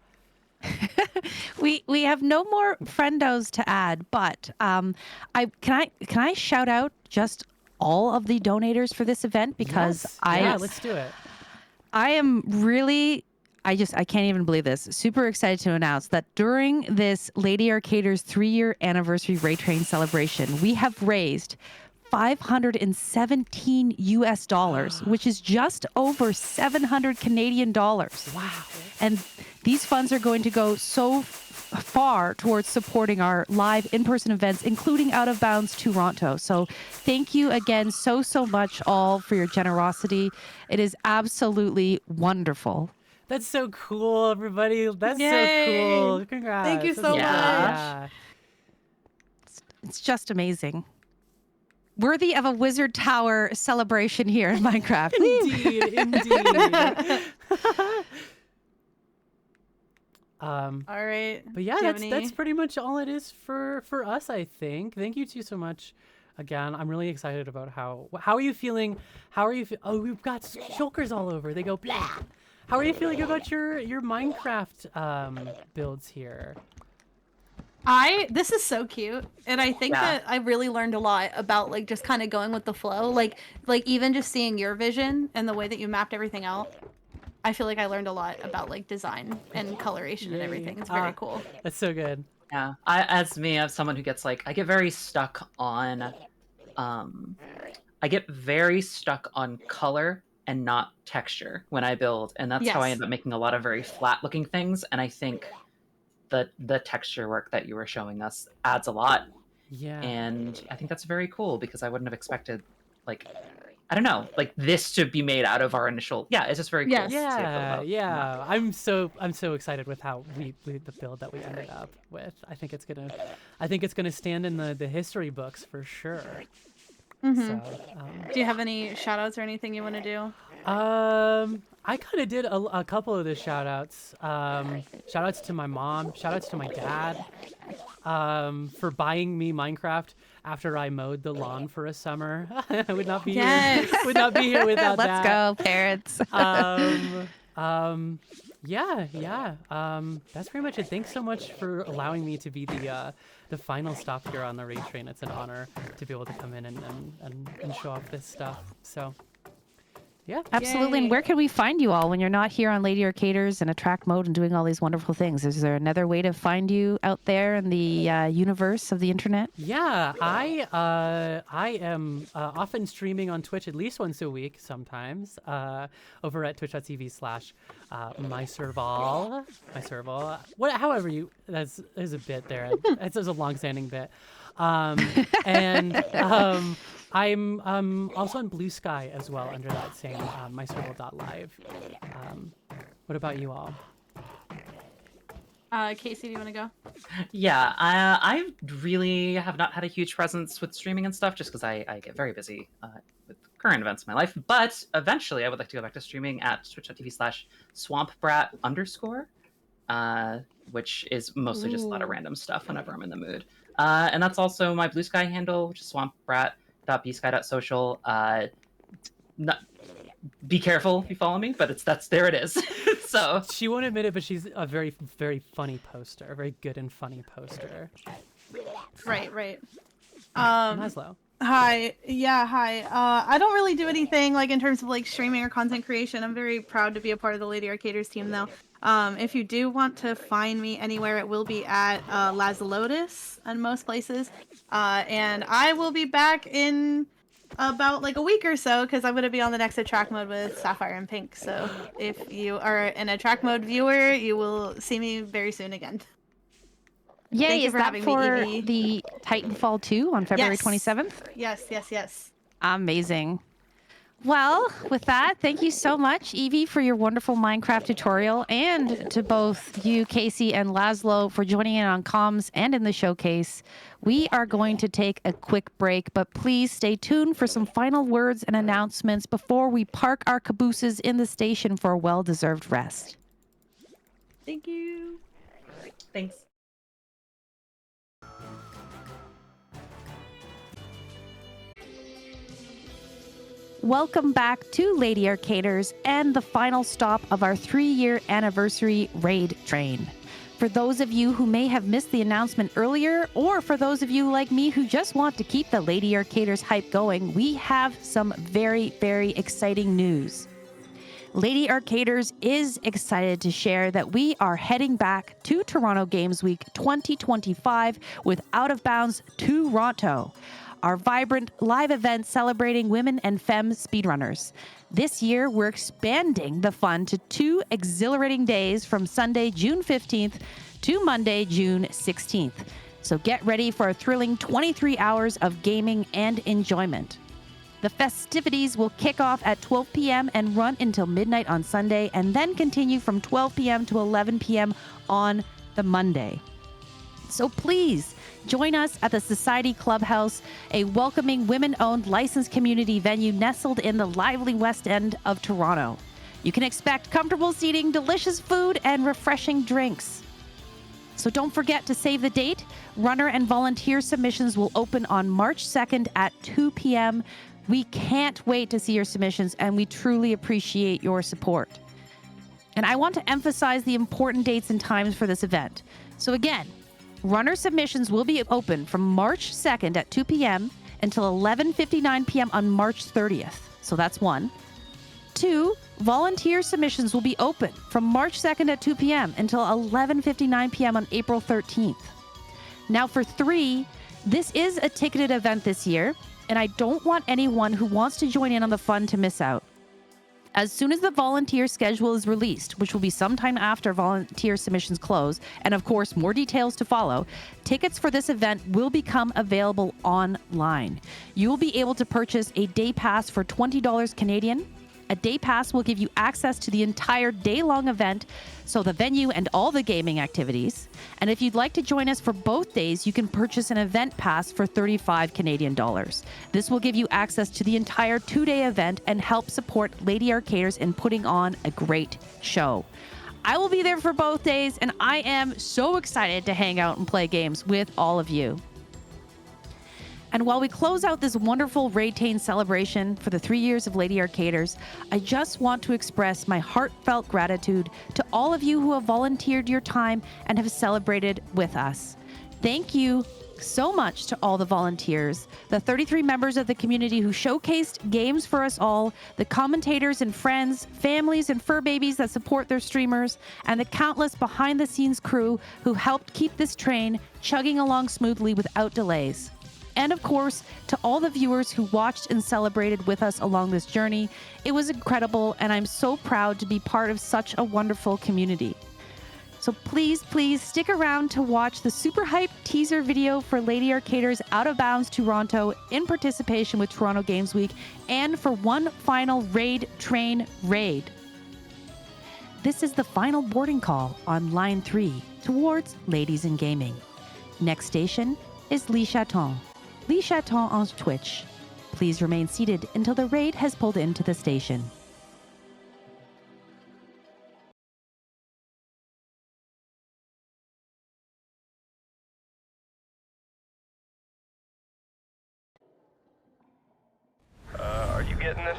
We have no more friendos to add, but can I shout out just all of the donators for this event, because let's do it. I am really, I can't even believe this. Super excited to announce that during this Lady Arcader's 3-year anniversary Raid Train celebration, we have raised $517 US, which is just over 700 Canadian dollars. Wow. And these funds are going to go so far towards supporting our live in-person events, including Out of Bounds Toronto. So thank you again so much all for your generosity. It is absolutely wonderful. That's so cool, everybody. That's Yay. so cool. Congrats. Thank you so much. Yeah. It's just amazing. Worthy of a Wizard Tower celebration here in Minecraft. Indeed. All right. But yeah, that's pretty much all it is for us, I think. Thank you two so much. Again, I'm really excited about how are you feeling? Oh, we've got shulkers all over. They go blah. How are you feeling about your Minecraft builds here? This is so cute, and I think that I really learned a lot about like just kind of going with the flow, like even just seeing your vision and the way that you mapped everything out. I feel like I learned a lot about like design and coloration and everything. It's very cool. That's so good. Yeah, as someone who gets like, I get very stuck on color and not texture when I build, and that's how I end up making a lot of very flat looking things. And I think the texture work that you were showing us adds a lot. Yeah. And I think that's very cool, because I wouldn't have expected, like, I don't know, like this to be made out of our initial. Yeah, it's just very cool. Yes. Yeah. I'm so excited with how the build that we ended up with. I think it's gonna stand in the history books for sure. Mm-hmm. So, do you have any shout outs or anything you want to do? I kind of did a couple of the shout outs. Shout outs to my mom, shout outs to my dad, for buying me Minecraft after I mowed the lawn for a summer. I would not be here without Let's that. go, parents. Yeah. That's pretty much it. Thanks so much for allowing me to be the final stop here on the raid train. It's an honor to be able to come in and show off this stuff. So, yeah. Absolutely. Yay. And where can we find you all when you're not here on Lady Arcaders and Attract Mode and doing all these wonderful things? Is there another way to find you out there in the universe of the internet? Yeah, I am often streaming on Twitch at least once a week, sometimes over at twitch.tv/Myserval. However you, there's a bit there. It's a long-standing bit. I'm also on Blue Sky as well under that same myserval.live. What about you all? Casey, do you want to go? Yeah, I really have not had a huge presence with streaming and stuff just because I get very busy with current events in my life. But eventually, I would like to go back to streaming at twitch.tv/swampbrat_, which is mostly just a lot of random stuff whenever I'm in the mood. And that's also my Blue Sky handle, which is swampbrat.bsky.social. Be careful if you follow me, but there it is. So She won't admit it, but she's a very, very funny poster, a very good and funny poster. Right. Lazlo. Hi. I don't really do anything like in terms of like streaming or content creation. I'm very proud to be a part of the Lady Arcaders team though. If you do want to find me anywhere, it will be at Lazlo in most places. And I will be back in about like a week or so because I'm going to be on the next Attract Mode with Sapphire and Pink. So if you are an Attract Mode viewer, you will see me very soon again. Yay, Thank you is for that having me, for Evie. the Titanfall 2 on February 27th? Yes. Amazing. Well, with that, thank you so much, Evie, for your wonderful Minecraft tutorial, and to both you, Casey, and Lazlo for joining in on comms and in the showcase. We are going to take a quick break, but please stay tuned for some final words and announcements before we park our cabooses in the station for a well-deserved rest. Thank you. thanks. Welcome back to Lady Arcaders and the final stop of our 3-year anniversary raid train. For those of you who may have missed the announcement earlier, or for those of you like me who just want to keep the Lady Arcaders hype going, we have some very, very exciting news. Lady Arcaders is excited to share that we are heading back to Toronto Games Week 2025 with Out of Bounds Toronto, our vibrant live event celebrating women and femme speedrunners. This year, we're expanding the fun to 2 exhilarating days from Sunday, June 15th to Monday, June 16th. So get ready for a thrilling 23 hours of gaming and enjoyment. The festivities will kick off at 12 p.m. and run until midnight on Sunday, and then continue from 12 p.m. to 11 p.m. on the Monday. So please join us at the Society Clubhouse, a welcoming women-owned licensed community venue nestled in the lively West End of Toronto. You can expect comfortable seating, delicious food, and refreshing drinks. So don't forget to save the date. Runner and volunteer submissions will open on March 2nd at 2 p.m. We can't wait to see your submissions, and we truly appreciate your support. And I want to emphasize the important dates and times for this event. So again, runner submissions will be open from March 2nd at 2 p.m. until 11:59 p.m. on March 30th. So that's 1. 2, volunteer submissions will be open from March 2nd at 2 p.m. until 11:59 p.m. on April 13th. Now for 3, this is a ticketed event this year, and I don't want anyone who wants to join in on the fun to miss out. As soon as the volunteer schedule is released, which will be sometime after volunteer submissions close, and of course more details to follow, tickets for this event will become available online. You will be able to purchase a day pass for $20 Canadian. A day pass will give you access to the entire day-long event, so the venue and all the gaming activities. And if you'd like to join us for both days, you can purchase an event pass for $35 Canadian. This will give you access to the entire 2-day event and help support Lady Arcaders in putting on a great show. I will be there for both days, and I am so excited to hang out and play games with all of you. And while we close out this wonderful Raid-Tain celebration for the 3 years of Lady Arcaders, I just want to express my heartfelt gratitude to all of you who have volunteered your time and have celebrated with us. Thank you so much to all the volunteers, the 33 members of the community who showcased games for us all, the commentators and friends, families and fur babies that support their streamers, and the countless behind-the-scenes crew who helped keep this train chugging along smoothly without delays. And of course, to all the viewers who watched and celebrated with us along this journey. It was incredible, and I'm so proud to be part of such a wonderful community. So please stick around to watch the super hype teaser video for Lady Arcaders Out of Bounds Toronto in participation with Toronto Games Week and for one final Raid Train raid. This is the final boarding call on Line 3 towards Ladies in Gaming. Next station is Lee Chaton. Lee Chaton on Twitch. Please remain seated until the raid has pulled into the station. Are you getting this?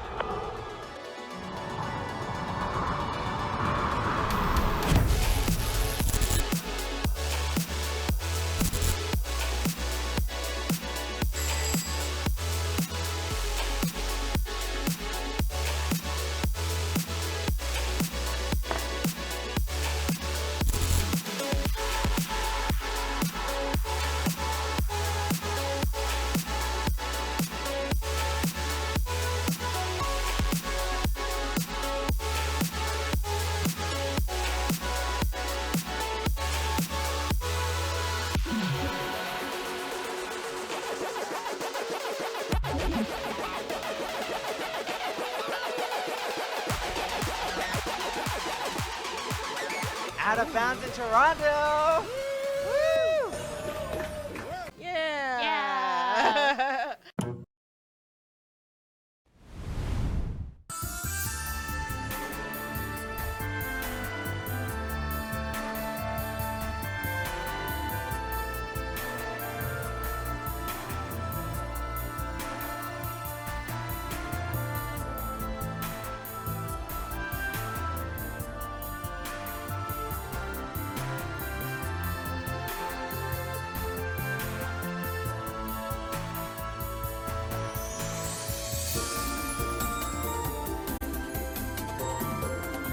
Out of bounds in Toronto.